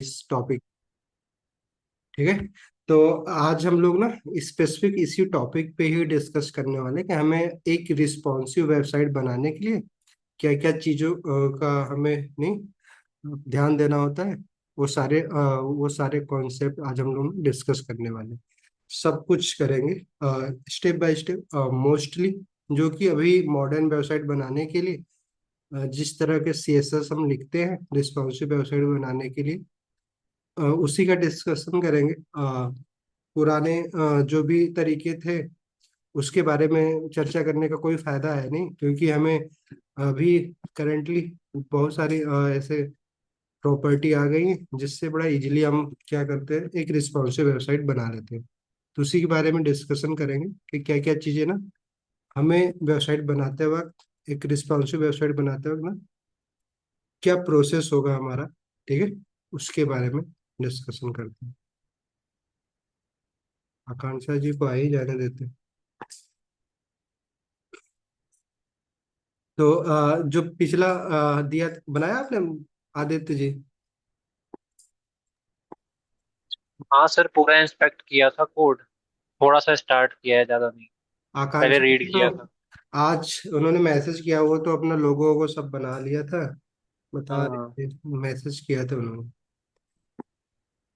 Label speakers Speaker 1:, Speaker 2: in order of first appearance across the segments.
Speaker 1: इस टॉपिक। ठीक है। तो आज हम लोग ना स्पेसिफिक इसी टॉपिक पे ही डिस्कस करने वाले हैं कि हमें एक रिस्पॉन्सिव वेबसाइट बनाने के लिए क्या क्या चीज़ों का हमें नहीं ध्यान देना होता है। वो सारे कॉन्सेप्ट आज हम लोग डिस्कस करने वाले हैं। सब कुछ करेंगे स्टेप बाय स्टेप। मोस्टली जो कि अभी मॉडर्न वेबसाइट बनाने के लिए जिस तरह के सीएसएस हम लिखते हैं रिस्पॉन्सिव वेबसाइट बनाने के लिए, उसी का डिस्कशन करेंगे। पुराने जो भी तरीके थे उसके बारे में चर्चा करने का कोई फायदा है नहीं, क्योंकि हमें अभी करेंटली बहुत सारी ऐसे प्रॉपर्टी आ गई हैं जिससे बड़ा इजीली हम क्या करते हैं, एक रिस्पॉन्सिव वेबसाइट बना लेते हैं। तो उसी के बारे में डिस्कशन करेंगे कि क्या क्या चीज़ें ना हमें वेबसाइट बनाते वक्त, एक रिस्पॉन्सिव वेबसाइट बनाते वक्त ना क्या प्रोसेस होगा हमारा। ठीक है। उसके बारे में डिस्कशन करते हैं। आकांक्षा जी को आ ही जाने देते हैं। तो जो पिछला दिया बनाया आपने, आदित्य जी।
Speaker 2: हाँ सर, पूरा इंस्पेक्ट किया था कोड। थोड़ा सा स्टार्ट किया है, ज्यादा नहीं। पहले
Speaker 1: आकांक्षा
Speaker 2: रीड
Speaker 1: जी तो
Speaker 2: किया था।
Speaker 1: आज उन्होंने मैसेज किया, वो तो अपना लोगो वोगो सब बना लिया था, बता
Speaker 2: हाँ।
Speaker 1: रहे थे, मैसेज किया था उन्होंने।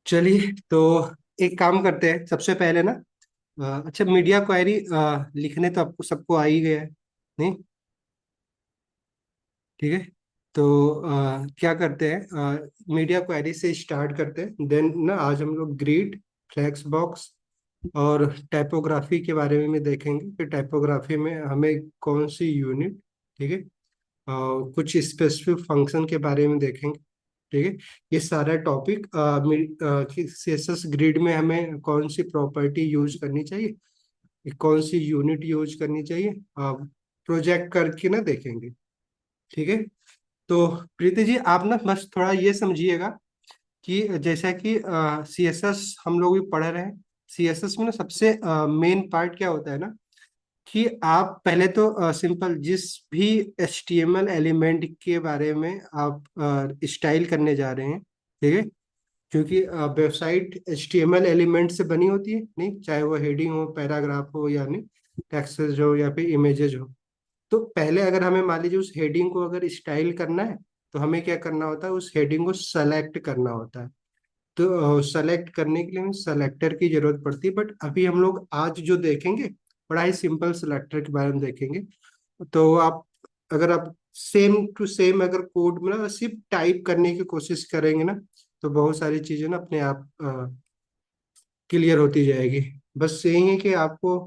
Speaker 1: चलिए तो एक काम करते हैं सबसे पहले ना। अच्छा, मीडिया क्वेरी लिखने तो आपको सबको आ ही गया है नहीं? ठीक है। तो क्या करते हैं, मीडिया क्वेरी से स्टार्ट करते हैं, देन ना आज हम लोग ग्रिड, फ्लेक्स बॉक्स और टाइपोग्राफी के बारे में देखेंगे कि टाइपोग्राफी में हमें कौन सी यूनिट, ठीक है, कुछ स्पेसिफिक फंक्शन के बारे में देखेंगे। ठीक है। ये सारा टॉपिक सीएसएस ग्रिड में हमें कौन सी प्रॉपर्टी यूज करनी चाहिए, कौन सी यूनिट यूज करनी चाहिए, प्रोजेक्ट करके ना देखेंगे। ठीक है। तो प्रीति जी आप ना बस थोड़ा ये समझिएगा कि जैसा कि सीएसएस हम लोग भी पढ़ रहे हैं, सीएसएस में ना सबसे मेन पार्ट क्या होता है ना, कि आप पहले तो सिंपल जिस भी एचटीएमएल एलिमेंट के बारे में आप स्टाइल करने जा रहे हैं, ठीक है, क्योंकि वेबसाइट एचटीएमएल एलिमेंट से बनी होती है नहीं, चाहे वो हेडिंग हो, पैराग्राफ हो, या नहीं टेक्स्ट हो या फिर इमेजेस हो। तो पहले अगर हमें मान लीजिए उस हेडिंग को अगर स्टाइल करना है, तो हमें क्या करना होता है, उस हेडिंग को सेलेक्ट करना होता है। तो सेलेक्ट करने के लिए हमें सेलेक्टर की जरूरत पड़ती है, बट अभी हम लोग आज जो देखेंगे बड़ा ही सिंपल सेलेक्टर के बारे में देखेंगे। तो अगर आप सेम टू सेम अगर कोड में ना सिर्फ टाइप करने की कोशिश करेंगे ना, तो बहुत सारी चीजें ना अपने आप क्लियर होती जाएगी। बस यही है कि आपको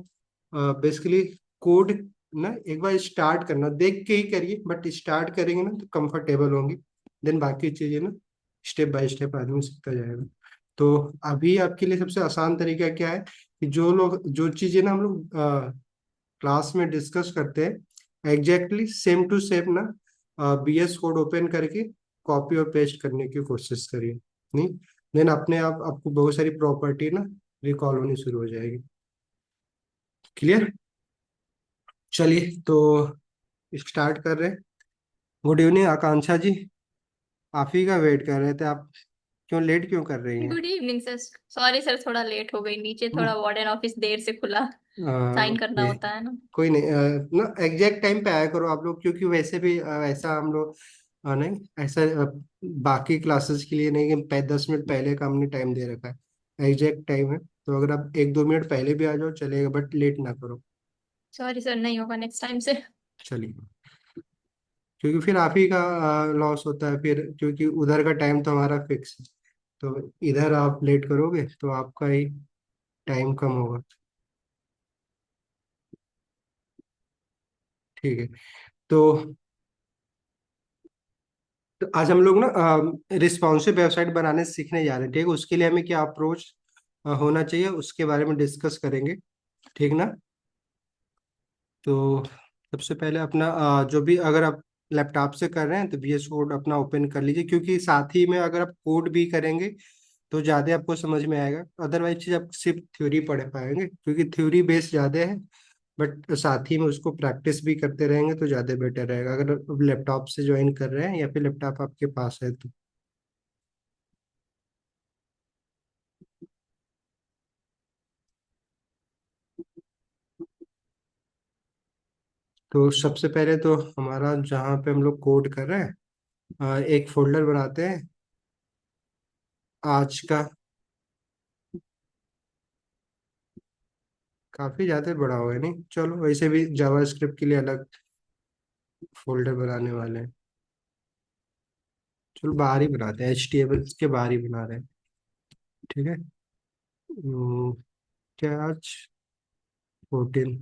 Speaker 1: बेसिकली कोड ना एक बार स्टार्ट करना, देख के ही करिए, बट स्टार्ट करेंगे ना तो कंफर्टेबल होंगे, देन बाकी चीजें ना स्टेप बाय स्टेप आदमी सीखता जाएगा। तो अभी आपके लिए सबसे आसान तरीका क्या है कि जो लोग जो चीजें ना हम लोग क्लास में डिस्कस करते हैं एग्जैक्टली सेम टू सेम ना बीएस कोड ओपन करके कॉपी और पेस्ट करने की कोशिश करिए। नहीं, देन अपने आप आपको बहुत सारी प्रॉपर्टी ना रिकॉल होनी शुरू हो जाएगी। क्लियर? चलिए तो स्टार्ट कर रहे हैं। गुड इवनिंग आकांक्षा जी, आप ही का वेट कर रहे थे आप, क्यों लेट क्यों कर रही हैं?
Speaker 3: Good evening sir. Sorry sir, थोड़ा लेट हो गई, नीचे थोड़ा वार्डन ऑफिस देर से खुला। साइन करना
Speaker 1: ओके,
Speaker 3: होता है ना।
Speaker 1: कोई नहीं, ना एग्जैक्ट टाइम पे आया करो आप लोग, क्योंकि वैसे भी ऐसा हम लोग नहीं ऐसा बाकी क्लासेस के लिए नहीं कि 10 मिनट पहले का हमने टाइम दे रखा है, एग्जैक्ट टाइम है। तो अगर आप 1-2 मिनट पहले भी आ जाओ चलेगा, बट लेट ना करो।
Speaker 3: सॉरी सर, नहीं होगा नेक्स्ट टाइम से।
Speaker 1: चलिए, क्योंकि फिर आप ही का लॉस होता है फिर, क्योंकि उधर का टाइम तो हमारा फिक्स है। तो इधर आप लेट करोगे तो आपका ही टाइम कम होगा। ठीक है। तो आज हम लोग ना रिस्पॉन्सिव वेबसाइट बनाने सीखने जा रहे हैं। ठीक है, उसके लिए हमें क्या अप्रोच होना चाहिए उसके बारे में डिस्कस करेंगे। ठीक ना? तो सबसे पहले अपना जो भी अगर आप लैपटॉप से कर रहे हैं तो VS कोड अपना ओपन कर लीजिए, क्योंकि साथ ही में अगर आप कोड भी करेंगे तो ज़्यादा आपको समझ में आएगा। अदरवाइज चीज आप सिर्फ थ्योरी पढ़ पाएंगे, क्योंकि थ्योरी बेस ज़्यादा है, बट साथ ही में उसको प्रैक्टिस भी करते रहेंगे तो ज़्यादा बेटर रहेगा, अगर लैपटॉप से ज्वाइन कर रहे हैं या फिर लैपटॉप आपके पास है तो। तो सबसे पहले तो हमारा जहाँ पे हम लोग कोड कर रहे हैं, एक फोल्डर बनाते हैं आज का। काफी ज्यादा बड़ा हुआ है, नहीं चलो, वैसे भी जावास्क्रिप्ट के लिए अलग फोल्डर बनाने वाले हैं। चलो बाहर ही बनाते हैं, HTML के बाहर ही बना रहे हैं। ठीक है। क्या आज 14।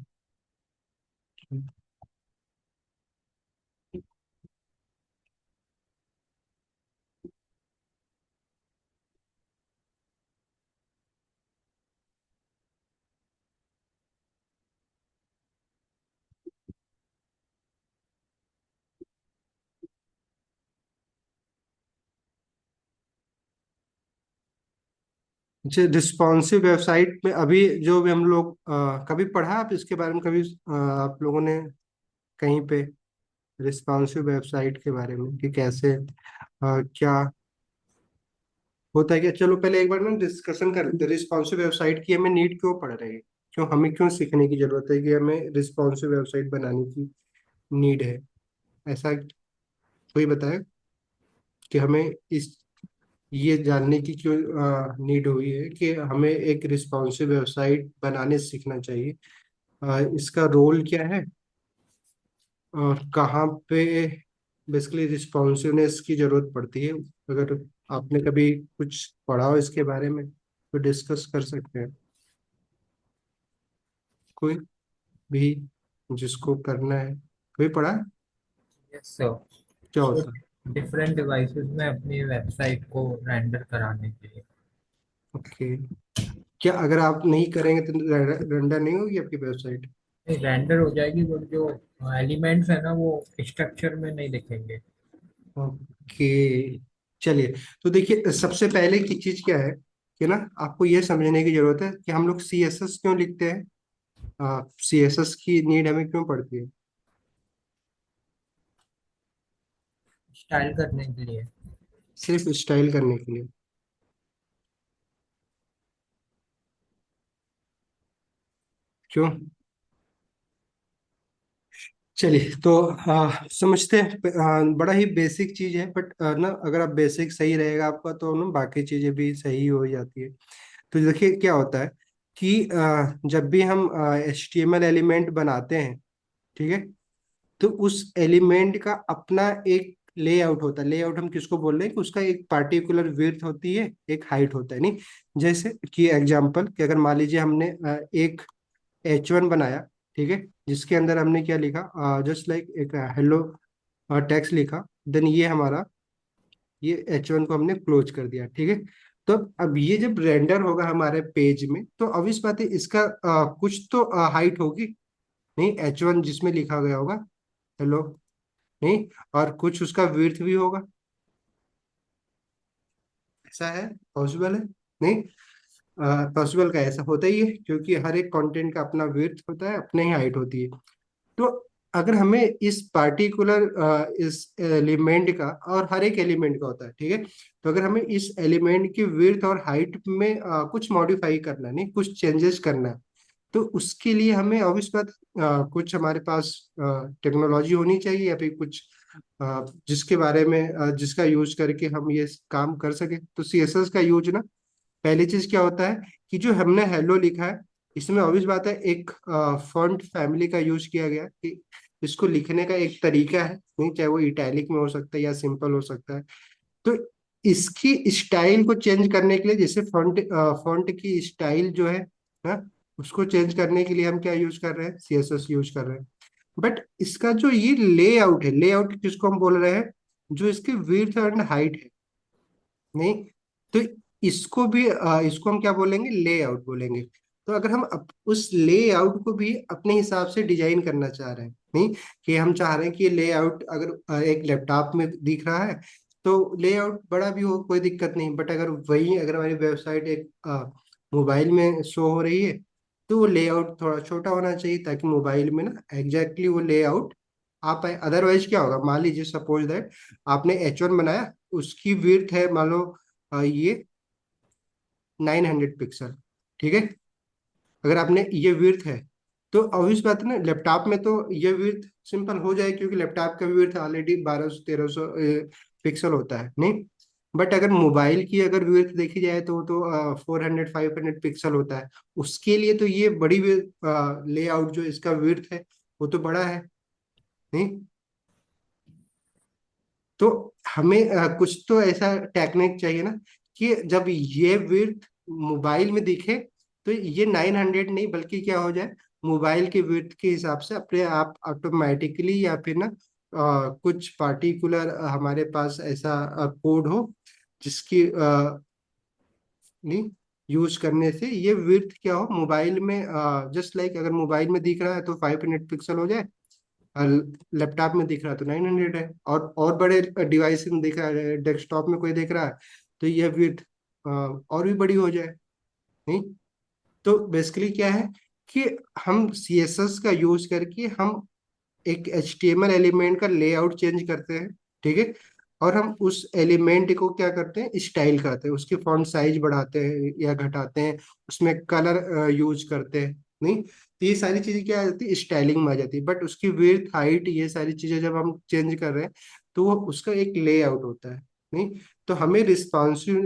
Speaker 1: अच्छा, रिस्पॉन्सिव वेबसाइट में अभी जो भी हम लोग कभी पढ़ा आप इसके बारे में, कभी आप लोगों ने कहीं पे रिस्पॉन्सिव वेबसाइट के बारे में कि कैसे क्या होता है? क्या, चलो पहले एक बार ना डिस्कशन कर लेते हैं रिस्पॉन्सिव वेबसाइट की हमें नीड क्यों पड़ रही है, क्यों हमें क्यों सीखने की जरूरत है कि हमें रिस्पॉन्सिव वेबसाइट बनाने की नीड है। ऐसा कोई बताए कि हमें इस ये जानने की क्यों नीड हुई है कि हमें एक रिस्पॉन्सिव वेबसाइट बनाने सीखना चाहिए। इसका रोल क्या है और कहाँ पे बेसिकली रिस्पॉन्सिवनेस की जरूरत पड़ती है। अगर आपने कभी कुछ पढ़ा हो इसके बारे में तो डिस्कस कर सकते हैं, कोई भी जिसको करना है। कभी पढ़ा है?
Speaker 4: Yes sir.
Speaker 1: क्या
Speaker 4: सो
Speaker 1: होता है?
Speaker 4: डिफरेंट डिवाइसेस में अपनी वेबसाइट को रेंडर कराने के लिए।
Speaker 1: ओके। क्या अगर आप नहीं करेंगे तो रेंडर नहीं होगी आपकी वेबसाइट?
Speaker 4: रेंडर हो जाएगी बट जो एलिमेंट्स है ना वो स्ट्रक्चर में नहीं दिखेंगे।
Speaker 1: ओके। चलिए, तो देखिए सबसे पहले की चीज क्या है कि ना आपको ये समझने की जरूरत है कि हम लोग CSS क्यों लिखते हैं, CSS की नीड हमें क्यों पड़ती है।
Speaker 4: स्टाइल करने के लिए।
Speaker 1: सिर्फ स्टाइल करने के लिए। क्यों? चलिए तो समझते हैं। बड़ा ही बेसिक चीज है, बट ना अगर आप बेसिक सही रहेगा आपका तो ना बाकी चीजें भी सही हो जाती है। तो देखिए क्या होता है कि जब भी हम HTML एलिमेंट बनाते हैं, ठीक है, तो उस एलिमेंट का अपना एक लेआउट होता है। लेआउट हम किसको बोल रहे हैं कि उसका एक पार्टिकुलर विड्थ होती है, एक हाइट होता है, नहीं। जैसे कि एग्जांपल कि अगर मान लीजिए हमने एक H1 बनाया, ठीक है, जिसके अंदर हमने क्या लिखा, जस्ट लाइक एक हेलो टेक्स्ट लिखा, देन ये हमारा ये H1 को हमने क्लोज कर दिया, ठीक है। तो अब ये जब रेंडर होगा हमारे पेज में तो ऑब्वियस बात है इसका कुछ तो हाइट होगी, नहीं, H1 जिसमें लिखा गया होगा हेलो, नहीं, और कुछ उसका विड्थ भी होगा। ऐसा है? पॉसिबल है? नहीं, पॉसिबल का ऐसा होता ही है क्योंकि हर एक कंटेंट का अपना विड्थ होता है, अपने ही हाइट होती है। तो अगर हमें इस पार्टिकुलर इस एलिमेंट का, और हर एक एलिमेंट का होता है, ठीक है, तो अगर हमें इस एलिमेंट की विड्थ और हाइट में कुछ मॉडिफाई करना है, नहीं कुछ चेंजेस करना है, तो उसके लिए हमें ऑब्वियस बात कुछ हमारे पास टेक्नोलॉजी होनी चाहिए या फिर कुछ जिसके बारे में जिसका यूज करके हम ये काम कर सके। तो CSS का यूज ना, पहली चीज क्या होता है कि जो हमने हेलो लिखा है इसमें ऑब्वियस बात है एक फॉन्ट फैमिली का यूज किया गया है कि इसको लिखने का एक तरीका है, नहीं, चाहे वो इटैलिक में हो सकता है या सिंपल हो सकता है। तो इसकी स्टाइल को चेंज करने के लिए, जैसे फॉन्ट फॉन्ट की स्टाइल जो है ना, उसको चेंज करने के लिए हम क्या यूज कर रहे हैं? CSS यूज कर रहे हैं। बट इसका जो ये लेआउट है, लेआउट किसको हम बोल रहे हैं? जो इसकी विड्थ एंड हाइट है, नहीं, तो इसको भी इसको हम क्या बोलेंगे? लेआउट बोलेंगे। तो अगर हम उस लेआउट को भी अपने हिसाब से डिजाइन करना चाह रहे हैं, नहीं, कि हम चाह रहे हैं कि ये लेआउट अगर एक लैपटॉप में दिख रहा है तो लेआउट बड़ा भी हो कोई दिक्कत नहीं, बट अगर वही अगर हमारी वेबसाइट एक मोबाइल में शो हो रही है तो वो लेआउट थोड़ा छोटा होना चाहिए ताकि मोबाइल में ना एग्जैक्टली वो लेआउट आ पाए। अदरवाइज क्या होगा, मान लीजिए सपोज दैट आपने H1 बनाया, उसकी विड्थ है मान लो ये 900 पिक्सल, ठीक है। अगर आपने ये विड्थ है तो ऑब्वियस बात है ना, लैपटॉप में तो ये विड्थ सिंपल हो जाए, क्योंकि लैपटॉप का विड्थ ऑलरेडी 1200-1300 पिक्सल होता है, नहीं। बट अगर मोबाइल की अगर विड्थ देखी जाए तो 400-500 पिक्सल होता है। उसके लिए तो ये बड़ी लेआउट जो इसका विड्थ है वो तो बड़ा है, नहीं। तो हमें कुछ तो ऐसा टेक्निक चाहिए ना, कि जब ये विड्थ मोबाइल में दिखे तो ये 900 नहीं, बल्कि क्या हो जाए, मोबाइल के विड्थ के हिसाब से अपने आप ऑटोमेटिकली, या फिर ना कुछ पार्टिकुलर हमारे पास ऐसा कोड हो जिसकी नहीं यूज करने से ये विड्थ क्या हो मोबाइल में, जस्ट लाइक अगर मोबाइल में दिख रहा है तो 500 पिक्सल हो जाए, और लैपटॉप में दिख रहा है तो 900 है, और बड़े डिवाइस में दिख रहा है, डेस्कटॉप में कोई देख रहा है तो यह विड्थ और भी बड़ी हो जाए, नहीं। तो बेसिकली क्या है कि हम CSS का यूज करके हम एक HTML एलिमेंट का लेआउट चेंज करते हैं, ठीक है। और हम उस एलिमेंट को क्या करते हैं, स्टाइल करते हैं, उसकी फॉन्ट साइज बढ़ाते हैं या घटाते हैं, उसमें कलर यूज करते हैं, नहीं। तो ये सारी चीजें क्या आ जाती है, स्टाइलिंग में आ जाती है। बट उसकी विड्थ, हाइट, ये सारी चीजें जब हम चेंज कर रहे हैं तो वो उसका एक लेआउट होता है, नहीं। तो हमें रिस्पॉन्सिव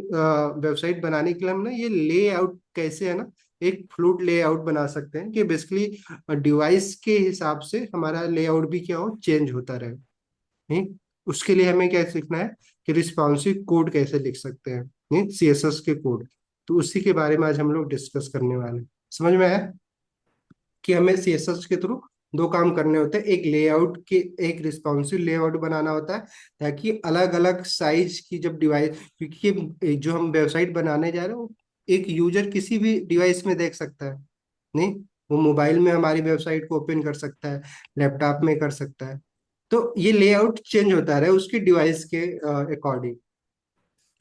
Speaker 1: वेबसाइट बनाने के लिए हम ना ये लेआउट कैसे है ना, एक फ्लूइड लेआउट बना सकते हैं, कि बेसिकली डिवाइस के हिसाब से हमारा लेआउट भी क्या हो, चेंज होता रहे, नहीं। उसके लिए हमें क्या सीखना है कि रिस्पॉन्सिव कोड कैसे लिख सकते हैं, नहीं, CSS के कोड। तो उसी के बारे में आज हम लोग डिस्कस करने वाले हैं। समझ में आया कि हमें CSS के थ्रू दो काम करने होते हैं, एक लेआउट के, एक रिस्पॉन्सिव लेआउट बनाना होता है, ताकि अलग अलग साइज की जब डिवाइस, क्योंकि ये जो हम वेबसाइट बनाने जा रहे हैं वो एक यूजर किसी भी डिवाइस में देख सकता है, नहीं। वो मोबाइल में हमारी वेबसाइट को ओपन कर सकता है, लैपटॉप में कर सकता है। तो ये लेआउट चेंज होता रहे उसकी डिवाइस के अकॉर्डिंग,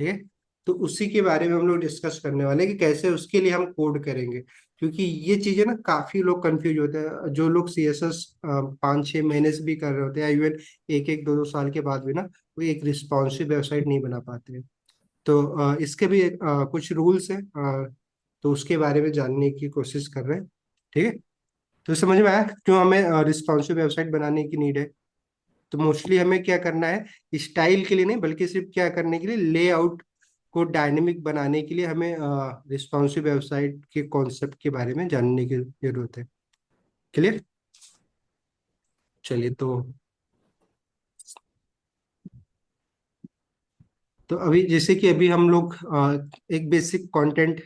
Speaker 1: ठीक है। तो उसी के बारे में हम लोग डिस्कस करने वाले हैं कि कैसे उसके लिए हम कोड करेंगे, क्योंकि ये चीजें ना काफी लोग कंफ्यूज होते हैं, जो लोग CSS 5-6 महीने से भी कर रहे होते हैं, इवन 1-1 2-2 साल के बाद भी ना वो एक रिस्पॉन्सिव वेबसाइट नहीं बना पाते हैं। तो इसके भी कुछ रूल्स हैं, तो उसके बारे में जानने की कोशिश कर रहे हैं, ठीक है। तो समझ में आया क्यों हमें रिस्पॉन्सिव वेबसाइट बनाने की नीड है। तो मोस्टली हमें क्या करना है, स्टाइल के लिए नहीं, बल्कि सिर्फ क्या करने के लिए, लेआउट को डायनेमिक बनाने के लिए हमें रिस्पॉन्सिव वेबसाइट के कॉन्सेप्ट के बारे में जानने की जरूरत है। क्लियर। चलिए, तो अभी जैसे कि अभी हम लोग एक बेसिक कंटेंट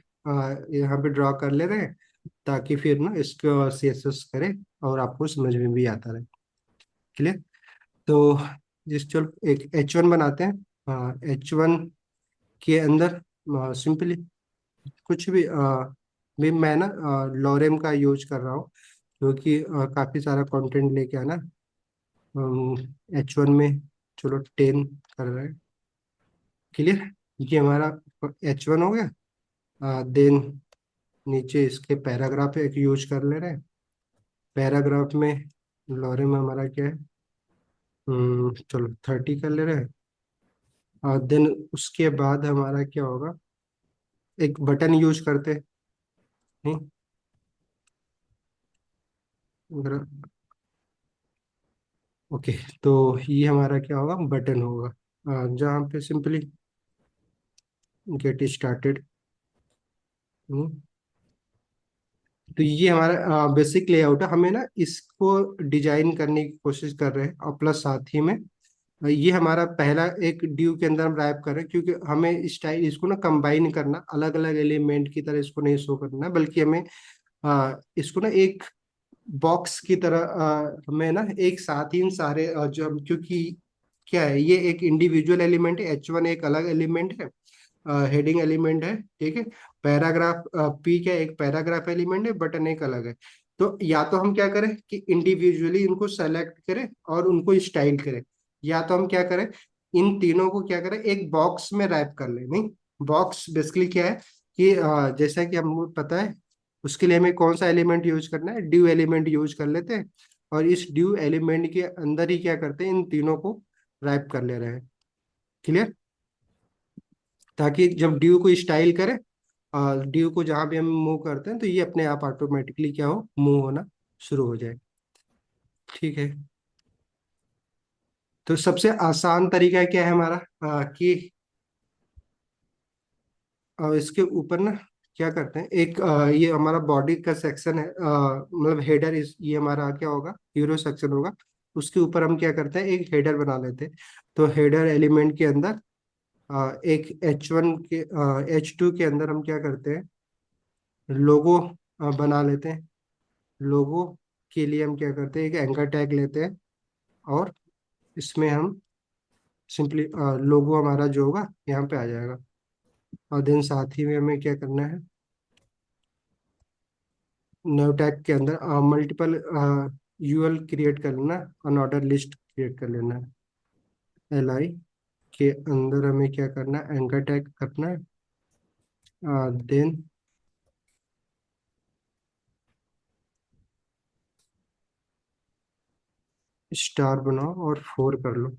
Speaker 1: यहाँ पे ड्रॉ कर ले रहे हैं, ताकि फिर ना इसको CSS करें और आपको समझ में भी आता रहे। क्लियर। तो जिस चल एक H1 बनाते हैं। H1 के अंदर सिंपली कुछ भी मैं ना लॉरेम का यूज कर रहा हूँ, क्योंकि काफ़ी सारा कंटेंट लेके आना। H1 में चलो 10 कर रहे हैं। क्लियर। ये हमारा H1 हो गया। देन नीचे इसके पैराग्राफ एक यूज कर ले रहे हैं। पैराग्राफ में लॉरेम हमारा क्या है, चलो 30 कर ले रहे हैं। देन उसके बाद हमारा क्या होगा, एक बटन यूज करते हैं, नहीं। अगर ओके, तो ये हमारा क्या होगा, बटन होगा, जहाँ पे सिंपली गेट स्टार्टेड। तो ये हमारा बेसिक लेआउट है। हमें ना इसको डिजाइन करने की कोशिश कर रहे हैं, और प्लस साथ ही में ये हमारा पहला एक ड्यू के अंदर हम रैप कर रहे हैं, क्योंकि हमें स्टाइल इसको ना कंबाइन करना, अलग अलग एलिमेंट की तरह इसको नहीं शो करना, बल्कि हमें इसको ना एक बॉक्स की तरह हमें ना एक साथ ही इन सारे जो हम, क्योंकि क्या है, ये एक इंडिविजुअल एलिमेंट है, H1 एक अलग एलिमेंट है, हेडिंग एलिमेंट है, ठीक है। पैराग्राफ P क्या एक पैराग्राफ एलिमेंट है, बटन एक अलग है। तो या तो हम क्या करें कि इंडिविजुअली इनको सेलेक्ट करें और उनको स्टाइल करें, या तो हम क्या करें, इन तीनों को क्या करें, एक बॉक्स में रैप कर ले, नहीं। बॉक्स बेसिकली क्या है कि जैसा कि हमको पता है, उसके लिए हमें कौन सा एलिमेंट यूज करना है, ड्यू एलिमेंट यूज कर लेते हैं, और इस ड्यू एलिमेंट के अंदर ही क्या करते हैं, इन तीनों को रैप कर ले रहे हैं। क्लियर। ताकि जब ड्यू को स्टाइल करें, ड्यू को जहां भी हम मूव करते हैं तो ये अपने आप ऑटोमेटिकली क्या हो, मूव होना शुरू हो जाए। ठीक है, तो सबसे आसान तरीका क्या है हमारा, कि इसके ऊपर ना क्या करते हैं, एक ये हमारा बॉडी का सेक्शन है, मतलब हेडर, इस ये हमारा क्या होगा, यूरो सेक्शन होगा। उसके ऊपर हम क्या करते हैं, एक हेडर बना लेते हैं। तो हेडर एलिमेंट के अंदर एक H1 के H2 के अंदर हम क्या करते हैं, लोगो बना लेते हैं। लोगो के लिए हम क्या करते हैं, एक एंकर टैग लेते हैं, और इसमें हम सिंपली लोगो हमारा जो होगा यहाँ पे आ जाएगा। और देन साथ ही में हमें क्या करना है, नव टैग के अंदर मल्टीपल यूएल क्रिएट कर लेना, अनऑर्डर लिस्ट क्रिएट कर लेना है। LI के अंदर हमें क्या करना है, एंकर टैग करना है। देन स्टार बनाओ और 4 कर लो।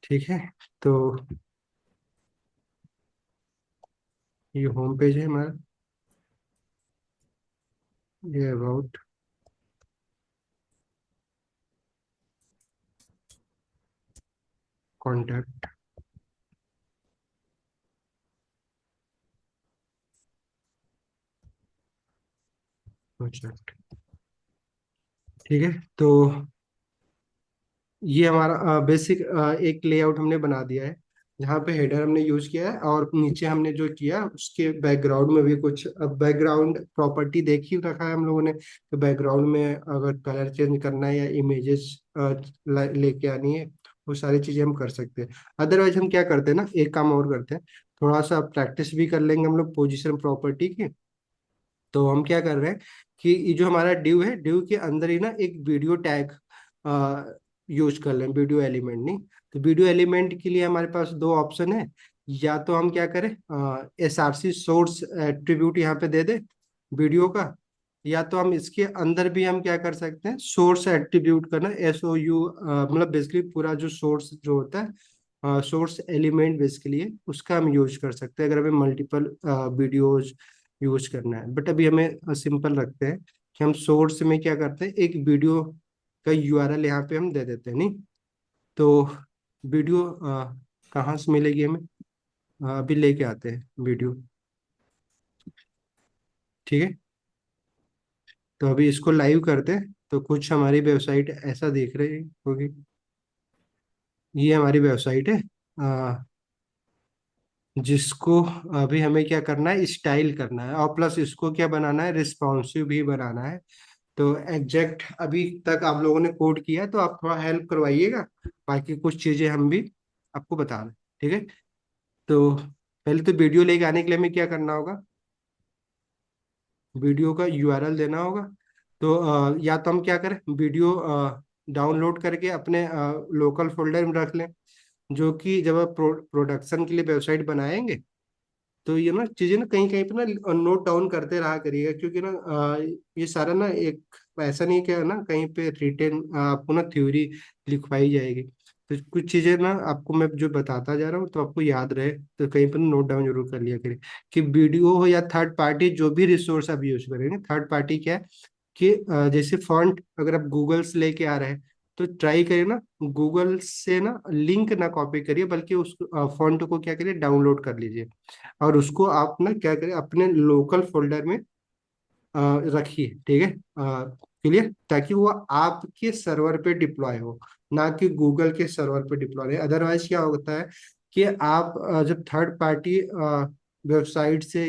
Speaker 1: ठीक है, तो ये होम पेज है हमारा, ये अबाउट, कॉन्टैक्ट, प्रोजेक्ट। ठीक है, तो ये हमारा बेसिक एक लेआउट हमने बना दिया है, जहाँ पे हेडर हमने यूज किया है, और नीचे हमने जो किया उसके बैकग्राउंड में भी कुछ बैकग्राउंड प्रॉपर्टी देख ही रखा है हम लोगों ने। तो बैकग्राउंड में अगर कलर चेंज करना है या इमेजेस लेके आनी है, वो सारी चीजें हम कर सकते हैं। अदरवाइज हम क्या करते हैं ना, एक काम और करते हैं, थोड़ा सा प्रैक्टिस भी कर लेंगे हम लोग पोजिशन प्रॉपर्टी की। तो हम क्या कर रहे हैं कि ये जो हमारा ड्यू है, ड्यू के अंदर ही ना एक वीडियो टैग यूज कर लें, वीडियो एलिमेंट नहीं। तो वीडियो एलिमेंट के लिए हमारे पास दो ऑप्शन है, या तो हम क्या करें, SRC सोर्स एट्रीब्यूट यहाँ पे दे दे वीडियो का, या तो हम इसके अंदर भी हम क्या कर सकते हैं, सोर्स एट्रीब्यूट करना, SOU, मतलब बेसिकली पूरा जो सोर्स जो होता है, सोर्स एलिमेंट बेसिकली है, उसका हम यूज कर सकते हैं अगर हमें मल्टीपल वीडियोज यूज करना है। बट अभी हमें सिंपल रखते हैं कि हम सोर्स में क्या करते हैं, एक वीडियो का URL यहाँ पे हम दे देते हैं, नहीं। तो वीडियो कहाँ से मिलेगी हमें, अभी लेके आते हैं वीडियो। ठीक है, तो अभी इसको लाइव करते हैं, तो कुछ हमारी वेबसाइट ऐसा देख रही होगी। ये हमारी वेबसाइट है, जिसको अभी हमें क्या करना है, स्टाइल करना है, और प्लस इसको क्या बनाना है, रिस्पॉन्सिव भी बनाना है। तो एग्जैक्ट अभी तक आप लोगों ने कोड किया है, तो आप थोड़ा हेल्प करवाइएगा, बाकी कुछ चीजें हम भी आपको बता रहे हैं। ठीक है, तो पहले तो वीडियो लेके आने के लिए हमें क्या करना होगा, वीडियो का URL देना होगा। तो या तो हम क्या करें, वीडियो डाउनलोड करके अपने लोकल फोल्डर में रख लें, जो कि जब आप प्रोडक्शन के लिए वेबसाइट बनाएंगे, तो ये ना चीजें ना कहीं कहीं पे ना नोट डाउन करते रहा करिएगा, क्योंकि ना ये सारा ना एक ऐसा नहीं कि ना कहीं पे रिटेन आपको ना थ्योरी लिखवाई जाएगी। तो कुछ चीजें ना आपको मैं जो बताता जा रहा हूँ, तो आपको याद रहे, तो कहीं पर नोट डाउन जरूर कर लिया करिए। कि वीडियो हो या थर्ड पार्टी जो भी रिसोर्स आप यूज करेंगे, थर्ड पार्टी क्या है कि जैसे फॉन्ट अगर आप गूगल से लेके आ रहे हैं, तो ट्राई करिए ना गूगल से ना लिंक ना कॉपी करिए, बल्कि उस फॉन्ट को क्या करिए, डाउनलोड कर लीजिए, और उसको आप ना क्या करें, अपने लोकल फोल्डर में रखिए। ठीक है, क्लियर, ताकि वो आपके सर्वर पे डिप्लॉय हो, ना कि गूगल के सर्वर पे डिप्लॉय हो। अदरवाइज क्या होता है कि आप जब थर्ड पार्टी वेबसाइट से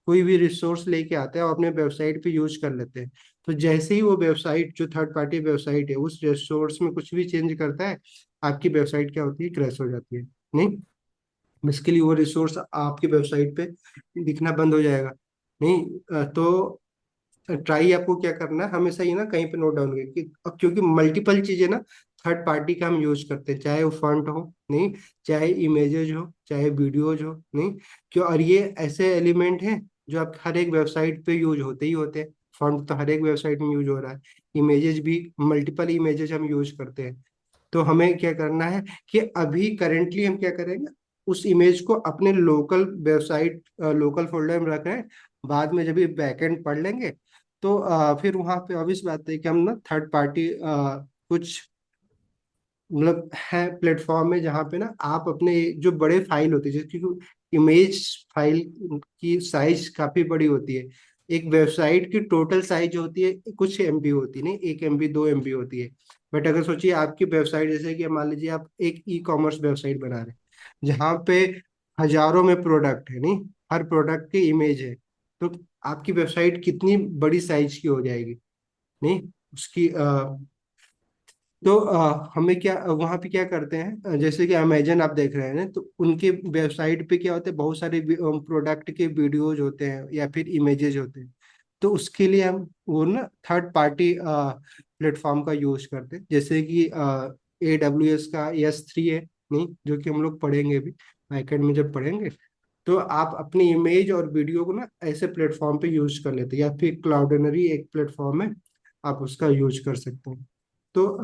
Speaker 1: कोई भी रिसोर्स लेके आते हैं और अपने वेबसाइट पे यूज कर लेते हैं, तो जैसे ही वो वेबसाइट जो थर्ड पार्टी वेबसाइट है उस रिसोर्स में कुछ भी चेंज करता है, आपकी वेबसाइट क्या होती है, क्रैश हो जाती है। नहीं, बेसिकली वो रिसोर्स आपकी वेबसाइट पे दिखना बंद हो जाएगा। नहीं, तो ट्राई आपको क्या करना है, हमेशा ये ना कहीं पे नोट डाउन करिए कि क्योंकि मल्टीपल चीजें ना थर्ड पार्टी का हम यूज करते हैं, चाहे वो फॉन्ट हो, नहीं, चाहे इमेजेज हो, चाहे वीडियोज हो, नहीं, क्यों, और ये ऐसे एलिमेंट हैं जो आप हर एक वेबसाइट पे यूज होते ही होते हैं। फॉन्ट तो हर एक वेबसाइट में यूज हो रहा है, इमेजेस भी मल्टीपल इमेजेस हम यूज करते हैं। तो हमें क्या करना है कि अभी करेंटली हम क्या करेंगे, उस इमेज को अपने लोकल वेबसाइट लोकल फोल्डर में रख रहे हैं, बाद में जब ये बैकएंड पढ़ लेंगे, तो फिर वहाँ पे ऑब्वियस बात है कि हम ना थर्ड पार्टी कुछ मतलब है प्लेटफॉर्म है जहाँ पे ना आप अपने जो बड़े फाइल होते हैं, जिसकी इमेज फाइल की साइज काफी बड़ी होती है। एक वेबसाइट की टोटल साइज होती है कुछ एमबी होती है, नहीं 1 MB 2 MB होती है। बट अगर सोचिए आपकी वेबसाइट, जैसे कि मान लीजिए आप एक ई कॉमर्स वेबसाइट बना रहे हैं जहाँ पे हजारों में प्रोडक्ट है, नहीं हर प्रोडक्ट की इमेज है, तो आपकी वेबसाइट कितनी बड़ी साइज की हो जाएगी, नहीं उसकी तो हमें क्या वहाँ पे क्या करते हैं, जैसे कि अमेजन आप देख रहे हैं ना, तो उनके वेबसाइट पे क्या होते हैं, बहुत सारे प्रोडक्ट के वीडियोज होते हैं या फिर इमेजेस होते हैं। तो उसके लिए हम वो ना थर्ड पार्टी प्लेटफॉर्म का यूज करते हैं, जैसे कि AWS का S3 है, नहीं जो कि हम लोग पढ़ेंगे भी बैकएंड में जब पढ़ेंगे। तो आप अपनी इमेज और वीडियो को ना ऐसे प्लेटफॉर्म पे यूज कर लेते हैं, या फिर क्लाउडनरी एक प्लेटफॉर्म है, आप उसका यूज कर सकते हैं। तो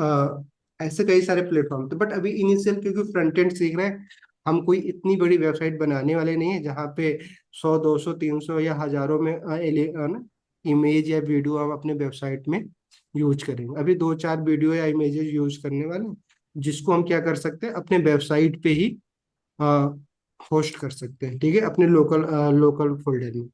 Speaker 1: ऐसे कई सारे प्लेटफॉर्म थे, बट अभी इनिशियल क्योंकि फ्रंट एंड सीख रहे हैं, हम कोई इतनी बड़ी वेबसाइट बनाने वाले नहीं है जहाँ पे 100 200 300 या हजारों में ना इमेज या वीडियो हम अपने वेबसाइट में यूज करेंगे। अभी 2 4 वीडियो या इमेजेस यूज करने वाले हैं, जिसको हम क्या कर सकते हैं अपने वेबसाइट पे ही होस्ट कर सकते हैं, ठीक है, अपने लोकल लोकल फोल्डर में।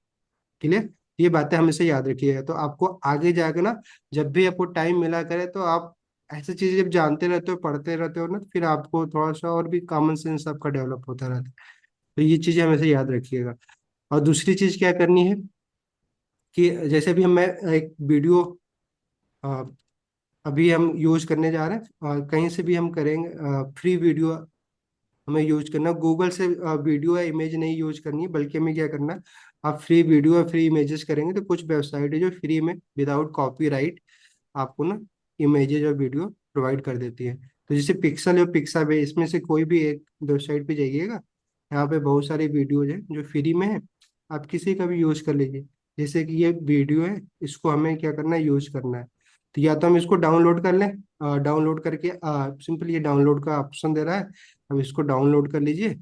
Speaker 1: क्लियर, ये बातें हमेशा याद रखिएगा। तो आपको आगे जाकर ना जब भी आपको टाइम मिला करे, तो आप ऐसी चीजें जब जानते रहते हो पढ़ते रहते हो ना, तो फिर आपको थोड़ा सा और भी कॉमन सेंस आपका डेवलप होता रहता है। तो ये चीजें हमेशा याद रखिएगा। और दूसरी चीज क्या करनी है कि जैसे भी मैं एक वीडियो अभी हम यूज करने जा रहे हैं, और कहीं से भी हम करेंगे फ्री वीडियो हमें यूज करना, गूगल से वीडियो या इमेज नहीं यूज करनी है, बल्कि हमें क्या करना है, आप फ्री वीडियो या फ्री इमेजेस करेंगे तो कुछ वेबसाइट है जो फ्री में विदाउट कॉपीराइट आपको ना इमेजेस और वीडियो प्रोवाइड कर देती है। तो जैसे पिक्सल या पिक्साबे, इसमें से कोई भी एक वेबसाइट पे जाइएगा, यहाँ पे बहुत सारे वीडियोज हैं जो फ्री में है, आप किसी का भी यूज कर लीजिए। जैसे कि ये वीडियो है, इसको हमें क्या करना है, यूज करना है। तो या तो हम इसको डाउनलोड कर लें, डाउनलोड करके सिंपल ये डाउनलोड का ऑप्शन दे रहा है, अब इसको डाउनलोड कर लीजिए।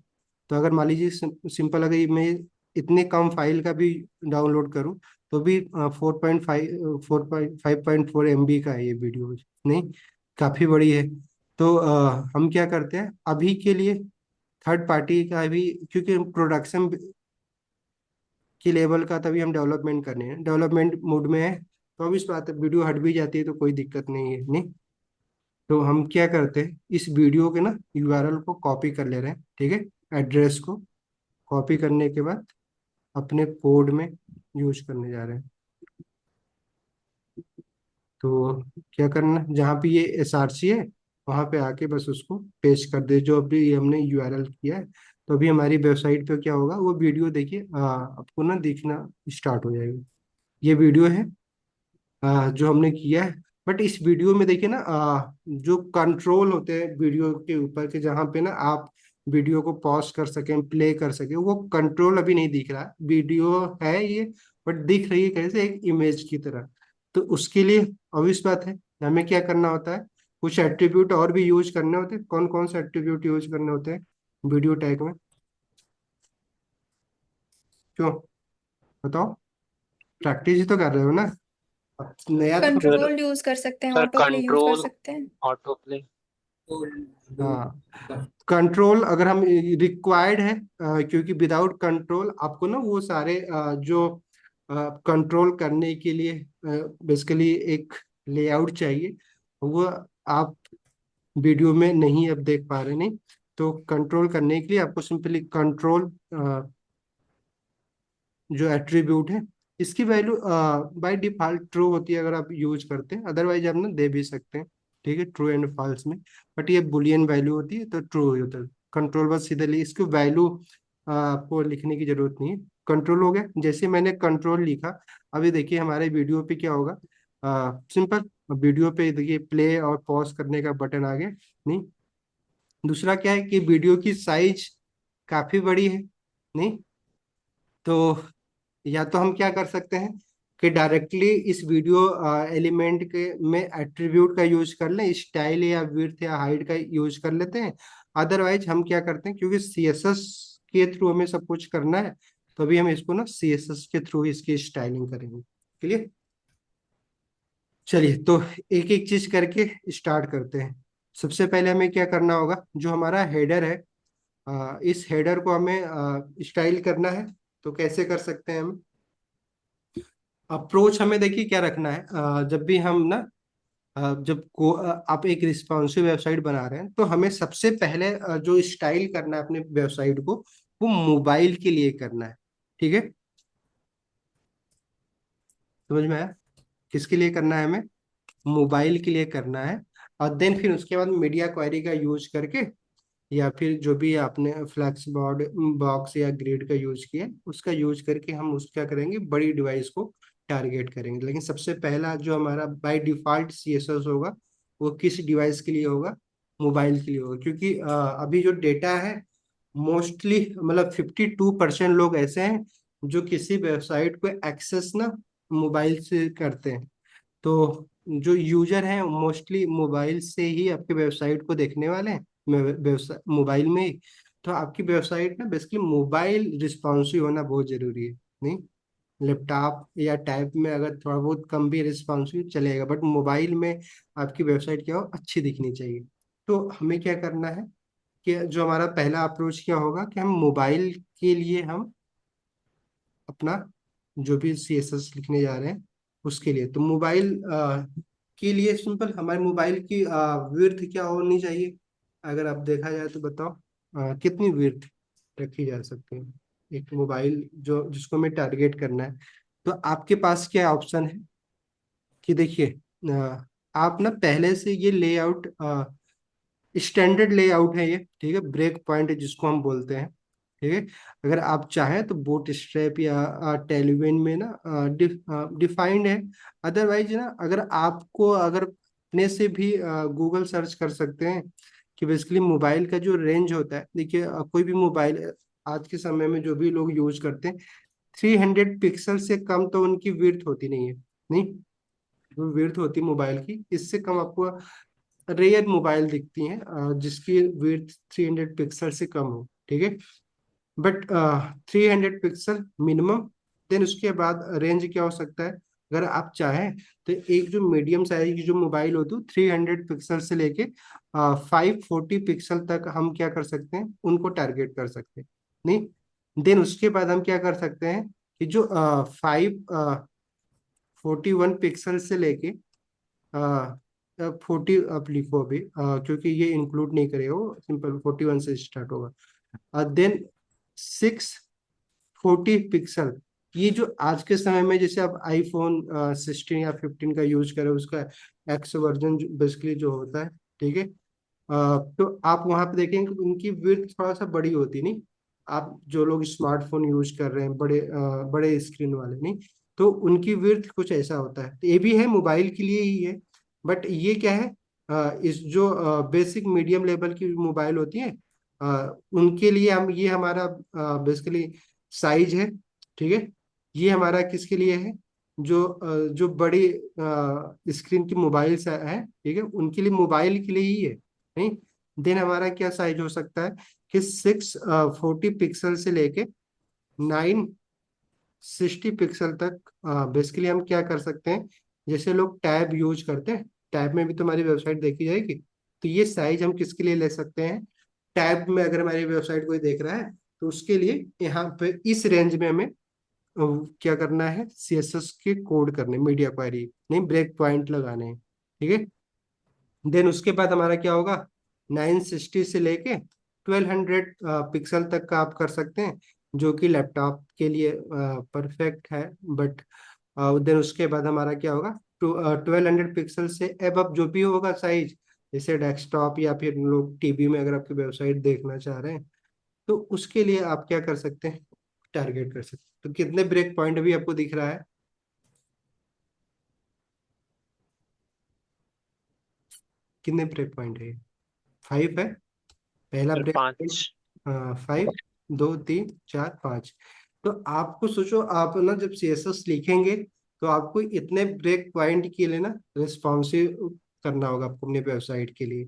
Speaker 1: तो अगर मान लीजिए सिंपल अगर ये मैं इतने कम फाइल का भी डाउनलोड करूं, तो भी 5.4 MB का है ये वीडियो, नहीं काफ़ी बड़ी है। तो हम क्या करते हैं अभी के लिए थर्ड पार्टी का भी, क्योंकि प्रोडक्शन की लेवल का तभी हम डेवलपमेंट करने हैं, डेवलपमेंट मोड में है, तो अब इस बात वीडियो हट भी जाती है तो कोई दिक्कत नहीं है, नहीं। तो हम क्या करते हैं इस वीडियो के ना URL को कॉपी कर ले रहे हैं, ठीक है, एड्रेस को कॉपी करने के बाद अपने कोड में यूज करने जा रहे हैं। तो क्या करना है, जहाँ पे ये SRC है वहाँ पे आके बस उसको पेस्ट कर दे जो अभी हमने URL किया है। तो अभी हमारी वेबसाइट पे क्या होगा, वो वीडियो देखिए आपको ना दिखना स्टार्ट हो जाएगा। ये वीडियो है जो हमने किया है। बट इस वीडियो में देखिए ना जो कंट्रोल होते हैं वीडियो के ऊपर के, जहाँ पे ना आप वीडियो को पॉज कर सकें प्ले कर सकें, वो कंट्रोल अभी नहीं दिख रहा। वीडियो है ये, बट दिख रही है कैसे, एक इमेज की तरह। तो उसके लिए ऑब्वियस बात है हमें क्या करना होता है, कुछ एट्रीब्यूट और भी यूज करने होते हैं। कौन कौन से एट्रीब्यूट यूज करने होते हैं वीडियो टैग में, क्यों बताओ, प्रैक्टिस ही तो कर रहे हो ना, अब नया तो
Speaker 2: सर
Speaker 3: कंट्रोल यूज कर सकते हैं,
Speaker 2: सर
Speaker 3: ऑटो प्ले यूज कर
Speaker 2: कंट्रोल
Speaker 3: सकते हैं।
Speaker 2: Auto play.
Speaker 4: तो
Speaker 1: हाँ, कंट्रोल अगर हम रिक्वायर्ड है, क्योंकि विदाउट कंट्रोल आपको ना वो सारे जो कंट्रोल करने के लिए बेसिकली एक लेआउट चाहिए, वो आप वीडियो में नहीं अब देख पा रहे, नहीं। तो कंट्रोल करने के लिए आपको सिंपली कंट्रोल जो एट्रीब्यूट है, इसकी वैल्यू बाय डिफॉल्ट ट्रू होती है अगर आप यूज करते हैं, अदरवाइज आप ना दे भी सकते हैं, ठीक है, ट्रू एंड फॉल्स में। बट ये बुलियन वैल्यू होती है तो ट्रू होता है। कंट्रोल बस सीधे इसकी वैल्यू आपको लिखने की जरूरत नहीं है। कंट्रोल हो गया, जैसे मैंने कंट्रोल लिखा, अभी देखिए हमारे वीडियो पे क्या होगा, सिंपल वीडियो पे देखिए प्ले और पॉज करने का बटन आ गया, नहीं। दूसरा क्या है कि वीडियो की साइज काफी बड़ी है, नहीं। तो या तो हम क्या कर सकते हैं कि डायरेक्टली इस वीडियो एलिमेंट के में एट्रीब्यूट का यूज कर लें, स्टाइल या विड्थ या हाइट का यूज कर लेते हैं। अदरवाइज हम क्या करते हैं, क्योंकि CSS के थ्रू हमें सब कुछ करना है, तो अभी हम इसको ना CSS के थ्रू इसकी स्टाइलिंग करेंगे। क्लियर। चलिए तो एक एक चीज करके स्टार्ट करते हैं। सबसे पहले हमें क्या करना होगा, जो हमारा हेडर है, इस हेडर को हमें स्टाइल करना है। तो कैसे कर सकते हैं हम? अप्रोच हमें देखिए क्या रखना है, जब भी हम ना आप एक रिस्पॉन्सिव वेबसाइट बना रहे हैं तो हमें सबसे पहले जो स्टाइल करना है अपने वेबसाइट को, वो मोबाइल के लिए करना है। ठीक है, समझ में आया? किसके लिए करना है हमें? मोबाइल के लिए करना है। और देन फिर उसके बाद मीडिया क्वेरी का यूज करके, या फिर जो भी आपने फ्लैक्स बोर्ड बॉक्स या ग्रिड का यूज किया, उसका यूज करके हम उस क्या करेंगे, बड़ी डिवाइस को टारगेट करेंगे। लेकिन सबसे पहला जो हमारा बाय डिफॉल्ट सीएसएस होगा, वो किस डिवाइस के लिए होगा? मोबाइल के लिए होगा। क्योंकि अभी जो डेटा है, मोस्टली मतलब 52% लोग ऐसे हैं जो किसी वेबसाइट को एक्सेस ना मोबाइल से करते हैं। तो जो यूजर हैं मोस्टली मोबाइल से ही आपके वेबसाइट को देखने वाले हैं, मोबाइल में ही। तो आपकी वेबसाइट ना बेसिकली मोबाइल रिस्पॉन्सिव होना बहुत जरूरी है। नहीं, लैपटॉप या टैब में अगर थोड़ा बहुत कम भी रिस्पॉन्सिव चलेगा, बट मोबाइल में आपकी वेबसाइट क्या हो, अच्छी दिखनी चाहिए। तो हमें क्या करना है कि जो हमारा पहला अप्रोच क्या होगा कि हम मोबाइल के लिए हम अपना जो भी सीएसएस लिखने जा रहे हैं उसके लिए, तो मोबाइल के लिए सिंपल हमारे मोबाइल की विड्थ क्या होनी चाहिए? अगर आप देखा जाए तो बताओ, कितनी विड्थ रखी जा सकती है एक मोबाइल जो जिसको हमें टारगेट करना है? तो आपके पास क्या ऑप्शन है कि देखिए, आप ना पहले से ये लेआउट, स्टैंडर्ड लेआउट है ये, ठीक है, ब्रेक पॉइंट जिसको हम बोलते हैं। ठीक है, अगर आप चाहें तो बूट स्ट्रैप या टेलविन में ना डिफाइंड है। अदरवाइज ना, अगर आपको अगर अपने से भी गूगल सर्च कर सकते हैं कि बेसिकली मोबाइल का जो रेंज होता है। देखिए, कोई भी मोबाइल आज के समय में जो भी लोग यूज करते हैं, 300 पिक्सल से कम तो उनकी विड्थ होती नहीं है। नहीं, जो विड्थ होती है मोबाइल की, इससे कम आपको रेयर मोबाइल दिखती हैं जिसकी विड्थ 300 पिक्सल से कम हो। ठीक है, बट 300 पिक्सल मिनिमम। देन उसके बाद रेंज क्या हो सकता है, अगर आप चाहें तो एक जो मीडियम साइज की जो मोबाइल होती है 300 पिक्सल से लेके 540 पिक्सल तक हम क्या कर सकते हैं, उनको टारगेट कर सकते हैं। नहीं, देन उसके बाद हम क्या कर सकते हैं कि जो 541 पिक्सल से लेके 40, आप लिखो अभी, क्योंकि ये इंक्लूड नहीं करेगा, वो सिंपल 41 से स्टार्ट होगा। देन 640 पिक्सल, ये जो आज के समय में जैसे आप आईफोन 16 या 15 का यूज करें, उसका एक्स वर्जन बेसिकली जो होता है। ठीक है, तो आप वहां पे देखेंगे कि उनकी विड्थ थोड़ा सा बड़ी होती नहीं। आप जो लोग स्मार्टफोन यूज कर रहे हैं, बड़े स्क्रीन वाले, नहीं, तो उनकी विड्थ कुछ ऐसा होता है। तो ये भी है मोबाइल के लिए ही है, बट ये क्या है, इस जो बेसिक मीडियम लेवल की मोबाइल होती है, उनके लिए हम ये हमारा बेसिकली साइज है। ठीक है, ये हमारा किसके लिए है, जो बड़ी स्क्रीन की मोबाइल है, ठीक है, उनके लिए, मोबाइल के लिए ही है। नहीं, देन हमारा क्या साइज हो सकता है कि 640 पिक्सल से लेके 960 पिक्सल तक। बेसिकली हम क्या कर सकते हैं, जैसे लोग टैब यूज करते हैं, टैब में भी तो हमारी वेबसाइट देखी जाएगी, तो ये साइज हम किसके लिए ले सकते हैं? टैब में अगर हमारी वेबसाइट कोई देख रहा है तो उसके लिए यहाँ पे इस रेंज में हमें क्या करना है, सीएसएस के कोड करने, मीडिया क्वेरी नहीं, ब्रेक पॉइंट लगाने हैं। ठीक है, देन उसके बाद हमारा क्या होगा, 960 से लेके 1200 पिक्सल तक का आप कर सकते हैं, जो कि लैपटॉप के लिए परफेक्ट है। बट देन उसके बाद हमारा क्या होगा, 1200 पिक्सल से अब जो भी होगा साइज, जैसे डेस्कटॉप या फिर लोग टीवी में अगर आपकी वेबसाइट देखना चाह रहे हैं, तो उसके लिए आप क्या कर सकते हैं, टारगेट कर सकते हैं। तो कितने ब्रेक पॉइंट भी आपको दिख रहा है? कितने ब्रेक पॉइंट है? 5 है पहला
Speaker 2: सर
Speaker 1: ब्रेक पॉइंट।
Speaker 2: 5।
Speaker 1: 5, 2, 3, 4, 5। तो आपको सोचो, आप ना जब सीएसएस लिखेंगे तो आपको इतने ब्रेक पॉइंट के लिए ना रिस्पॉन्सिव करना होगा आपको अपने वेबसाइट के लिए।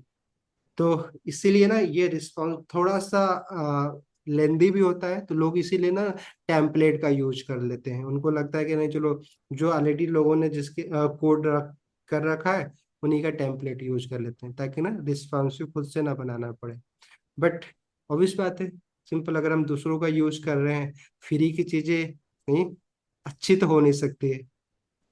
Speaker 1: तो इसीलिए ना ये रिस्पॉन्स थोड़ा सा लेंदी भी होता है, तो लोग इसीलिए ना टेम्पलेट का यूज कर लेते हैं। उनको लगता है कि नहीं, चलो जो ऑलरेडी लोगों ने जिसके कोड कर रखा है उन्हीं का टेम्पलेट यूज कर लेते हैं, ताकि ना रिस्पॉन्सिव खुद से ना बनाना पड़े। बट ऑब्वियस बात है, सिंपल, अगर हम दूसरों का यूज कर रहे हैं, फ्री की चीजें नहीं अच्छी तो हो नहीं सकती है,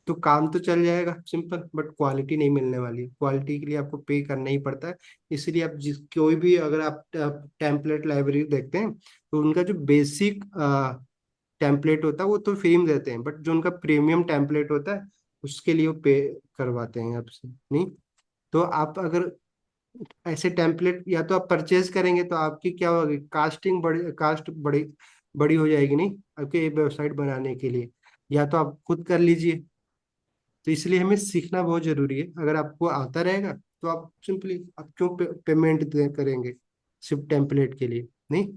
Speaker 1: तो काम तो चल जाएगा सिंपल, बट क्वालिटी नहीं मिलने वाली। क्वालिटी के लिए आपको पे करना ही पड़ता है। इसलिए आप जिस कोई भी, अगर आप टेम्पलेट लाइब्रेरी देखते हैं, तो उनका जो बेसिक टेम्पलेट होता है वो तो फ्री में देते हैं, बट जो उनका प्रीमियम टेम्पलेट होता है उसके लिए वो पे करवाते हैं आपसे, नहीं? तो आप अगर ऐसे टेम्पलेट या तो आप परचेज करेंगे तो आपकी क्या होगी, कास्ट बड़ी बड़ी हो जाएगी, नहीं, आपके वेबसाइट बनाने के लिए। या तो आप खुद कर लीजिए। तो इसलिए हमें सीखना बहुत जरूरी है। अगर आपको आता रहेगा तो आप सिंपली, आप क्यों पेमेंट करेंगे सिर्फ टेम्पलेट के लिए, नहीं?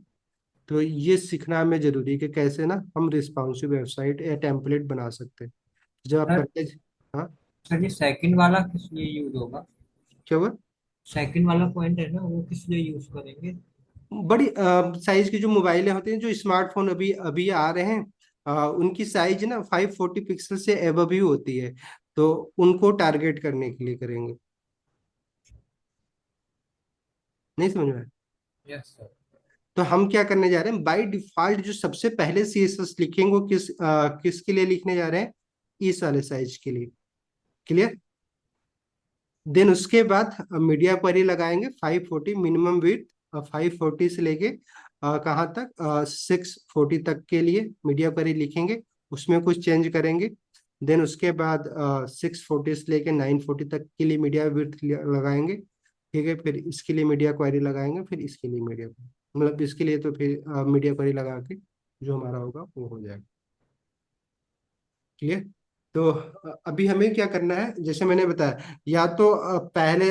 Speaker 1: तो ये सीखना हमें जरूरी है कि कैसे ना हम रिस्पॉन्सिव वेबसाइट या टेम्पलेट बना सकते हैं। जब आप
Speaker 4: सर
Speaker 1: करते। हाँ,
Speaker 4: सर ये सेकंड वाला किस लिए यूज होगा?
Speaker 1: क्या हुआ?
Speaker 4: सेकंड वाला पॉइंट है ना, वो किस लिए यूज करेंगे?
Speaker 1: बड़ी साइज की जो मोबाइलें होती हैं, जो स्मार्टफोन अभी अभी आ रहे हैं, उनकी साइज ना 540 पिक्सल से एबव ही होती है, तो उनको टारगेट करने के लिए करेंगे। नहीं समझ में आया?
Speaker 4: Yes sir.
Speaker 1: तो हम क्या करने जा रहे हैं, बाय डिफॉल्ट जो सबसे पहले सीएसएस लिखेंगे वो किसके लिए लिखने जा रहे हैं, इस वाले साइज के लिए। क्लियर? देन उसके बाद मीडिया क्वेरी लगाएंगे 540 मिनिमम विड्थ, 540 से लेके कहाँ तक, 640 तक के लिए मीडिया क्वेरी लिखेंगे, उसमें कुछ चेंज करेंगे। देन उसके बाद 640 से लेके 940 तक के लिए मीडिया विड्थ लगाएंगे। ठीक है, फिर इसके लिए मीडिया क्वेरी लगाएंगे, फिर इसके लिए मीडिया, मतलब इसके लिए तो फिर मीडिया क्वेरी लगा के जो हमारा होगा वो हो जाएगा। क्लियर? तो अभी हमें क्या करना है, जैसे मैंने बताया, या तो पहले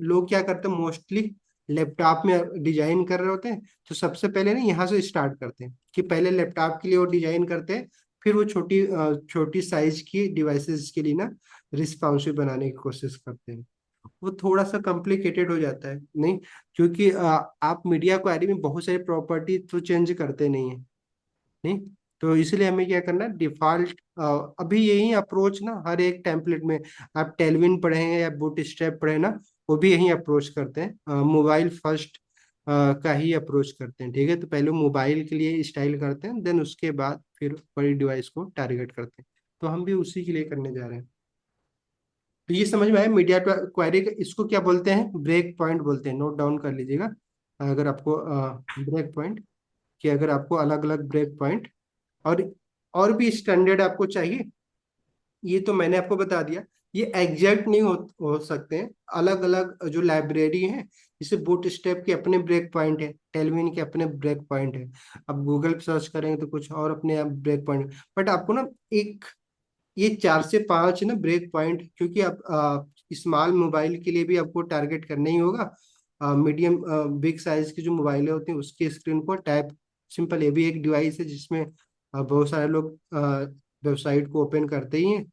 Speaker 1: लोग क्या करते हैं, मोस्टली लैपटॉप में डिजाइन कर रहे होते हैं, तो सबसे पहले ना यहाँ से स्टार्ट करते हैं कि पहले लैपटॉप के लिए वो डिजाइन करते हैं, फिर वो छोटी छोटी साइज की डिवाइसेस के लिए ना रिस्पॉन्सिव बनाने की कोशिश करते हैं। वो थोड़ा सा कॉम्प्लिकेटेड हो जाता है, नहीं? क्योंकि आप मीडिया क्वेरी में बहुत सारी प्रॉपर्टी तो चेंज करते नहीं है, नहीं? तो इसलिए हमें क्या करना है, डिफॉल्ट अभी यही अप्रोच ना हर एक टेम्पलेट में, आप टेलविन पढ़े हैं या बूटस्ट्रैप पढ़े ना, वो भी यही अप्रोच करते हैं, मोबाइल फर्स्ट का ही अप्रोच करते हैं। ठीक है, तो पहले मोबाइल के लिए स्टाइल करते हैं, देन उसके बाद फिर बड़ी डिवाइस को टारगेट करते हैं। तो हम भी उसी के लिए करने जा रहे हैं। तो ये समझ में आया मीडिया क्वेरी का, इसको क्या बोलते हैं, ब्रेक पॉइंट बोलते हैं, नोट डाउन कर लीजिएगा। अगर आपको ब्रेक पॉइंट, कि अगर आपको अलग अलग ब्रेक पॉइंट और और भी स्टैंडर्ड आपको चाहिए, ये तो मैंने आपको बता दिया। ये एग्जैक्ट नहीं हो सकते हैं, अलग अलग जो लाइब्रेरी है, जैसे बूटस्ट्रैप के अपने ब्रेक पॉइंट है, टेलविन के अपने ब्रेक पॉइंट है। अब गूगल पे सर्च करेंगे तो कुछ और अपने आप ब्रेक पॉइंट, बट आपको ना एक, ये 4 से 5 ना ब्रेक पॉइंट, क्योंकि आप स्मॉल मोबाइल के लिए भी आपको टारगेट करना ही होगा। मीडियम बिग साइज की जो मोबाइलें होती हैं उसकी स्क्रीन को टैप, सिंपल, ये भी एक डिवाइस है जिसमें बहुत सारे लोग वेबसाइट को ओपन करते ही हैं,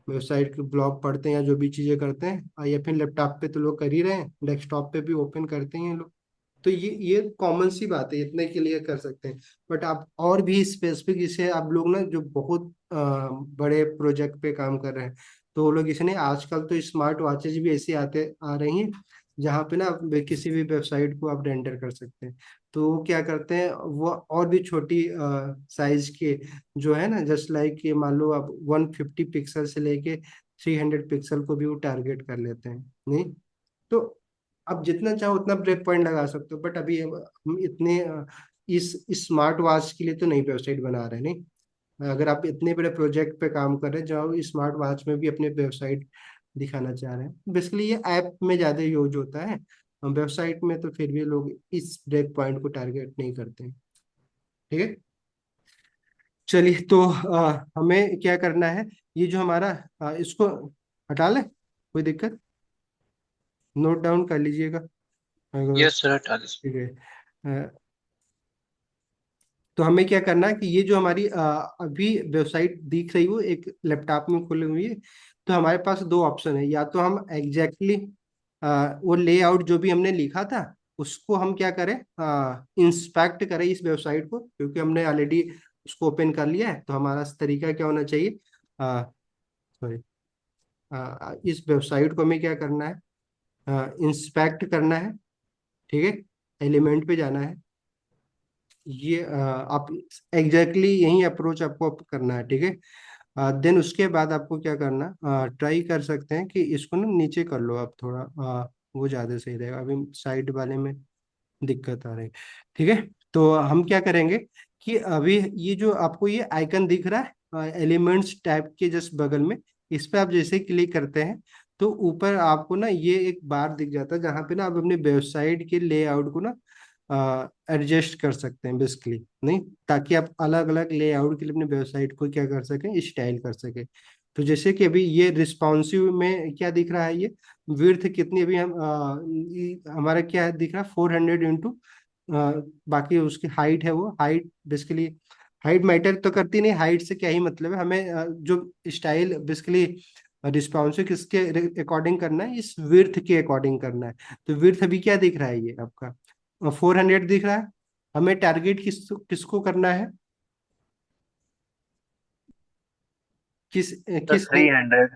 Speaker 1: वेबसाइट के ब्लॉग पढ़ते हैं या जो भी चीज़ें करते हैं, या फिर लैपटॉप पे तो लोग कर ही रहे हैं, डेस्कटॉप पे भी ओपन करते हैं लोग। तो ये कॉमन सी बात है, इतने के लिए कर सकते हैं। बट आप और भी स्पेसिफिक, इसे आप लोग ना जो बहुत बड़े प्रोजेक्ट पे काम कर रहे हैं, तो वो लोग इसे नहीं, आजकल तो स्मार्ट वॉचेज भी ऐसे आते आ रही हैं जहाँ पे ना आप किसी भी वेबसाइट को आप रेंडर कर सकते हैं। तो वो क्या करते हैं, वो और भी छोटी साइज के जो है ना, जस्ट लाइक ये मान लो आप 150 पिक्सल से लेके 300 पिक्सल को भी वो टारगेट कर लेते हैं, नहीं? तो आप जितना चाहो उतना ब्रेक पॉइंट लगा सकते हो, बट अभी हम इतने इस स्मार्ट वॉच के लिए तो नई वेबसाइट बना रहे, नहीं? अगर आप इतने बड़े प्रोजेक्ट पे काम कर रहे हैं जहाँ स्मार्ट वॉच में भी अपने वेबसाइट दिखाना चाह रहे हैं, बेसिकली ये ऐप में ज़्यादा यूज होता है, वेबसाइट में तो फिर भी लोग इस ब्रेक पॉइंट को टारगेट नहीं करते हैं। ठीक है, चलिए, तो हमें क्या करना है, ये जो हमारा इसको हटा लें, कोई दिक्कत, नोट डाउन कर लीजिएगा अगर।
Speaker 2: यस सर, हटा दीजिए।
Speaker 1: ठीक है, अ, तो हमें क्या करना है कि ये जो हमारी अभी वेबसाइट दिख रही हो एक लैपटॉप में खुली हुई है, तो हमारे पास दो ऑप्शन है, या तो हम एग्जैक्टली वो लेआउट जो भी हमने लिखा था उसको हम क्या करें, इंस्पेक्ट करें इस वेबसाइट को, क्योंकि हमने ऑलरेडी उसको ओपन कर लिया है। तो हमारा तरीका क्या होना चाहिए, सॉरी, इस वेबसाइट को हमें क्या करना है, इंस्पेक्ट करना है। ठीक है, एलिमेंट पे जाना है। ये आप एग्जैक्टली यही अप्रोच आपको करना है। ठीक है, देन उसके बाद आपको क्या करना, ट्राई कर सकते हैं कि इसको ना नीचे कर लो आप थोड़ा, वो ज़्यादा सही रहेगा। अभी साइड वाले में दिक्कत आ रही है। ठीक है, तो हम क्या करेंगे कि अभी ये जो आपको ये आइकन दिख रहा है एलिमेंट्स टैब के जस्ट बगल में, इस पे आप जैसे क्लिक करते हैं तो ऊपर आपको ना ये एक बार दिख जाता है जहाँ पे ना आप अपने वेबसाइट के लेआउट को ना एडजस्ट कर सकते हैं बेसिकली, नहीं, ताकि आप अलग अलग लेआउट के लिए अपने वेबसाइट को क्या कर सकें, स्टाइल कर सकें। तो जैसे कि अभी ये रिस्पॉन्सिव में क्या दिख रहा है, ये विड्थ कितनी अभी हम हमारा क्या दिख रहा है 400 इंटू, बाकी उसकी हाइट है, वो हाइट बेसिकली हाइट मैटर तो करती नहीं, हाइट से क्या ही मतलब है हमें, जो स्टाइल बेसिकली रिस्पॉन्सिव किसके अकॉर्डिंग करना है, इस विड्थ के अकॉर्डिंग करना है। तो विड्थ अभी क्या दिख रहा है, ये आपका 400 दिख रहा है। हमें टारगेट किसको करना है, किस
Speaker 2: सर
Speaker 1: किस
Speaker 2: 300।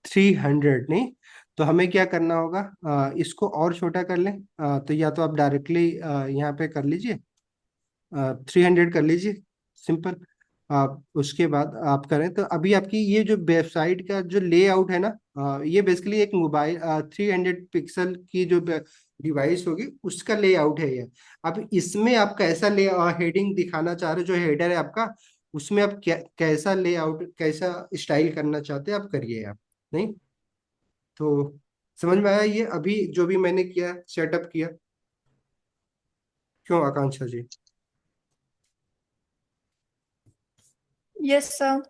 Speaker 1: 300 नहीं, तो हमें क्या करना होगा, इसको और छोटा कर लें। तो या तो आप डायरेक्टली यहाँ पे कर लीजिए, 300 कर लीजिए, सिंपल। आप उसके बाद आप करें तो अभी आपकी ये जो वेबसाइट का जो लेआउट है ना, ये बेसिकली एक मोबाइल 300 पिक्सल की जो डिवाइस होगी उसका लेआउट है ये। अब इसमें आप कैसा ले हेडिंग दिखाना चाह रहे हो, जो हेडर है आपका, उसमें आप कैसा लेआउट कैसा स्टाइल करना चाहते हैं आप करिए आप, नहीं। तो समझ में आया ये अभी जो भी मैंने किया, सेटअप किया, क्यों आकांक्षा जी?
Speaker 3: Yes sir.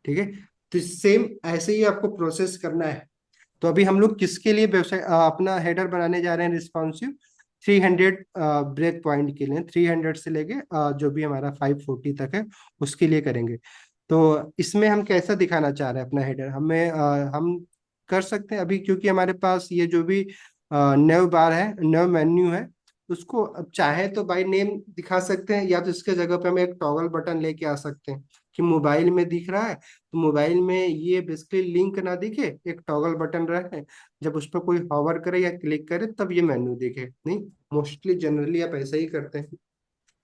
Speaker 1: ठीक है, तो सेम ऐसे ही आपको प्रोसेस करना है। तो अभी हम लोग किसके लिए वेबसाइट अपना हेडर बनाने जा रहे हैं, रिस्पॉन्सिव 300 ब्रेक पॉइंट के लिए, 300 से लेके जो भी हमारा 540 तक है उसके लिए करेंगे। तो इसमें हम कैसा दिखाना चाह रहे हैं अपना हेडर, हम कर सकते हैं अभी, क्योंकि हमारे पास ये जो भी नव बार है, नव मेन्यू है, उसको अब चाहे तो बाय नेम दिखा सकते हैं, या तो इसके जगह पे हम एक टॉगल बटन लेके आ सकते हैं कि मोबाइल में दिख रहा है तो मोबाइल में ये बेसिकली लिंक ना दिखे, एक टॉगल बटन रहे, जब उस पर कोई हॉवर करे या क्लिक करे तब ये मेन्यू दिखे, नहीं। मोस्टली जनरली आप ऐसा ही करते हैं।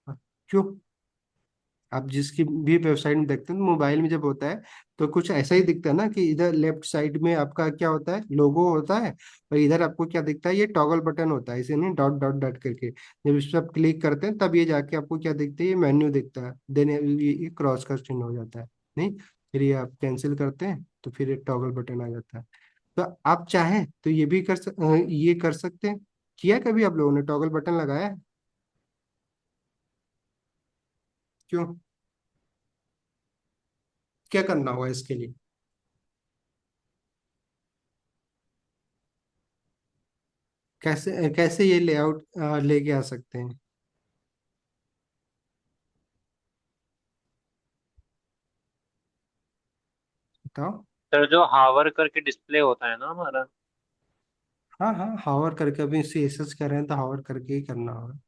Speaker 1: हाँ, क्यों, आप जिसकी भी वेबसाइट में देखते हैं तो मोबाइल में जब होता है तो कुछ ऐसा ही दिखता है ना, कि इधर लेफ्ट साइड में आपका क्या होता है, लोगो होता है, और इधर आपको क्या दिखता है, ये टॉगल बटन होता है, इसे नहीं डॉट डॉट डॉट करके, जब इस पर आप क्लिक करते हैं तब ये जाके आपको क्या दिखता है, ये मेन्यू दिखता है, देन ये क्रॉस का चिन्ह हो जाता है, नहीं। फिर ये आप कैंसिल करते हैं तो फिर ये टॉगल बटन आ जाता है। तो आप चाहें तो ये भी ये कर सकते हैं। किया कभी आप लोगों ने टॉगल बटन लगाया है? क्यों, क्या करना होगा इसके लिए, कैसे कैसे ये लेआउट लेके आ सकते हैं? बताओ।
Speaker 2: सर जो हावर करके डिस्प्ले होता है ना हमारा।
Speaker 1: हाँ हाँ, हावर करके, अभी सीएसएस कर रहे हैं तो हावर करके ही करना होगा।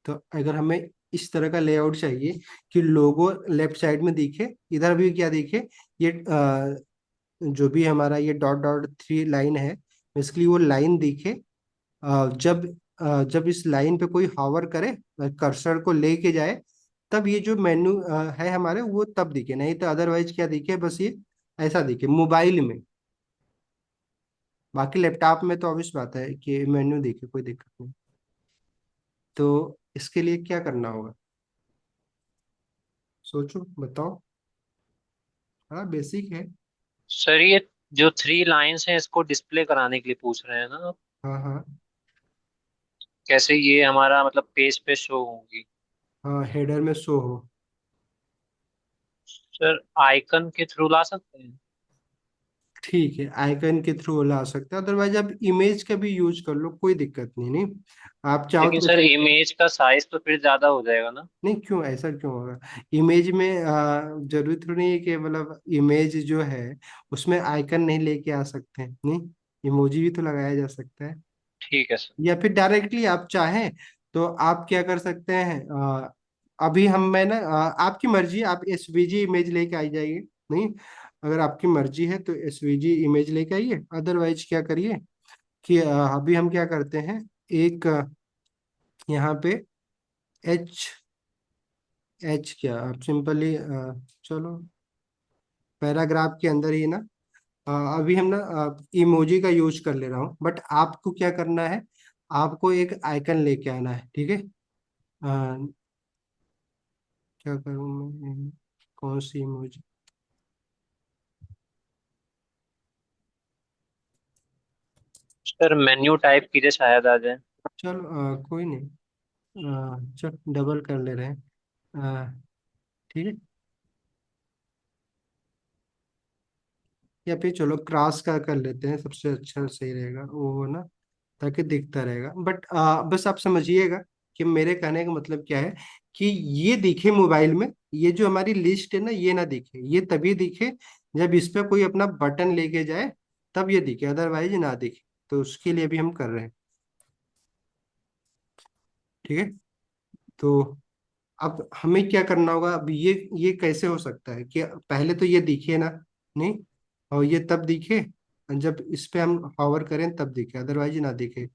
Speaker 1: तो अगर हमें इस तरह का लेआउट चाहिए कि लोगो लेफ्ट साइड में दिखे, इधर भी क्या दिखे, ये जो भी हमारा ये डॉट डॉट 3 लाइन है, बेसिकली वो लाइन दिखे, जब इस लाइन पे कोई हावर करे, कर्सर को लेके जाए, तब ये जो मेन्यू है हमारे वो तब दिखे, नहीं तो अदरवाइज क्या दिखे, बस ये ऐसा दिखे मोबाइल में। बाकी लैपटॉप में तो ऑब्वियस बात है कि मेन्यू दिखे, कोई दिक्कत नहीं। तो इसके लिए क्या करना होगा, सोचो बताओ। हाँ, बेसिक है।
Speaker 2: सर ये जो 3 लाइंस हैं इसको डिस्प्ले कराने के लिए पूछ रहे हैं ना आप?
Speaker 1: हाँ हाँ
Speaker 2: कैसे ये हमारा मतलब पेज पे शो होगी?
Speaker 1: हाँ, हेडर में शो हो।
Speaker 2: सर आइकन के थ्रू ला सकते हैं?
Speaker 1: ठीक है, आइकन के थ्रू ला सकते हैं, अदरवाइज आप इमेज का भी यूज कर लो, कोई दिक्कत नहीं, नहीं। आप चाहो
Speaker 2: लेकिन
Speaker 1: तो
Speaker 2: सर इमेज का साइज तो फिर ज्यादा हो जाएगा ना?
Speaker 1: नहीं, क्यों, ऐसा क्यों होगा? इमेज में जरूरी थोड़ी नहीं है कि मतलब इमेज जो है उसमें आइकन नहीं लेके आ सकते हैं, नहीं, इमोजी भी तो लगाया जा सकता है।
Speaker 2: ठीक है सर।
Speaker 1: या फिर डायरेक्टली आप चाहें तो आप क्या कर सकते हैं, अभी हम मैं ना आपकी मर्जी, आप एसवीजी इमेज लेके आ जाइए, नहीं। अगर आपकी मर्जी है तो एसवीजी इमेज लेके आइए, अदरवाइज क्या करिए कि अभी हम क्या करते हैं, एक यहाँ पे एच एच क्या, आप सिंपली चलो पैराग्राफ के अंदर ही ना, अभी हम ना इमोजी का यूज कर ले रहा हूँ, बट आपको क्या करना है, आपको एक आइकन लेके आना है, ठीक है। क्या करूँ मैं, कौन सी इमोजी,
Speaker 2: सर मेन्यू टाइप कीजिए, शायद आ जाए।
Speaker 1: चलो कोई नहीं, चल डबल कर ले रहे हैं, ठीक है। या फिर चलो क्रॉस का कर लेते हैं, सबसे अच्छा सही रहेगा वो ना, ताकि दिखता रहेगा। बट बस आप समझिएगा कि मेरे कहने का मतलब क्या है, कि ये दिखे मोबाइल में, ये जो हमारी लिस्ट है ना, ये ना दिखे, ये तभी दिखे जब इस पे कोई अपना बटन लेके जाए, तब ये दिखे, अदरवाइज ना दिखे। तो उसके लिए भी हम कर रहे हैं, ठीक है। तो अब हमें क्या करना होगा, अब ये कैसे हो सकता है कि पहले तो ये दिखे ना, नहीं, और ये तब दिखे जब इस पे हम हॉवर करें तब दिखे, अदरवाइज ना दिखे।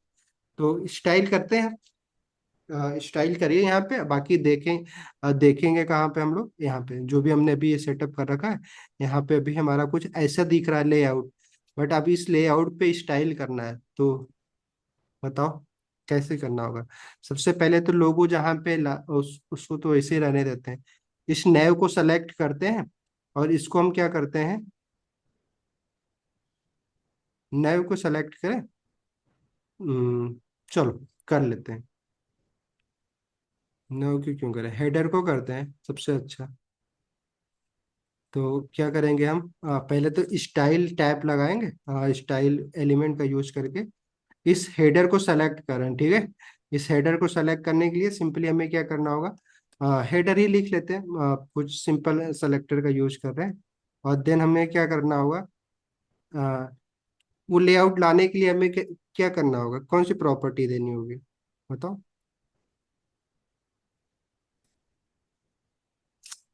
Speaker 1: तो स्टाइल करते हैं, स्टाइल करिए यहाँ पे, बाकी देखेंगे कहाँ पे हम लोग, यहाँ पे जो भी हमने अभी ये सेटअप कर रखा है, यहाँ पे अभी हमारा कुछ ऐसा दिख रहा है लेआउट, बट अभी इस लेआउट पे स्टाइल करना है, तो बताओ कैसे करना होगा। सबसे पहले तो लोगो जहाँ पे उसको तो ऐसे ही रहने देते हैं, इस नैव को सेलेक्ट करते हैं, और इसको हम क्या करते हैं, नैव को सेलेक्ट करें, चलो कर लेते हैं, नैव क्यों करें, हेडर को करते हैं सबसे अच्छा। तो क्या करेंगे हम, पहले तो स्टाइल टैब लगाएंगे, स्टाइल एलिमेंट का यूज करके इस हेडर को सेलेक्ट करें, ठीक है। इस हेडर को सेलेक्ट करने के लिए सिंपली हमें क्या करना होगा, हेडर ही लिख लेते हैं, कुछ सिंपल सेलेक्टर का यूज कर रहे हैं। और देन हमें क्या करना होगा, अ, वो लेआउट लाने के लिए हमें क्या करना होगा, कौन सी प्रॉपर्टी देनी होगी, बताओ।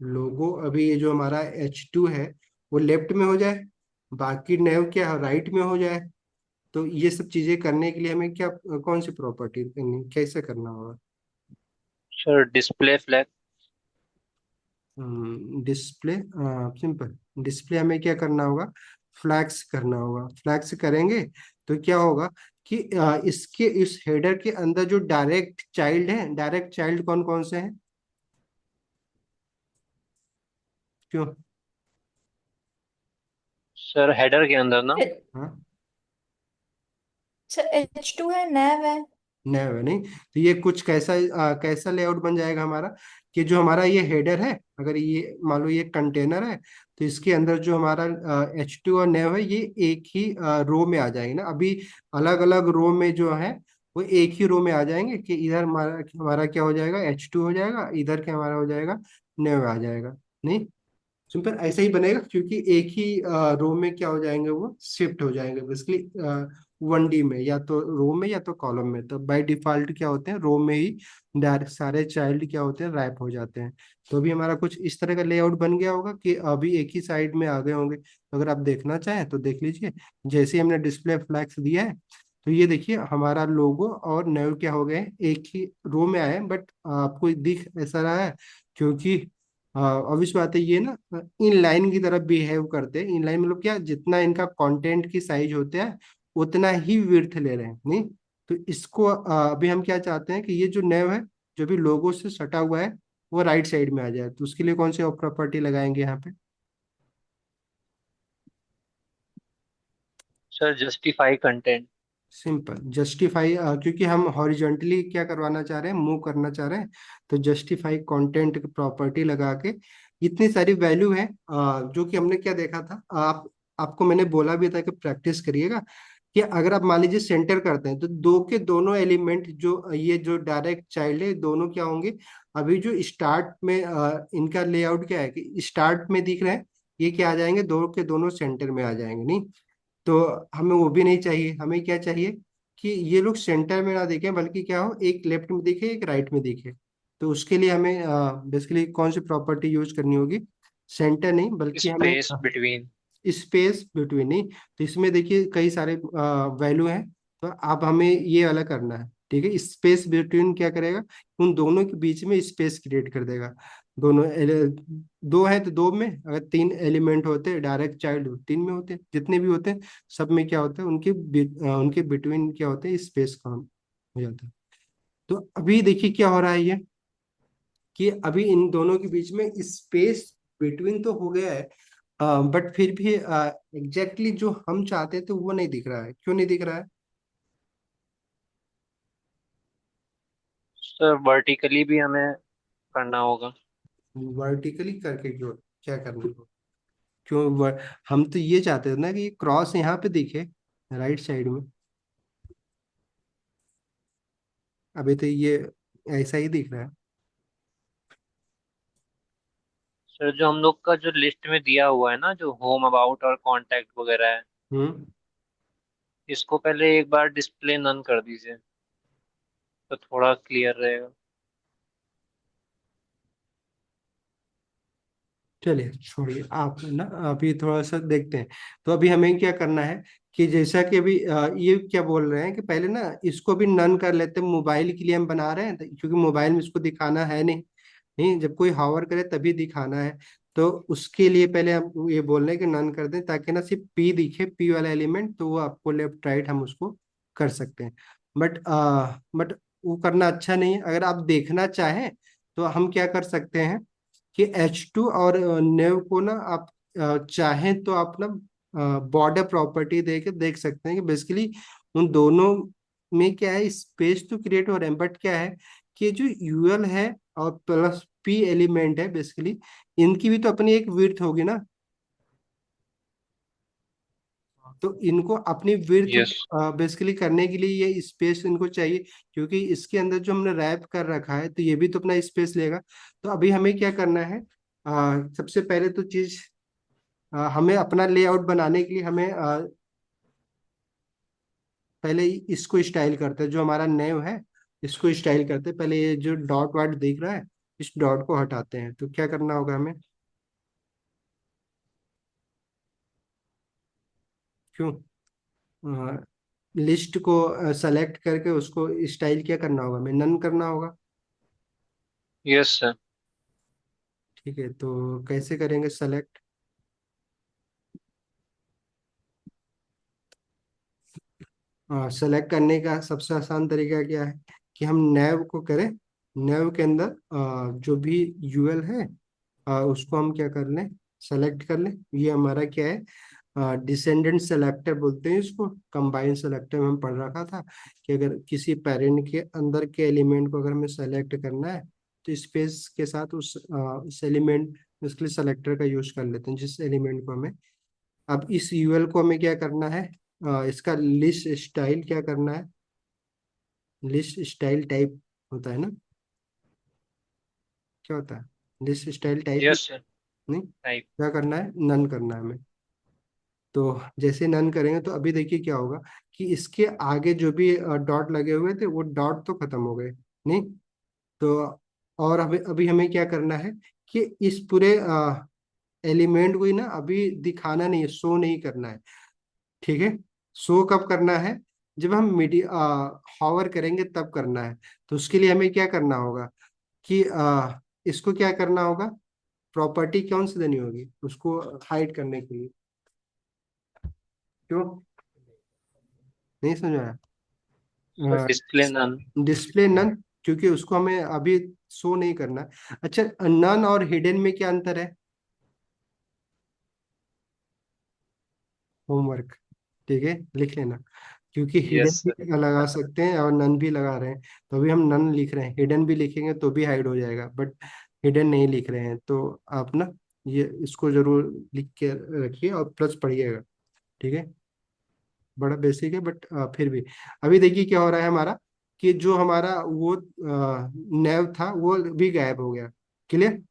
Speaker 1: लोगो अभी ये जो हमारा H2 है वो लेफ्ट में हो जाए, बाकी नेव क्या राइट में हो जाए। तो ये सब चीजें करने के लिए हमें क्या, कौन सी प्रॉपर्टी करनी, कैसे करना होगा।
Speaker 2: Sir display flag.
Speaker 1: Display, simple, display हमें क्या करना होगा, फ्लैक्स करना होगा। फ्लैक्स करेंगे तो क्या होगा कि इसके इस हेडर के अंदर जो डायरेक्ट चाइल्ड है, डायरेक्ट चाइल्ड कौन कौन से हैं, क्यों,
Speaker 2: सर हेडर के अंदर ना।
Speaker 1: हाँ
Speaker 3: सर H2 है, नैव है।
Speaker 1: नैव है नहीं, तो ये कुछ कैसा लेआउट बन जाएगा हमारा, कि जो हमारा ये हेडर है, अगर ये मान लो ये कंटेनर है, तो इसके अंदर जो हमारा H2 और नैव है, ये एक ही रो में आ जाएंगे ना। अभी अलग अलग रो में जो है वो एक ही रो में आ जाएंगे, कि इधर हमारा हमारा क्या हो जाएगा, H2 हो जाएगा, इधर क्या हमारा हो जाएगा, नैव आ जाएगा, नहीं, सिंपल ऐसे ही बनेगा, क्योंकि एक ही रो में क्या हो जाएंगे, वो शिफ्ट हो जाएंगे बेसिकली 1D में, या तो रो में या तो कॉलम में। तो बाय डिफॉल्ट क्या होते हैं, रो में ही डायरेक्ट सारे चाइल्ड क्या होते हैं, रैप हो जाते हैं। तो अभी हमारा कुछ इस तरह का लेआउट बन गया होगा कि अभी एक ही साइड में आ गए होंगे। तो अगर आप देखना चाहें तो देख लीजिए, जैसे ही हमने डिस्प्ले फ्लैग्स दिया है, तो ये देखिए हमारा लोगो और नेव क्या हो गए, एक ही रो में आए, बट आपको दिख ऐसा रहा है क्योंकि ऑब्वियस बात है, ये ना इन लाइन की तरह बिहेव करते हैं। इन लाइन मतलब क्या, जितना इनका कंटेंट की साइज होते हैं उतना ही विड्थ ले रहे हैं, नहीं। तो इसको अभी हम क्या चाहते हैं कि ये जो नेव है, जो भी लोगो से सटा हुआ है, वो राइट साइड में आ जाए। तो उसके लिए कौन सी प्रॉपर्टी लगाएंगे यहाँ पे,
Speaker 2: sir justify content.
Speaker 1: Simple justify, क्योंकि हम हॉरिजॉन्टली क्या करवाना चाह रहे हैं, मूव करना चाह रहे हैं। तो जस्टिफाई कंटेंट प्रॉपर्टी लगा के इतनी सारी वैल्यू है, जो कि हमने क्या देखा था, आपको मैंने बोला भी था कि प्रैक्टिस करिएगा, कि अगर आप मान लीजिए सेंटर करते हैं, तो दो के दोनों एलिमेंट, जो ये जो डायरेक्ट चाइल्ड है, दोनों क्या होंगे, अभी जो स्टार्ट में इनका लेआउट क्या है कि स्टार्ट में दिख रहे हैं, ये क्या आ जाएंगे, दो के दोनों सेंटर में आ जाएंगे, नहीं। तो हमें वो भी नहीं चाहिए, हमें क्या चाहिए कि ये लोग सेंटर में ना दिखे, बल्कि क्या हो, एक लेफ्ट में दिखे, एक राइट में दिखे। तो उसके लिए हमें बेसिकली कौन सी प्रॉपर्टी यूज करनी होगी, सेंटर नहीं बल्कि हमें
Speaker 2: स्पेस बिटवीन।
Speaker 1: स्पेस बिटवीन, नहीं तो इसमें देखिए कई सारे वैल्यू हैं, तो अब हमें ये वाला करना है। ठीक है, स्पेस बिटवीन क्या करेगा, उन दोनों के बीच में स्पेस क्रिएट कर देगा। दोनों दो है तो दो में, अगर तीन एलिमेंट होते हैं डायरेक्ट चाइल्ड तीन में होते हैं, जितने भी होते हैं सब में क्या होता है, उनके बिटवीन क्या होते हैं, स्पेस काम हो जाता है। तो अभी देखिए क्या हो रहा है ये, कि अभी इन दोनों के बीच में स्पेस बिटवीन तो हो गया है, बट फिर भी एग्जैक्टली जो हम चाहते थे वो नहीं दिख रहा है। क्यों नहीं दिख रहा है?
Speaker 2: सर वर्टिकली भी हमें करना होगा।
Speaker 1: वर्टिकली करके क्यों, क्या करना है? क्यों हम तो ये चाहते थे ना कि क्रॉस यहाँ पे दिखे राइट साइड में। अभी तो ये ऐसा ही दिख रहा है।
Speaker 2: सर जो हम लोग का जो लिस्ट में दिया हुआ है ना, जो होम अबाउट और कांटेक्ट वगैरह है,
Speaker 1: हम्म।
Speaker 2: इसको पहले एक बार डिस्प्ले नन कर दीजिए तो थोड़ा क्लियर रहेगा।
Speaker 1: चलिए छोड़िए, आप ना अभी थोड़ा सा देखते हैं। तो अभी हमें क्या करना है, कि जैसा कि अभी ये क्या बोल रहे हैं कि पहले ना इसको भी नन कर लेते हैं, मोबाइल के लिए हम बना रहे हैं क्योंकि मोबाइल में इसको दिखाना है नहीं। नहीं, जब कोई हावर करे तभी दिखाना है। तो उसके लिए पहले हम ये बोल रहे हैं कि नन कर दें, ताकि ना सिर्फ पी दिखे, पी वाला एलिमेंट, तो वो आपको लेफ्ट राइट हम उसको कर सकते हैं। बट वो करना अच्छा नहीं है। अगर आप देखना चाहें तो हम क्या कर सकते हैं, कि H2 और नेव को ना आप चाहें तो आप ना बॉर्डर प्रॉपर्टी दे के देख सकते हैं कि बेसिकली उन दोनों में क्या है, स्पेस तो क्रिएट हो रहे हैं, बट क्या है कि जो यूएल है और प्लस पी एलिमेंट है, बेसिकली इनकी भी तो अपनी एक विड्थ होगी ना। तो इनको अपनी विड्थ
Speaker 2: यस।
Speaker 1: बेसिकली करने के लिए ये स्पेस इनको चाहिए, क्योंकि इसके अंदर जो हमने रैप कर रखा है तो ये भी तो अपना स्पेस लेगा। तो अभी हमें क्या करना है, सबसे पहले तो चीज, हमें अपना लेआउट बनाने के लिए हमें पहले इसको स्टाइल करते हैं, जो हमारा नेव है इसको स्टाइल करते हैं। पहले ये जो डॉट वाट दिख रहा है, इस डॉट को हटाते हैं। तो क्या करना होगा हमें, क्यों, लिस्ट को सेलेक्ट करके उसको स्टाइल क्या करना होगा, हमें नन करना होगा।
Speaker 2: Yes sir.
Speaker 1: ठीक है, तो कैसे करेंगे सेलेक्ट? सेलेक्ट करने का सबसे आसान तरीका क्या है, कि हम नैव को करें, नैव के अंदर जो भी यूएल है उसको हम क्या कर लें, सेलेक्ट कर लें। ये हमारा क्या है, डिसेंडेंट सेलेक्टर बोलते हैं इसको। कंबाइन सेलेक्टर में हम पढ़ रखा था कि अगर किसी पेरेंट के अंदर के एलिमेंट को अगर हमें सेलेक्ट करना है तो स्पेस के साथ उस एलिमेंट, उसके लिए सेलेक्टर का यूज कर लेते हैं, जिस एलिमेंट को हमें। अब इस यूएल को हमें क्या करना है, इसका लिस्ट स्टाइल क्या करना है, लिस्ट स्टाइल टाइप होता है ना, क्या होता है, लिस्ट स्टाइल टाइप में।
Speaker 2: Yes sir.
Speaker 1: नहीं,
Speaker 2: टाइप।
Speaker 1: क्या करना है, नन करना है हमें। तो जैसे नन करेंगे तो अभी देखिए क्या होगा, कि इसके आगे जो भी डॉट लगे हुए थे वो डॉट तो खत्म हो गए। नहीं तो, और अभी अभी हमें क्या करना है, कि इस पूरे एलिमेंट को ही ना अभी दिखाना नहीं है, शो नहीं करना है। ठीक है, शो कब करना है, जब हम हॉवर करेंगे तब करना है। तो उसके लिए हमें क्या करना होगा, कि इसको क्या करना होगा, प्रॉपर्टी कौन सी देनी होगी उसको हाइड करने के लिए। क्यों, नहीं समझ आया?
Speaker 2: Sir display none.
Speaker 1: Display none, क्योंकि उसको हमें अभी शो नहीं करना है। अच्छा, नन और हिडन में क्या अंतर है? होमवर्क, ठीक है लिख लेना। क्योंकि हिडन
Speaker 2: यस
Speaker 1: भी
Speaker 2: सर।
Speaker 1: लगा सकते हैं और नन भी लगा रहे हैं, तो अभी हम नन लिख रहे हैं, हिडन भी लिखेंगे तो भी हाइड हो जाएगा, बट हिडन नहीं लिख रहे हैं। तो आप ना ये इसको जरूर लिख के रखिए और प्लस पढ़िएगा। ठीक है, बड़ा बेसिक है बट फिर भी। अभी देखिए क्या हो रहा है हमारा, कि जो हमारा वो नेव था वो भी गायब हो गया। क्लियर?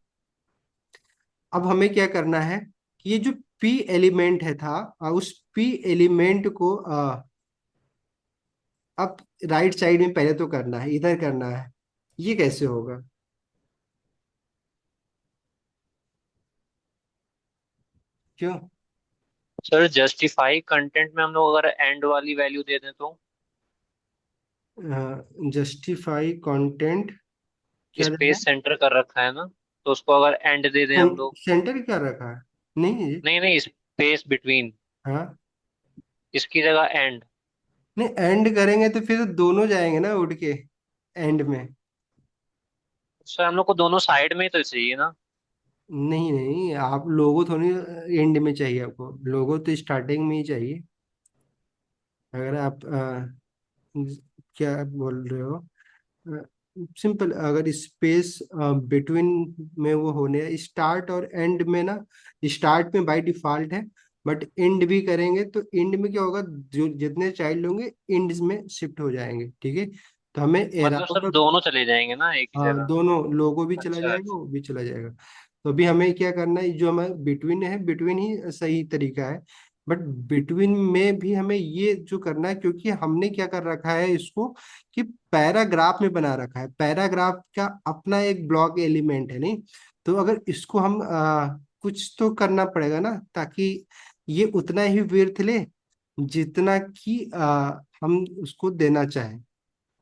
Speaker 1: अब हमें क्या करना है, कि ये जो पी एलिमेंट है था, उस पी एलिमेंट को अब राइट साइड में पहले तो करना है, इधर करना है। ये कैसे होगा, क्यों?
Speaker 2: सर जस्टिफाई कंटेंट में हम लोग अगर एंड वाली वैल्यू दे दें तो
Speaker 1: जस्टिफाई कंटेंट क्या देना
Speaker 2: स्पेस सेंटर कर रखा है ना, तो उसको अगर एंड दे दें
Speaker 1: है?
Speaker 2: हम लोग।
Speaker 1: सेंटर क्या रखा है? नहीं जी।
Speaker 2: नहीं नहीं, स्पेस बिटवीन,
Speaker 1: हाँ,
Speaker 2: इसकी जगह एंड।
Speaker 1: नहीं एंड करेंगे तो फिर दोनों जाएंगे ना उड़ के एंड में।
Speaker 2: सर हम लोग को दोनों साइड में ही तो चाहिए ना।
Speaker 1: नहीं नहीं, आप लोगो थोड़ी एंड में चाहिए, आपको लोगो तो स्टार्टिंग में ही चाहिए। अगर आप क्या बोल रहे हो? सिंपल, अगर स्पेस बिटवीन में वो होने स्टार्ट और एंड में ना, स्टार्ट में बाय डिफॉल्ट है, बट एंड भी करेंगे तो एंड में क्या होगा, जो जितने चाइल्ड होंगे एंड में शिफ्ट हो जाएंगे, ठीक है। तो हमें
Speaker 2: मतलब
Speaker 1: एराओ
Speaker 2: सर
Speaker 1: का,
Speaker 2: दोनों चले जाएंगे ना एक ही
Speaker 1: हाँ
Speaker 2: जगह।
Speaker 1: दोनों, लोगो भी चला
Speaker 2: अच्छा
Speaker 1: जाएगा
Speaker 2: अच्छा।
Speaker 1: वो भी चला जाएगा। तो अभी हमें क्या करना है, जो हमें बिटवीन है बिटवीन ही सही तरीका है, बट बिटवीन में भी हमें ये जो करना है, क्योंकि हमने क्या कर रखा है इसको कि पैराग्राफ में बना रखा है, पैराग्राफ का अपना एक ब्लॉक एलिमेंट है, नहीं? तो अगर इसको हम कुछ तो करना पड़ेगा ना, ताकि ये उतना ही विड्थ ले जितना कि हम उसको देना चाहें,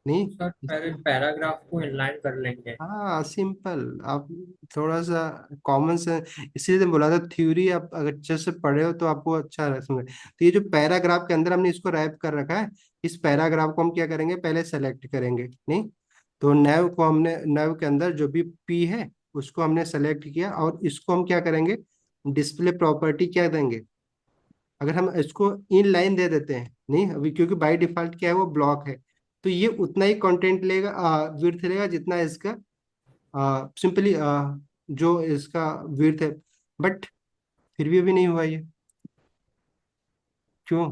Speaker 1: नहीं?
Speaker 4: सर पहले पैराग्राफ को इनलाइन कर लेंगे।
Speaker 1: हाँ सिंपल, आप थोड़ा सा कॉमन सेंस, इसीलिए तो बोला था थ्योरी आप अगर अच्छे से पढ़े हो तो आपको अच्छा समझ। तो ये जो पैराग्राफ के अंदर हमने इसको रैप कर रखा है, इस पैराग्राफ को हम क्या करेंगे, पहले सेलेक्ट करेंगे, नहीं? तो नैव को हमने, नैव के अंदर जो भी पी है उसको हमने सेलेक्ट किया, और इसको हम क्या करेंगे, डिस्प्ले प्रॉपर्टी क्या देंगे, अगर हम इसको इन लाइन दे देते हैं, नहीं अभी क्योंकि बाय डिफॉल्ट क्या है वो ब्लॉक है, तो ये उतना ही कंटेंट लेगा, विड्थ लेगा जितना इसका सिंपली जो इसका विड्थ है। बट फिर भी अभी नहीं हुआ ये, क्यों?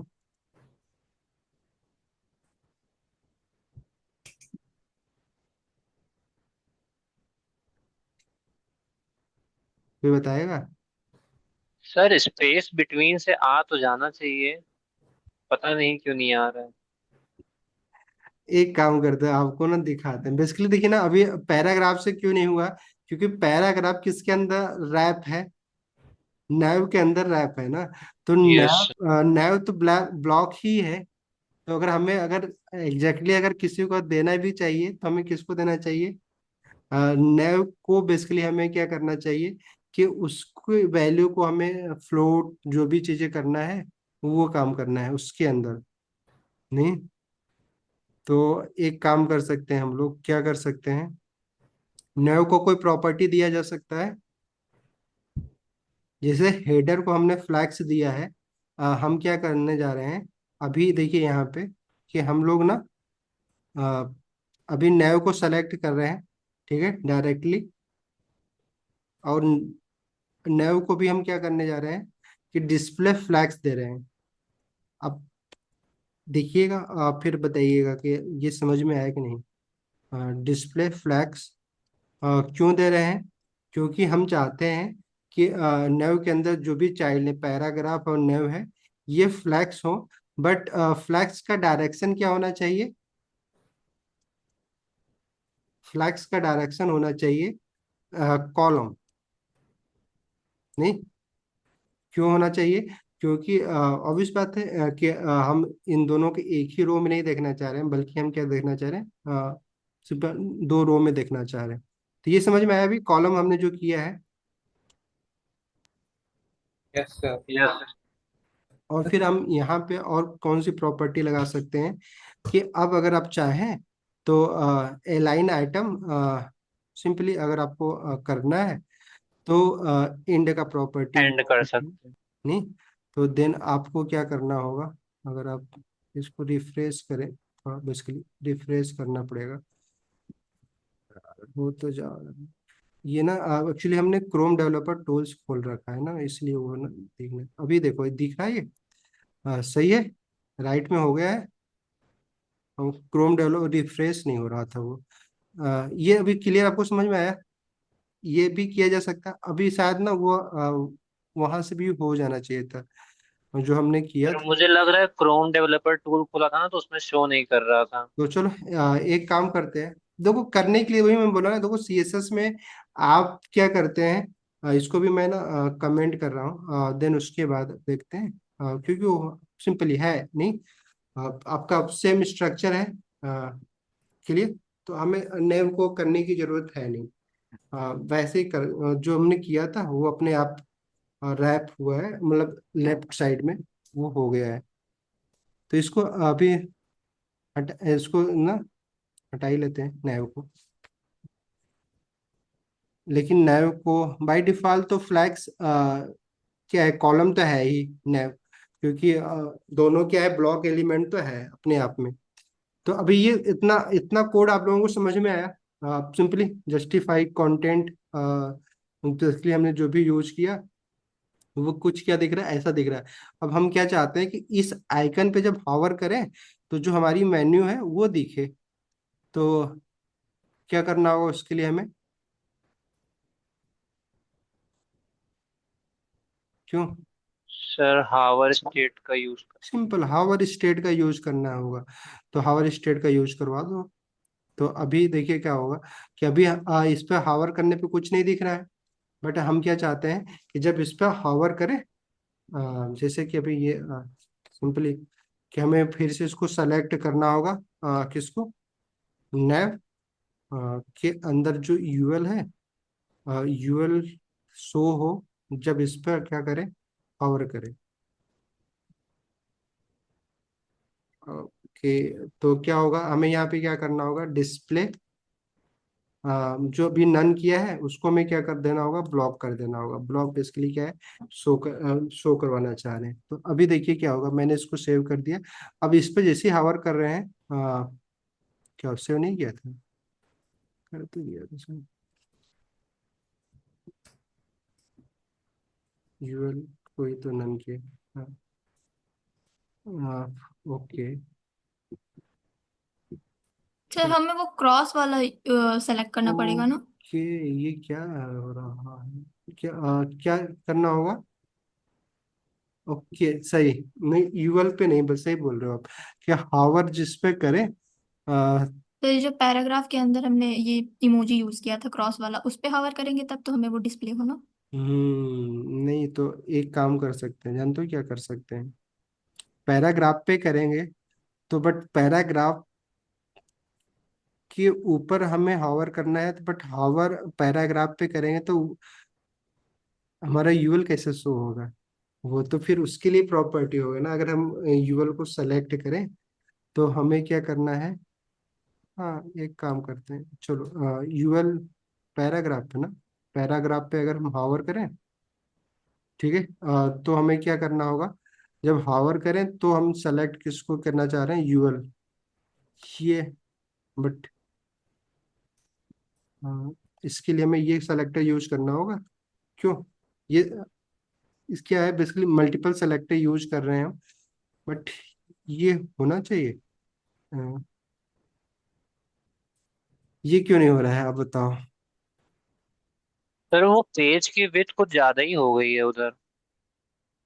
Speaker 1: कोई बताएगा?
Speaker 2: सर स्पेस बिटवीन से आ तो जाना चाहिए, पता नहीं क्यों नहीं आ रहा है।
Speaker 1: एक काम करते हैं, आपको ना दिखाते हैं बेसिकली, देखिए ना अभी पैराग्राफ से क्यों नहीं हुआ, क्योंकि पैराग्राफ किसके अंदर रैप है, नैव के अंदर रैप है ना। तो
Speaker 2: यस।
Speaker 1: नैव तो ब्लॉक ही है। तो अगर हमें, अगर एग्जैक्टली अगर किसी को देना भी चाहिए तो हमें किसको देना चाहिए, नैव को बेसिकली हमें क्या करना चाहिए कि उसकी वैल्यू को हमें फ्लोट जो भी चीजें करना है वो काम करना है उसके अंदर, नहीं? तो एक काम कर सकते हैं, हम लोग क्या कर सकते हैं, नैव को कोई प्रॉपर्टी दिया जा सकता है, जैसे हेडर को हमने फ्लैग्स दिया है। हम क्या करने जा रहे हैं, अभी देखिए यहाँ पे कि हम लोग ना अ, अभी नैव को सेलेक्ट कर रहे हैं, ठीक है, डायरेक्टली। और नैव को भी हम क्या करने जा रहे हैं कि डिस्प्ले फ्लैग्स दे रहे हैं। अब देखिएगा, फिर बताइएगा कि ये समझ में आया कि नहीं। डिस्प्ले फ्लैग्स क्यों दे रहे हैं, क्योंकि हम चाहते हैं कि नैव के अंदर जो भी चाइल्ड है, पैराग्राफ और नैव है, ये फ्लैग्स हो। बट फ्लैग्स का डायरेक्शन क्या होना चाहिए, फ्लैग्स का डायरेक्शन होना चाहिए कॉलम, नहीं? क्यों होना चाहिए, क्योंकि ऑब्वियस बात है कि हम इन दोनों के एक ही रो में नहीं देखना चाह रहे हैं, बल्कि हम क्या देखना चाह रहे हैं, सिर्फ दो रो में देखना चाह रहे हैं। तो ये समझ में आया अभी कॉलम हमने जो किया है।
Speaker 4: Yes sir.
Speaker 2: यस।
Speaker 1: और फिर हम यहाँ पे और कौन सी प्रॉपर्टी लगा सकते हैं कि अब अगर आप चाहें तो अलाइन आइटम, सिंपली अगर आपको करना है तो इंड का प्रॉपर्टी
Speaker 2: एंड
Speaker 1: यूज
Speaker 2: कर
Speaker 1: करते हैं,
Speaker 2: सकते हैं।
Speaker 1: नहीं? तो देन आपको क्या करना होगा, अगर आप इसको रिफ्रेश करें, थोड़ा बेसिकली रिफ्रेश करना पड़ेगा, वो तो जा, ये ना एक्चुअली हमने क्रोम डेवलपर टूल्स खोल रखा है ना, इसलिए वो ना देखना, अभी देखो दिख रहा है ये, सही है, राइट में हो गया है। हम क्रोम डेवलपर रिफ्रेश नहीं हो रहा था वो, ये अभी क्लियर आपको समझ में आया? ये भी किया जा सकता है अभी, शायद ना वो वहां से भी हो जाना चाहिए था जो हमने किया
Speaker 2: पर
Speaker 1: था।
Speaker 2: मुझे लग रहा है क्रोम डेवलपर टूल खुला था ना, तो उसमें शो नहीं कर रहा था।
Speaker 1: तो चलो एक काम करते हैं, देखो करने के लिए वही मैं बोला ना, देखो सीएसएस में आप क्या करते हैं, इसको भी मैं ना कमेंट कर रहा हूँ, देन उसके बाद देखते हैं क्योंकि वो सिंपली है नहीं, आपका सेम स्ट्रक्चर है क्लियर, तो हमें नेम को करने की जरूरत है नहीं। वैसे ही जो हमने किया था वो अपने आप रैप हुआ है, मतलब लेफ्ट साइड में वो हो गया है। तो इसको अभी इसको ना हटा ही लेते हैं नैव को। लेकिन नैव को बाय डिफॉल्ट तो फ्लैग्स क्या है, कॉलम तो है ही नैव, क्योंकि दोनों क्या है, ब्लॉक एलिमेंट तो है अपने आप में। तो अभी ये इतना इतना कोड आप लोगों को समझ में आया? सिंपली जस्टिफाई कंटेंट, तो इसलिए हमने जो भी यूज किया वो कुछ क्या दिख रहा है, ऐसा दिख रहा है। अब हम क्या चाहते हैं कि इस आइकन पे जब हॉवर करें तो जो हमारी मेन्यू है वो दिखे। तो क्या करना होगा उसके लिए हमें? क्यों?
Speaker 2: सर हावर स्टेट का यूज कर।
Speaker 1: सिंपल हावर स्टेट का यूज करना होगा। तो हावर स्टेट का यूज करवा दो। तो अभी देखिए क्या होगा कि अभी इस पे हावर करने पे कुछ नहीं दिख रहा है, बट हम क्या चाहते हैं कि जब इस पे हावर करें, जैसे कि अभी ये सिंपली कि हमें फिर से इसको सेलेक्ट करना होगा, किसको, नैव के अंदर जो यूएल है, यूएल शो हो जब इस पर क्या करें, पावर करें। ओके, तो क्या होगा, हमें यहाँ पे क्या करना होगा, डिस्प्ले जो भी नन किया है उसको हमें क्या कर देना होगा, ब्लॉक कर देना होगा। ब्लॉक बेसिकली क्या है, शो करवाना चाह रहे हैं। तो अभी देखिए क्या होगा, मैंने इसको सेव कर दिया। अब इस पे जैसे हावर कर रहे हैं, क्या सेव नहीं किया था, कर तो दिया था, यूएल कोई तो नन के, हाँ, ओके।
Speaker 3: सर हमें वो क्रॉस वाला सेलेक्ट करना पड़ेगा ना?
Speaker 1: ओके, ये क्या हो रहा है, क्या क्या करना होगा? ओके सही, नहीं यूएल पे नहीं, बस सही बोल रहे हो आप, क्या हावर जिस पे करें, आ,
Speaker 3: तो ये जो पैराग्राफ के अंदर हमने ये इमोजी यूज किया था क्रॉस वाला, उस पे हावर करेंगे तब तो हमें वो डिस्प्ले होना।
Speaker 1: नहीं तो एक काम कर सकते हैं, जानते हो क्या कर सकते हैं, पैराग्राफ पे करेंगे तो, बट पैराग्राफ के ऊपर हमें हावर करना है, तो बट हावर पैराग्राफ पे करेंगे तो हमारा यूएल कैसे शो होगा? वो तो फिर उसके लिए प्रॉपर्टी होगा ना, अगर हम यूएल को सेलेक्ट करें तो हमें क्या करना है, हाँ एक काम करते हैं, चलो यूएल पैराग्राफ पे ना, पैराग्राफ पे अगर हम हावर करें, ठीक है, तो हमें क्या करना होगा, जब हावर करें तो हम सेलेक्ट किसको करना चाह रहे हैं, यूएल, ये, बट इसके लिए हमें ये सेलेक्टर यूज करना होगा। क्यों? ये इस क्या है, बेसिकली मल्टीपल सेलेक्टर यूज कर रहे हैं हम, बट ये होना चाहिए। अ, ये क्यों नहीं हो रहा है, आप बताओ।
Speaker 2: सर वो पेज की विड्थ कुछ ज्यादा ही हो गई है उधर।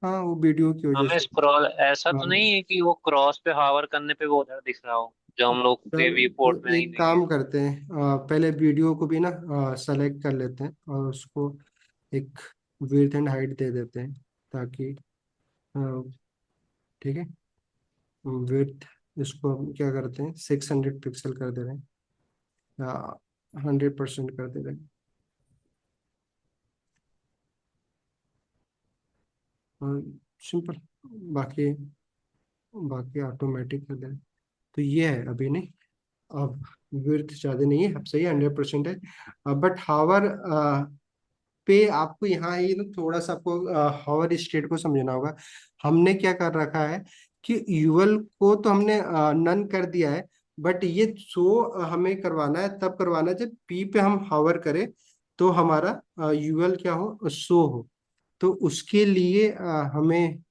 Speaker 1: हाँ वो वीडियो की वजह
Speaker 2: हमें
Speaker 1: से।
Speaker 2: स्क्रॉल ऐसा तो
Speaker 1: हाँ,
Speaker 2: नहीं है कि वो क्रॉस पे हावर करने पे वो उधर दिख रहा हो, जो हम लोग
Speaker 1: सर
Speaker 2: प्रीव्यू
Speaker 1: तो
Speaker 2: पोर्ट में नहीं
Speaker 1: एक
Speaker 2: देंगे।
Speaker 1: काम करते हैं, पहले वीडियो को भी ना सेलेक्ट कर लेते हैं और उसको एक विड्थ एंड हाइट दे देते हैं, ताकि अ, ठीक है, विड्थ इसको हम क्या करते हैं, 600 पिक्सल कर दे रहे हैं, या 100% कर दे रहे हैं, और सिंपल, बाकी बाकी ऑटोमेटिक कर दे रहे हैं। तो ये है अभी नहीं, अब विड्थ ज़्यादा नहीं है, अब सही 100% है। बट हावर पे आपको यहाँ ही ना थोड़ा सा आपको हावर स्टेट को समझना होगा। हमने क्या कर रखा है कि यूएल को तो हमने नन कर दिया है, बट ये शो हमें करवाना है, तब करवाना है जब पी पे हम हावर करें तो हमारा यूएल क्या हो, शो हो। तो उसके लिए हमें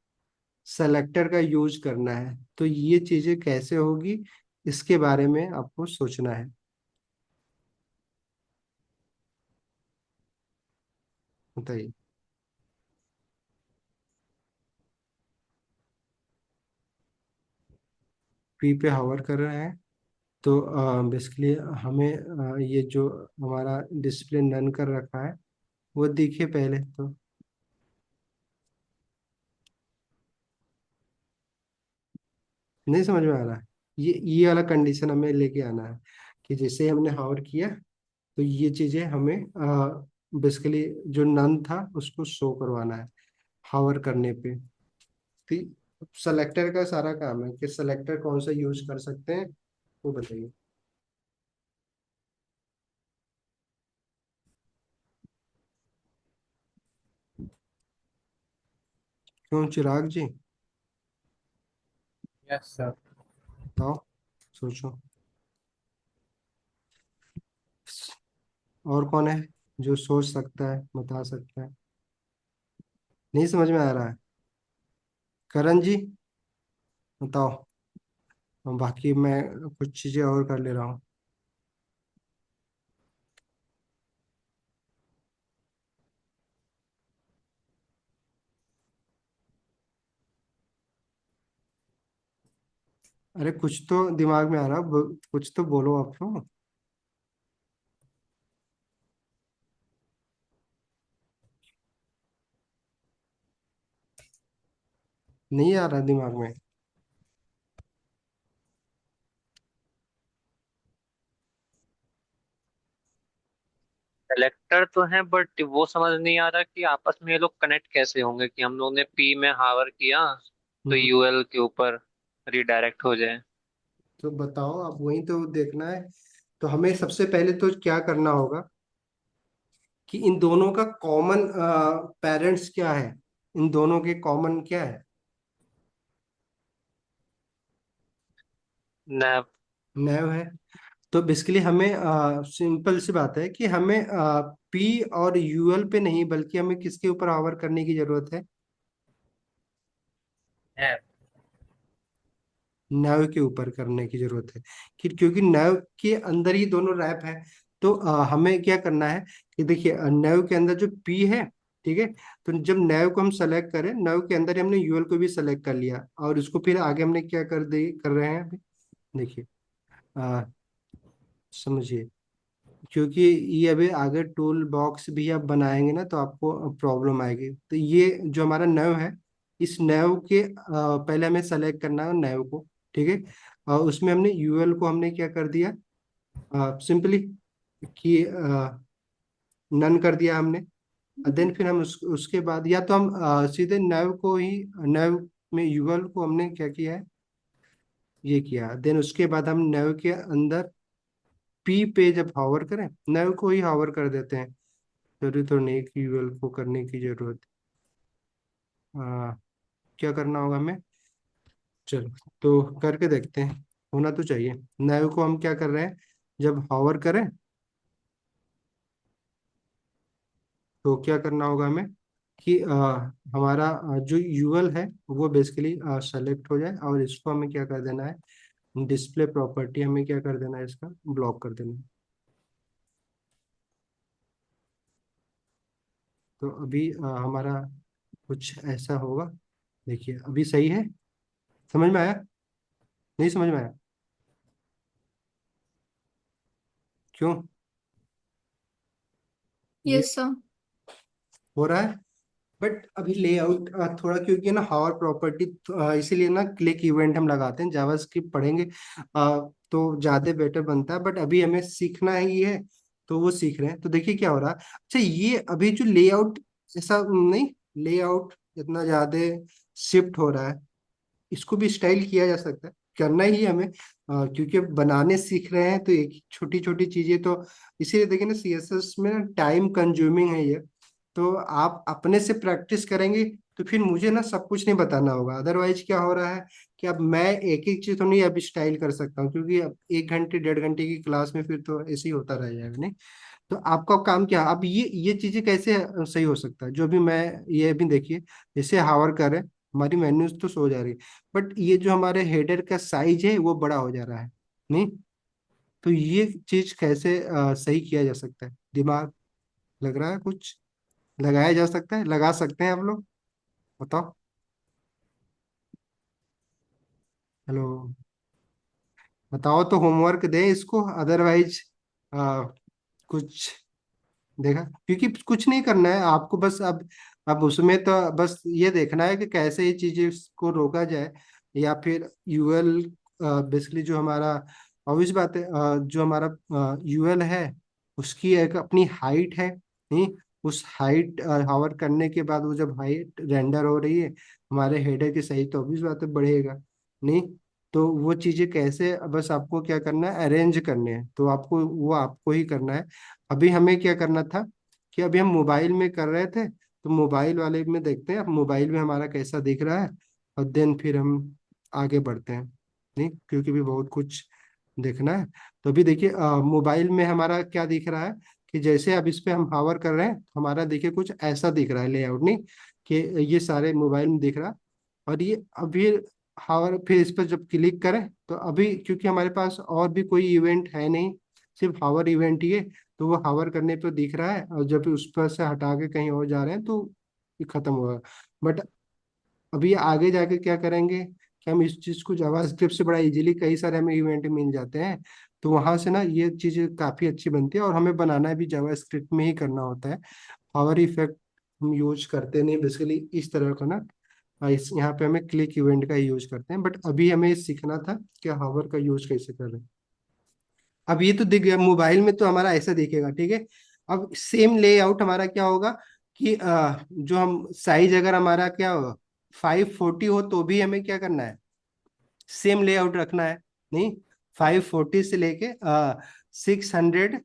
Speaker 1: सेलेक्टर का यूज करना है। तो ये चीजें कैसे होगी, इसके बारे में आपको सोचना है, बताइए। पी पे हावर कर रहे हैं तो बेसिकली हमें ये जो हमारा डिस्प्ले नन कर रखा है वो दिखे पहले तो। नहीं समझ में आ रहा है? ये वाला कंडीशन हमें लेके आना है कि जैसे हमने हावर किया तो ये चीजें हमें बेसिकली जो नन था उसको शो करवाना है हावर करने पे। ठीक। सेलेक्टर का सारा काम है कि सेलेक्टर कौन सा यूज कर सकते हैं, वो बताइए। क्यों चिराग जी?
Speaker 4: Yes sir.
Speaker 1: बताओ, सोचो। और कौन है जो सोच सकता है, बता सकता है? नहीं समझ में आ रहा है? करण जी बताओ। और बाकी मैं कुछ चीजें और कर ले रहा हूँ। अरे कुछ तो दिमाग में आ रहा, कुछ तो बोलो आप तो। नहीं आ रहा दिमाग में?
Speaker 2: सेलेक्टर तो है बट वो समझ नहीं आ रहा कि आपस में ये लोग कनेक्ट कैसे होंगे कि हम लोग ने पी में हावर किया तो
Speaker 1: हम्म,
Speaker 2: यूएल के ऊपर रिडायरेक्ट हो जाए।
Speaker 1: तो बताओ, आप वही तो देखना है। तो हमें सबसे पहले तो क्या करना होगा कि इन दोनों का कॉमन पेरेंट्स क्या है, इन दोनों के कॉमन क्या है?
Speaker 2: नैव।
Speaker 1: नैव है। तो बेसिकली हमें सिंपल सी बात है कि हमें पी और यूएल पे नहीं बल्कि हमें किसके ऊपर हावर करने की जरूरत है?
Speaker 4: है।
Speaker 1: नैव के ऊपर करने की जरूरत है कि क्योंकि नैव के अंदर ही दोनों रैप है। तो हमें क्या करना है कि देखिए नैव के अंदर जो पी है, ठीक है, तो जब नैव को हम सेलेक्ट करें, नैव के अंदर ही हमने यूएल को भी सेलेक्ट कर लिया और इसको फिर आगे हमने क्या कर रहे हैं अभी। देखिए समझिए, क्योंकि ये अभी आगे टूल बॉक्स भी आप बनाएंगे ना तो आपको प्रॉब्लम आएगी। तो ये जो हमारा नैव है, इस नैव के पहले हमें सेलेक्ट करना है नैव को, ठीक है। और उसमें हमने यूएल को हमने क्या कर दिया, सिंपली कि नन कर दिया हमने। देन फिर हम उसके बाद या तो हम सीधे नैव को ही, नैव में यूएल को हमने क्या किया है, ये किया। देन उसके बाद हम नैव के अंदर पी पे जब हावर करें, नैव को ही हावर कर देते हैं। जरूरी तो नहीं कि यूएल को करने की जरूरत। आ, क्या करना होगा हमें? चलो तो करके देखते हैं। होना तो चाहिए। नैव को हम क्या कर रहे हैं, जब हावर करें तो क्या करना होगा हमें कि हमारा जो यूएल है वो बेसिकली सेलेक्ट हो जाए और इसको हमें क्या कर देना है, डिस्प्ले प्रॉपर्टी हमें क्या कर देना है, इसका ब्लॉक कर देना है। तो अभी हमारा कुछ ऐसा होगा। देखिए अभी सही है, समझ में आया? नहीं समझ में आया? क्यों? ये
Speaker 3: यस सर।
Speaker 1: हो रहा है। बट अभी लेआउट थोड़ा, क्योंकि ना हावर प्रॉपर्टी इसीलिए ना क्लिक इवेंट हम लगाते हैं, जावास्क्रिप्ट पढ़ेंगे तो ज्यादा बेटर बनता है। बट अभी हमें सीखना ही है तो वो सीख रहे हैं। तो देखिए क्या हो रहा है। अच्छा ये अभी जो लेआउट, ऐसा नहीं, लेआउट इतना ज्यादा शिफ्ट हो रहा है, इसको भी स्टाइल किया जा सकता है। करना ही है हमें क्योंकि बनाने सीख रहे हैं तो एक छोटी छोटी चीजें तो, इसीलिए देखिए ना सीएसएस में ना टाइम कंज्यूमिंग है ये। तो आप अपने से प्रैक्टिस करेंगे तो फिर मुझे ना सब कुछ नहीं बताना होगा। अदरवाइज क्या हो रहा है कि अब मैं एक एक चीज तो नहीं अब स्टाइल कर सकता हूँ, क्योंकि अब 1 घंटे 1.5 घंटे की क्लास में फिर तो ऐसे ही होता रह जाएगा नहीं। तो आपका काम क्या, अब ये चीजें कैसे सही हो सकता है? जो भी मैं, ये अभी देखिए जैसे हावर कर रहे हैं, हमारी मेन्यूज तो सो जा रही है, बट ये जो हमारे हेडर का साइज है वो बड़ा हो जा रहा है नहीं। तो ये चीज कैसे सही किया जा सकता है? दिमाग लग रहा है कुछ लगाया जा सकता है, लगा सकते हैं आप लोग? बताओ। हेलो, बताओ तो होमवर्क दे इसको, अदरवाइज कुछ देखा, क्योंकि कुछ नहीं करना है आपको, बस अब उसमें तो बस ये देखना है कि कैसे ये चीजें को रोका जाए या फिर यूएल, बेसिकली जो हमारा ऑब्वियस बात है, जो हमारा यूएल है उसकी एक अपनी हाइट है, नहीं, उस हाइट हावर करने के बाद वो जब हाइट रेंडर हो रही है हमारे हेडर की सही, तो ऑब्वियस बात है बढ़ेगा, नहीं। तो वो चीजें कैसे, बस आपको क्या करना है, अरेंज करने हैं, तो आपको वो आपको ही करना है। अभी हमें क्या करना था कि अभी हम मोबाइल में कर रहे थे, तो मोबाइल वाले में देखते हैं अब मोबाइल में हमारा कैसा दिख रहा है, और देन फिर हम आगे बढ़ते हैं, नहीं, क्योंकि भी बहुत कुछ देखना है। तो अभी देखिए मोबाइल में हमारा क्या दिख रहा है कि जैसे अब इस पे हम हावर कर रहे हैं तो हमारा देखिए कुछ ऐसा दिख रहा है लेआउट, नहीं, कि ये सारे मोबाइल में दिख रहा। और ये अभी हावर फिर इस पर जब क्लिक करें तो अभी क्योंकि हमारे पास और भी कोई इवेंट है नहीं, सिर्फ हावर इवेंट ही है, तो वो हावर करने पे दिख रहा है, और जब उस पर से हटा के कहीं और जा रहे हैं तो ये खत्म होगा। बट अभी आगे जाके क्या करेंगे कि हम इस चीज को जावास्क्रिप्ट से बड़ा इजीली कई सारे हमें इवेंट मिल जाते हैं, तो वहां से ना ये चीज काफी अच्छी बनती है, और हमें बनाना भी जावास्क्रिप्ट में ही करना होता है। हावर इफेक्ट हम यूज करते नहीं बेसिकली इस तरह का ना, इस यहाँ पे हमें क्लिक इवेंट का यूज करते हैं, बट अभी हमें सीखना था कि हावर का यूज कैसे कर रहे हैं। अब ये तो दिख गया, मोबाइल में तो हमारा ऐसा दिखेगा, ठीक है। अब सेम लेआउट हमारा क्या होगा कि जो हम साइज अगर हमारा क्या होगा 540 हो तो भी हमें क्या करना है, सेम लेआउट रखना है, नहीं, 540 से लेके 600,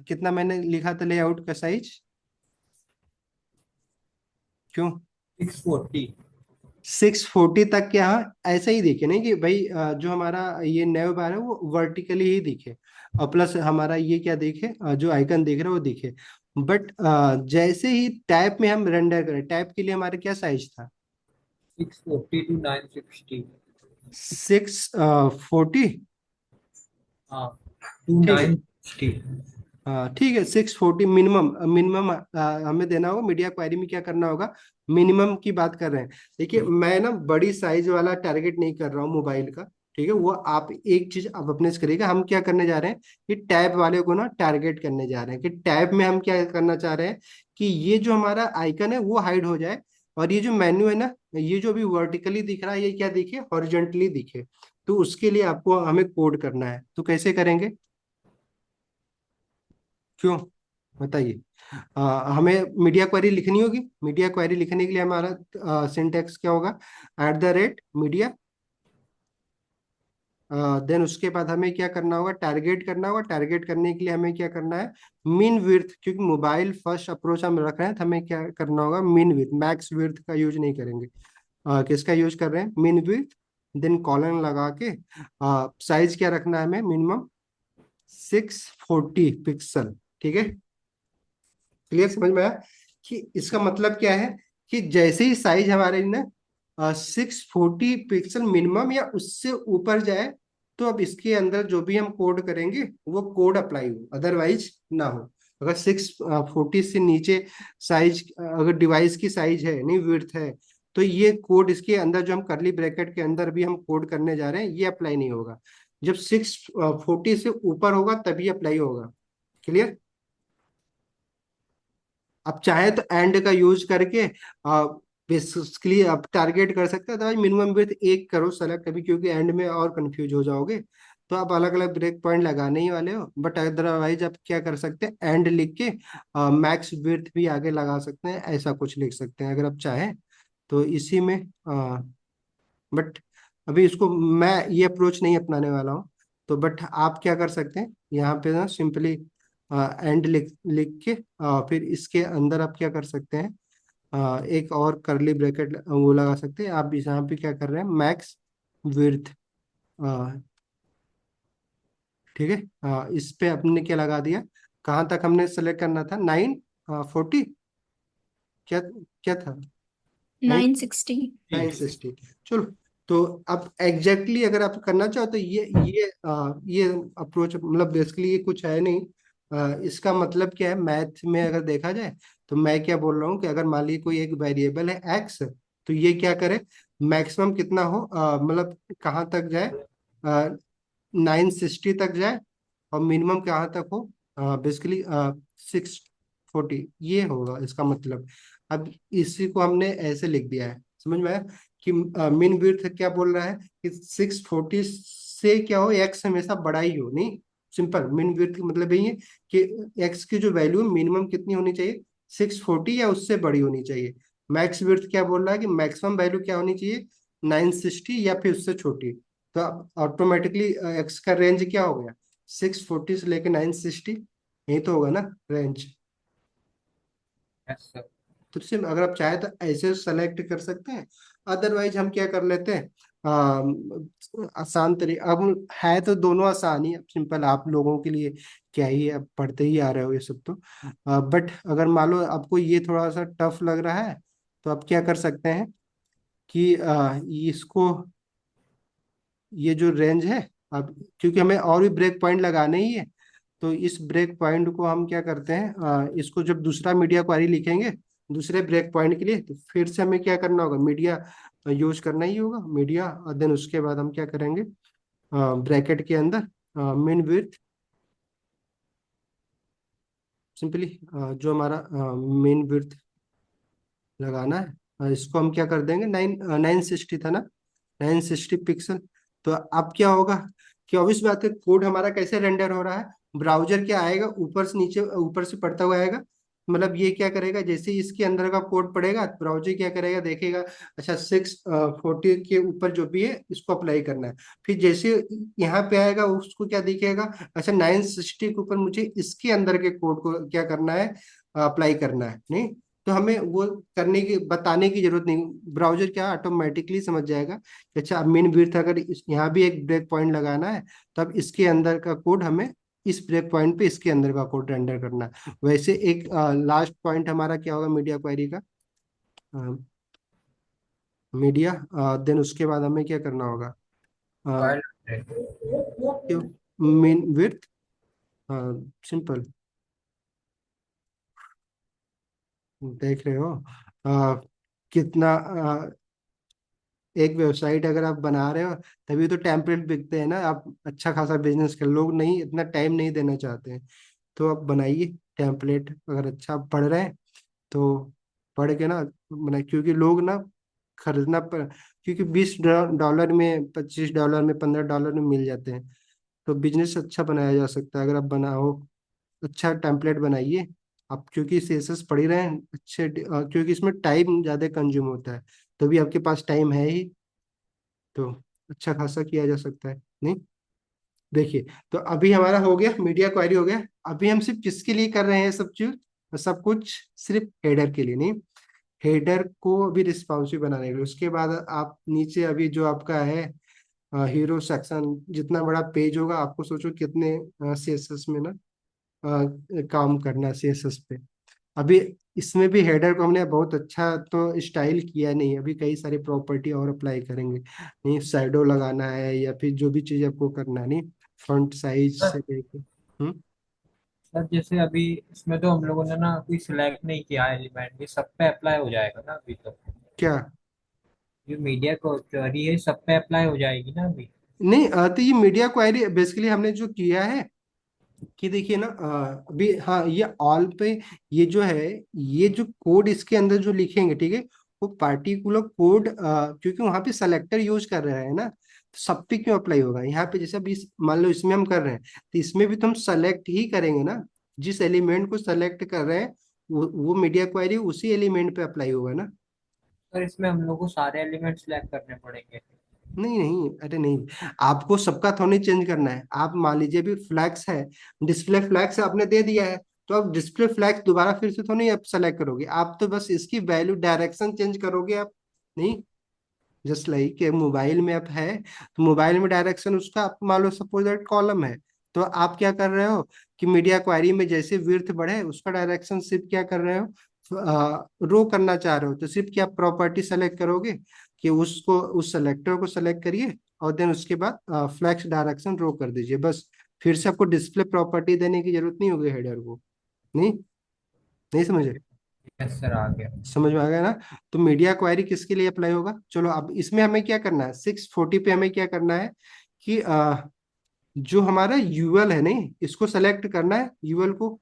Speaker 1: कितना मैंने लिखा था लेआउट का साइज, क्यों
Speaker 4: 640।
Speaker 1: 640 तक क्या है, ऐसा ही दिखे, नहीं कि भाई जो हमारा ये नैव बार है वो वर्टिकली ही दिखे, और प्लस हमारा ये क्या दिखे, जो आइकन दिख रहा है वो दिखे। बट जैसे ही टैब में हम रेंडर करें, टैब के लिए हमारा क्या साइज था,
Speaker 4: 640 to 960।
Speaker 1: 640,
Speaker 4: हाँ, टू
Speaker 1: ठीक है।
Speaker 4: 960।
Speaker 1: हाँ ठीक है, 640 मिनिमम, मिनिमम हमें देना होगा। मीडिया क्वेरी में क्या करना होगा, मिनिमम की बात कर रहे हैं। देखिए मैं ना बड़ी साइज वाला टारगेट नहीं कर रहा हूँ मोबाइल का, ठीक है, वो आप एक चीज आप अपने से करिएगा। हम क्या करने जा रहे हैं कि टैब वाले को ना टारगेट करने जा रहे हैं, कि टैब में हम क्या करना चाह रहे हैं कि ये जो हमारा आइकन है वो हाइड हो जाए, और ये जो मेन्यू है ना, ये जो अभी वर्टिकली दिख रहा है ये क्या दिखे, हॉरिजॉन्टली दिखे। तो उसके लिए आपको हमें कोड करना है, तो कैसे करेंगे, क्यों, बताइए। हमें मीडिया क्वेरी लिखनी होगी। मीडिया क्वेरी लिखने के लिए हमारा सिंटेक्स क्या होगा, @मीडिया, देन उसके बाद हमें क्या करना होगा, टारगेट करना होगा। टारगेट करने के लिए हमें क्या करना है, मिन विड्थ, क्योंकि मोबाइल फर्स्ट अप्रोच हम रख रहे हैं तो हमें क्या करना होगा, मिन विड्थ, मैक्स विड्थ का यूज नहीं करेंगे। किसका यूज कर रहे हैं, मिन विड्थ, देन कॉलन लगा के साइज क्या रखना है हमें, मिनिमम 640 पिक्सल, ठीक है। क्लियर, समझ में आया कि इसका मतलब क्या है, कि जैसे ही साइज हमारे ना 640 पिक्सल मिनिमम या उससे ऊपर जाए, तो अब इसके अंदर जो भी हम कोड करेंगे वो कोड अप्लाई हो, अदरवाइज ना हो। अगर 640 से नीचे साइज, अगर डिवाइस की साइज है नहीं, विड्थ है, तो ये कोड इसके अंदर जो हम करली ब्रैकेट के अंदर भी हम कोड करने जा रहे हैं ये अप्लाई नहीं होगा। जब 640 से ऊपर होगा तभी अप्लाई होगा। क्लियर। आप चाहे तो एंड का यूज करके बेसिकली आप टारगेट कर सकते हैं, अदरवाइज मिनिमम विड्थ एक करो सेलेक्ट, कभी क्योंकि एंड में और कंफ्यूज हो जाओगे, तो आप अलग अलग ब्रेक पॉइंट लगाने ही वाले हो। बट अदरवाइज आप क्या कर सकते हैं, एंड लिख के मैक्स विड्थ भी आगे लगा सकते हैं, ऐसा कुछ लिख सकते हैं अगर आप चाहें तो इसी में। बट अभी इसको मैं ये अप्रोच नहीं अपनाने वाला हूँ, तो बट आप क्या कर सकते हैं, यहाँ पे ना सिंपली एंड लिख लिख के फिर इसके अंदर आप क्या कर सकते हैं, एक और करली ब्रैकेट वो लगा सकते हैं। आप इस यहाँ पे क्या कर रहे हैं, मैक्स विड्थ, ठीक है। इस पे आपने क्या लगा दिया, कहाँ तक हमने सेलेक्ट करना था, 940, क्या क्या था,
Speaker 3: 960।
Speaker 1: 960, चलो। तो अब एग्जैक्टली अगर आप करना चाहो तो ये अप्रोच मतलब बेसिकली ये कुछ है नहीं। इसका मतलब क्या है, मैथ में अगर देखा जाए तो मैं क्या बोल रहा हूँ कि अगर मान लीजिए कोई एक वेरिएबल है एक्स, तो ये क्या करे, मैक्सिमम कितना हो, मतलब कहाँ तक जाए, 960 तक जाए, और मिनिमम कहाँ तक हो, बेसिकली 640, ये होगा इसका मतलब। अब इसी को हमने ऐसे लिख दिया है, समझ में आया कि मीन विड्थ क्या बोल रहा है कि 640 से क्या हो, एक्स हमेशा बड़ा ही हो, नहीं। सिंपल मीन विड्थ मतलब यही है कि एक्स की जो वैल्यू मिनिमम कितनी होनी चाहिए, 640 या उससे बड़ी होनी चाहिए। मैक्स विड्थ क्या बोल रहा है कि मैक्सिमम वैल्यू क्या होनी चाहिए, 960 या फिर उससे छोटी। तो ऑटोमेटिकली एक्स का रेंज क्या हो गया, 640 से लेके 960, यही तो होगा ना रेंज।
Speaker 4: Yes sir.
Speaker 1: तो सिर्फ अगर आप चाहे तो ऐसे सेलेक्ट कर सकते हैं। अदरवाइज हम क्या कर लेते हैं, आसान तरीका, अब है तो दोनों आसान ही, सिंपल आप लोगों के लिए क्या ही है, आप पढ़ते ही आ रहे हो ये सब तो। बट अगर मान लो आपको ये थोड़ा सा टफ लग रहा है, तो आप क्या कर सकते हैं कि इसको, ये जो रेंज है, अब क्योंकि हमें और भी ब्रेक पॉइंट लगाने ही है, तो इस ब्रेक पॉइंट को हम क्या करते हैं, इसको जब दूसरा मीडिया क्वेरी लिखेंगे दूसरे ब्रेक पॉइंट के लिए, तो फिर से हमें क्या करना होगा, मीडिया यूज करना ही होगा, मीडिया। और देन उसके बाद हम क्या करेंगे, ब्रैकेट के अंदर मिन विड्थ, सिंपली जो हमारा मिन विड्थ लगाना है, इसको हम क्या कर देंगे, 960 था ना, 960 पिक्सल। तो अब क्या होगा कि ऑब्वियस बात है, कोड हमारा कैसे रेंडर हो रहा है, ब्राउजर क्या आएगा, ऊपर से नीचे, ऊपर से पढ़ता हुआ आएगा। मतलब ये क्या करेगा, जैसे ही इसके अंदर का कोड पड़ेगा, ब्राउजर क्या करेगा, देखेगा अच्छा 640 के ऊपर जो भी है इसको अप्लाई करना है। फिर जैसे यहाँ पे आएगा उसको क्या दिखेगा, अच्छा 960 के ऊपर मुझे इसके अंदर के कोड को क्या करना है, अप्लाई करना है, नहीं। तो हमें वो करने की, बताने की जरूरत नहीं, ब्राउजर क्या ऑटोमेटिकली समझ जाएगा कि अच्छा अब मेन विड्थ अगर यहाँ भी एक ब्रेक पॉइंट लगाना है, तो अब इसके अंदर का कोड हमें इस ब्रेक पॉइंट पे इसके अंदर का कोड रेंडर करना है। वैसे एक लास्ट पॉइंट हमारा क्या होगा मीडिया क्वेरी का, मीडिया, देन उसके बाद हमें क्या करना होगा,
Speaker 4: फाइल।
Speaker 1: मेन विड्थ, सिंपल, देख रहे हो कितना, एक वेबसाइट अगर आप बना रहे हो तभी तो टेम्पलेट बिकते हैं ना, आप अच्छा खासा बिजनेस कर, लोग नहीं इतना टाइम नहीं देना चाहते हैं। तो आप बनाइए टेम्पलेट, अगर अच्छा आप पढ़ रहे हैं तो पढ़ के ना बना, क्योंकि लोग ना खरीदना पर, क्योंकि $20 में, $25 में, $15 में मिल जाते हैं। तो बिजनेस अच्छा बनाया जा सकता है अगर आप बनाओ, अच्छा टेम्पलेट बनाइए आप, क्योंकि सीएसएस पढ़ ही रहे हैं अच्छे, क्योंकि इसमें टाइम ज़्यादा कंज्यूम होता है, तो भी आपके पास टाइम है ही, तो अच्छा खासा किया जा सकता है, नहीं। देखिए, तो अभी हमारा हो गया, मीडिया क्वेरी हो गया। अभी हम सिर्फ किसके लिए कर रहे हैं सब चीज, सब कुछ सिर्फ हेडर के लिए, नहीं। हेडर को अभी रिस्पॉन्सिव बनाने के लिए, उसके बाद आप नीचे अभी जो आपका है हीरो सेक्शन, जितना बड़ा पेज होगा, आपको सोचो कितने सीएसएस में ना काम करना है सीएसएस पे। अभी इसमें भी हेडर को हमने बहुत अच्छा तो स्टाइल किया नहीं, अभी कई सारी प्रॉपर्टी और अप्लाई करेंगे, नहीं शैडो लगाना है या फिर जो भी चीज आपको करना है, नहीं फ्रंट साइज से
Speaker 4: सर
Speaker 1: लेके।
Speaker 4: सर, जैसे अभी इसमें तो हम लोगों ने ना कोई सिलेक्ट नहीं किया एलिमेंट, ये सब पे अप्लाई हो जाएगा ना अभी तो?
Speaker 1: क्या,
Speaker 4: जो मीडिया क्वेरी है सब पे अप्लाई हो जाएगी ना अभी?
Speaker 1: नहीं तो ये मीडिया क्वेरी बेसिकली हमने जो किया है कि देखिए ना, अभी हाँ ये ऑल पे, ये जो है, ये जो कोड इसके अंदर जो लिखेंगे, ठीक है, वो पार्टिकुलर कोड, क्योंकि वहां पे सेलेक्टर यूज कर रहे हैं ना, तो सब पे क्यों अप्लाई होगा, यहाँ पे जैसे अभी मान लो इसमें हम कर रहे हैं, तो इसमें भी तो हम सेलेक्ट ही करेंगे ना, जिस एलिमेंट को सेलेक्ट कर रहे हैं वो मीडिया क्वेरी उसी एलिमेंट पे अप्लाई होगा ना।
Speaker 4: सर इसमें हम लोग को सारे एलिमेंट सिलेक्ट करने पड़ेंगे?
Speaker 1: नहीं नहीं, अरे नहीं, आपको सबका थोड़ा नहीं चेंज करना है। आप मान लीजिए भी फ्लैक्स है, डिस्प्ले फ्लैक्स आपने दे दिया है, तो आप डिस्प्ले फ्लैक्स दोबारा फिर से तो नहीं आप सेलेक्ट करोगे, आप तो बस इसकी वैल्यू डायरेक्शन चेंज करोगे आप, नहीं। जस्ट लाइक मोबाइल में आप है, तो मोबाइल में डायरेक्शन उसका, आप मान लो सपोज दैट कॉलम है, तो आप क्या कर रहे हो कि मीडिया क्वेरी में जैसे विड्थ बढ़े उसका डायरेक्शन सिर्फ क्या कर रहे हो, रो करना चाह रहे हो, तो सिर्फ क्या प्रॉपर्टी सेलेक्ट करोगे कि उसको, उस सेलेक्टर को सेलेक्ट करिए, और देन उसके बाद फ्लैक्स डायरेक्शन रो कर दीजिए बस। फिर से आपको डिस्प्ले प्रॉपर्टी देने की जरूरत नहीं होगी हेडर को, नहीं, नहीं समझे,
Speaker 4: यस सर, आ गया।
Speaker 1: समझ में आ गया ना। तो मीडिया क्वेरी किसके लिए अप्लाई होगा, चलो अब इसमें हमें क्या करना है, 640 पे हमें क्या करना है कि जो हमारा यूएल है, नहीं इसको सेलेक्ट करना है, यूएल को।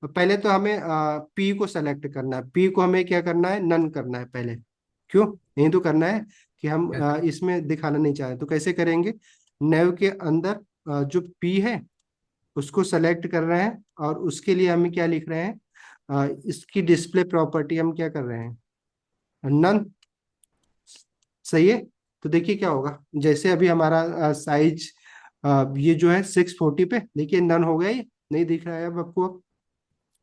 Speaker 1: पहले तो हमें पी को सेलेक्ट करना है, पी को हमें क्या करना है, नन करना है पहले। क्यों, यही तो करना है कि हम इसमें दिखाना नहीं चाहते, तो कैसे करेंगे? नेव के अंदर जो पी है उसको सेलेक्ट कर रहे हैं, और उसके लिए हम क्या लिख रहे हैं? इसकी डिस्प्ले प्रॉपर्टी हम क्या कर रहे हैं? नन। सही है। तो देखिए क्या होगा, जैसे अभी हमारा साइज ये जो है 640 पे, देखिए नन हो गया, ये नहीं दिख रहा है अब आपको,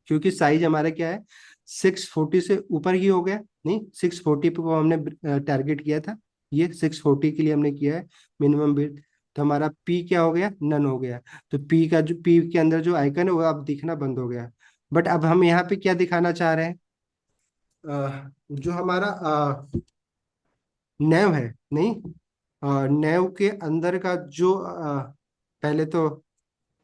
Speaker 1: क्योंकि साइज हमारा क्या है, 640 से ऊपर ही हो गया। नहीं, 640 पे को हमने टारगेट किया था, ये 640 के लिए हमने किया है मिनिमम बिट। तो हमारा पी क्या हो गया? नन हो गया। तो पी का जो पी के अंदर जो आइकन है वो अब दिखना बंद हो गया। बट अब हम यहाँ पे क्या दिखाना चाह रहे हैं? जो हमारा नेव है, नहीं, नेव के अंदर का जो पहले तो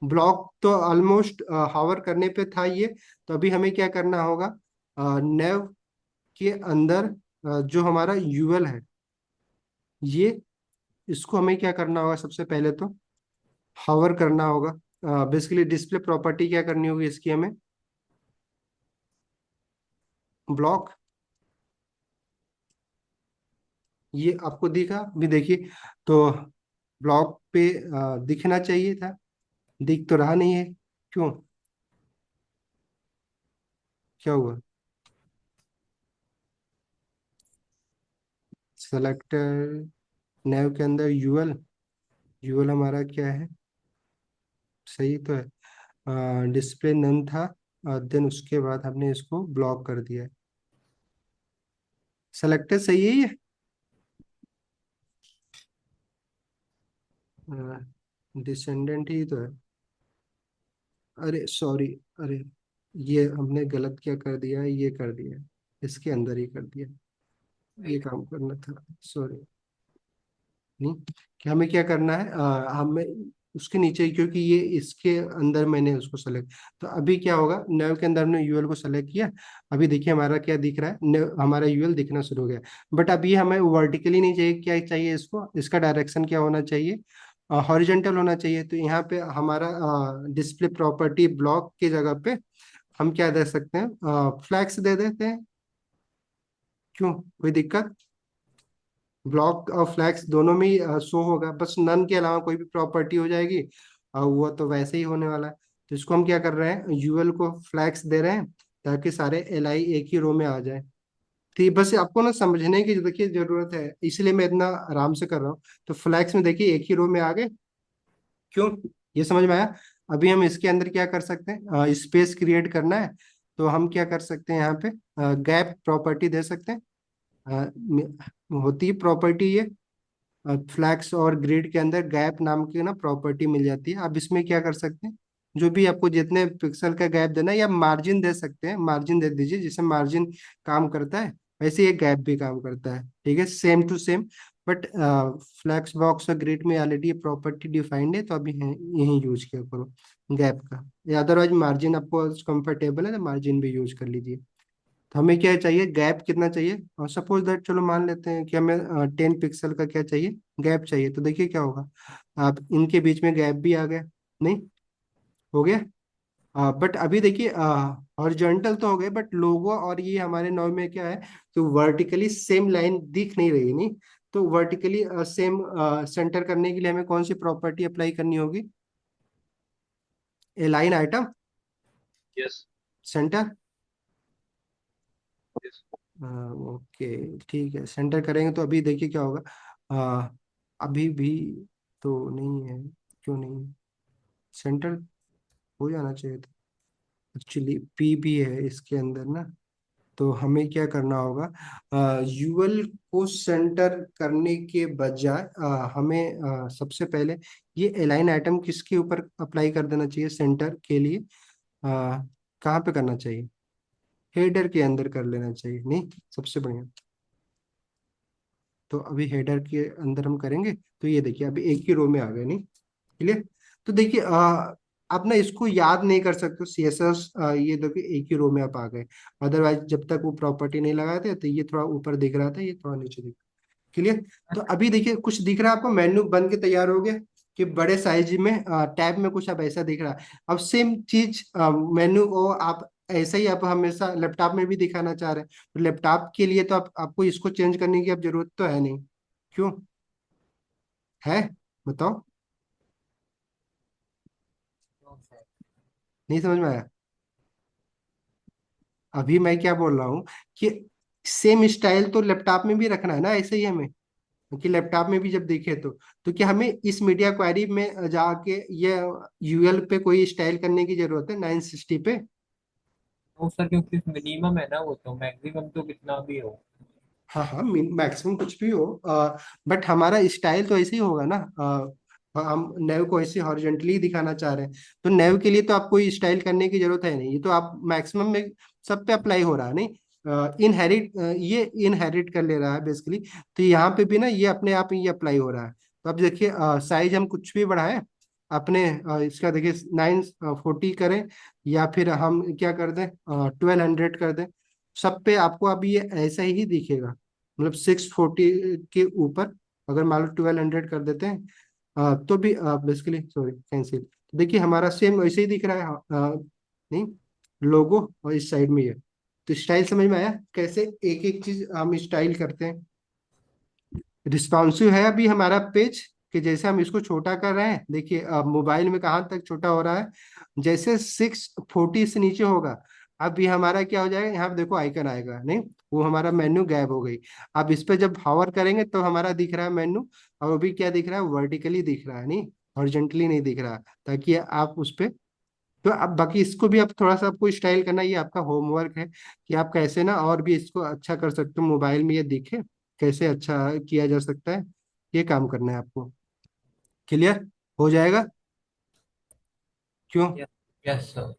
Speaker 1: ब्लॉक तो ऑलमोस्ट हावर करने पे था ये। तो अभी हमें क्या करना होगा? नेव के अंदर जो हमारा यूएल है, ये इसको हमें क्या करना होगा? सबसे पहले तो हावर करना होगा। बेसिकली डिस्प्ले प्रॉपर्टी क्या करनी होगी इसकी हमें? ब्लॉक, ये आपको दिखा भी, देखिए। तो ब्लॉक पे दिखना चाहिए था, दिख तो रहा नहीं है, क्यों? क्या हुआ? सेलेक्टर नेव के अंदर यूएल, यूएल हमारा क्या है? सही तो है, डिस्प्ले नन था, देन उसके बाद हमने इसको ब्लॉक कर दिया। सेलेक्टर सही है ये? डिसेंडेंट ही तो है। अरे सॉरी, अरे ये हमने गलत क्या कर दिया है, ये कर दिया है, इसके अंदर ही कर दिया, ये काम करना था, सॉरी। नहीं, कि हमें क्या करना है, हमें उसके नीचे, क्योंकि ये इसके अंदर मैंने उसको सेलेक्ट। तो अभी क्या होगा, नेव के अंदर हमने यूएल को सेलेक्ट किया। अभी देखिए हमारा क्या दिख रहा है, हमारा यूएल दिखना शुरू हो गया। बट अभी हमें वर्टिकली नहीं चाहिए, क्या चाहिए इसको? इसका डायरेक्शन क्या होना चाहिए? हॉरिजेंटल होना चाहिए। तो यहाँ पे हमारा डिस्प्ले प्रॉपर्टी ब्लॉक की जगह पे हम क्या दे सकते हैं? फ्लैक्स दे देते हैं। क्यों, कोई दिक्कत? ब्लॉक और फ्लैक्स दोनों में ही शो होगा, बस नन के अलावा कोई भी प्रॉपर्टी हो जाएगी, और वो तो वैसे ही होने वाला है। तो इसको हम क्या कर रहे हैं, यूएल को फ्लैक्स दे रहे हैं, ताकि सारे एल आई एक ही रो में आ जाए। तो ये बस आपको ना समझने की देखिए जरूरत है, इसलिए मैं इतना आराम से कर रहा हूँ। तो फ्लैक्स में देखिए एक ही रो में आ गए। क्यों, ये समझ में आया? अभी हम इसके अंदर क्या कर सकते हैं, स्पेस क्रिएट करना है, तो हम क्या कर सकते हैं, यहाँ पे गैप प्रॉपर्टी दे सकते हैं। होती है प्रॉपर्टी ये, फ्लैक्स और ग्रिड के अंदर गैप नाम की ना प्रॉपर्टी मिल जाती है। आप इसमें क्या कर सकते हैं, जो भी आपको जितने पिक्सल का गैप देना है, या मार्जिन दे सकते हैं, मार्जिन दे दीजिए। जैसे मार्जिन काम करता है वैसे ये गैप भी काम करता है, ठीक है, same to same. But flex box और ग्रिड में ऑलरेडी ये प्रॉपर्टी डिफाइंड है, तो अभी यही यूज किया करो गैप का, या अदरवाइज मार्जिन आपको कंफर्टेबल है तो मार्जिन भी यूज कर लीजिए। तो हमें क्या चाहिए, गैप कितना चाहिए? और सपोज दैट, चलो मान लेते हैं कि हमें 10 पिक्सल का क्या चाहिए, गैप चाहिए। तो देखिए क्या होगा, आप इनके बीच में गैप भी आ गया, नहीं हो गया? बट अभी देखिए हॉरिजॉन्टल तो हो गए, बट लोगो और ये हमारे नौ में क्या है, तो वर्टिकली सेम लाइन दिख नहीं रही, नहीं। तो वर्टिकली सेम सेंटर करने के लिए हमें कौन सी प्रॉपर्टी अप्लाई करनी होगी? A line item
Speaker 2: yes.
Speaker 1: Centre.
Speaker 2: Yes.
Speaker 1: Okay, ठीक है, सेंटर करेंगे तो अभी देखिए क्या होगा। आ, अभी भी तो नहीं है, क्यों नहीं? सेंटर हो जाना चाहिए था, एक्चुअली पी भी है इसके अंदर ना। तो हमें क्या करना होगा, यूएल को सेंटर करने के बजाय हमें सबसे पहले ये अलाइन आइटम किसके ऊपर अप्लाई कर देना चाहिए सेंटर के लिए? कहाँ पे करना चाहिए? हेडर के अंदर कर लेना चाहिए, नहीं, सबसे बढ़िया। तो अभी हेडर के अंदर हम करेंगे, तो ये देखिए अभी एक ही रो में आ गए, नहीं, क्लियर? तो देखिए आप ना इसको याद नहीं कर सकते सीएसएस, ये देखिए एक ही रो में आप आ गए। अदरवाइज जब तक वो प्रॉपर्टी नहीं लगाए थे तो ये थोड़ा ऊपर दिख रहा था, ये थोड़ा नीचे दिख, क्लियर? तो अभी देखिए कुछ दिख रहा है आपको, मेन्यू बन के तैयार हो गया, कि बड़े साइज में टैब में कुछ अब ऐसा दिख रहा है। अब सेम चीज मेन्यू को आप ऐसा ही आप हमेशा लैपटॉप में भी दिखाना चाह रहे हैं, तो लैपटॉप के लिए तो आपको इसको चेंज करने की अब जरूरत तो है नहीं, क्यों है, बताओ।
Speaker 4: क्यों सर?
Speaker 1: नहीं समझ में आया। अभी मैं क्या बोल रहा हूँ कि सेम स्टाइल तो लैपटॉप में भी रखना है ना, ऐसे ही हमें, कि लैपटॉप में भी जब देखे तो क्या हमें इस मीडिया क्वेरी में जाके ये यूएल पे कोई स्टाइल करने की जरूरत है 960 पे?
Speaker 4: तो सर क्योंकि मिनिमम है ना, वो तो मैक्सिमम तो कितना भी हो।
Speaker 1: हाँ हाँ, मैक्सिमम कुछ भी हो, बट हमारा स्टाइल तो ऐसे ही होगा ना। हम नेव को ऐसे हॉरिजॉन्टली दिखाना चाह रहे हैं, तो नेव के लिए तो आपको स्टाइल करने की जरूरत है नहीं, ये तो आप मैक्सिमम में सब पे अप्लाई हो रहा है नहीं। इनहेरिट, ये इनहेरिट कर ले रहा है बेसिकली। तो यहाँ पे भी ना ये अपने आप ये अप्लाई हो रहा है। तो अब देखिए साइज हम कुछ भी बढ़ाएं अपने, इसका देखिए 940 करें, या फिर हम क्या कर दें 1200 कर दें, सब पे आपको अभी ये ऐसा ही दिखेगा। मतलब 640 के ऊपर अगर मान लो 1200 कर देते हैं, तो भी बेसिकली सॉरी कैंसिल, देखिए हमारा सेम वैसे ही दिख रहा है। नहीं, लोगो और इस साइड में ये, तो स्टाइल समझ में आया कैसे एक एक चीज हम स्टाइल करते हैं। रिस्पॉन्सिव है अभी हमारा पेज, कि जैसे हम इसको छोटा कर रहे हैं, देखिए अब मोबाइल में कहाँ तक छोटा हो रहा है, जैसे 640 से नीचे होगा, अब ये हमारा क्या हो जाएगा, यहाँ पे देखो आइकन आएगा नहीं, वो हमारा मेन्यू गायब हो गई। अब इस पे जब हावर करेंगे तो हमारा दिख रहा है मेन्यू, और वो भी क्या दिख रहा है, वर्टिकली दिख रहा है नहीं, हॉरिजॉन्टली नहीं दिख रहा, ताकि आप उस पे, तो अब बाकी इसको भी अब थोड़ा सा आपको स्टाइल करना, ये आपका होमवर्क है कि आप कैसे ना और भी इसको अच्छा कर सकते हो, मोबाइल में ये दिखे कैसे अच्छा किया जा सकता है, ये काम करना है आपको। क्लियर हो जाएगा? क्यों?
Speaker 4: Yes sir.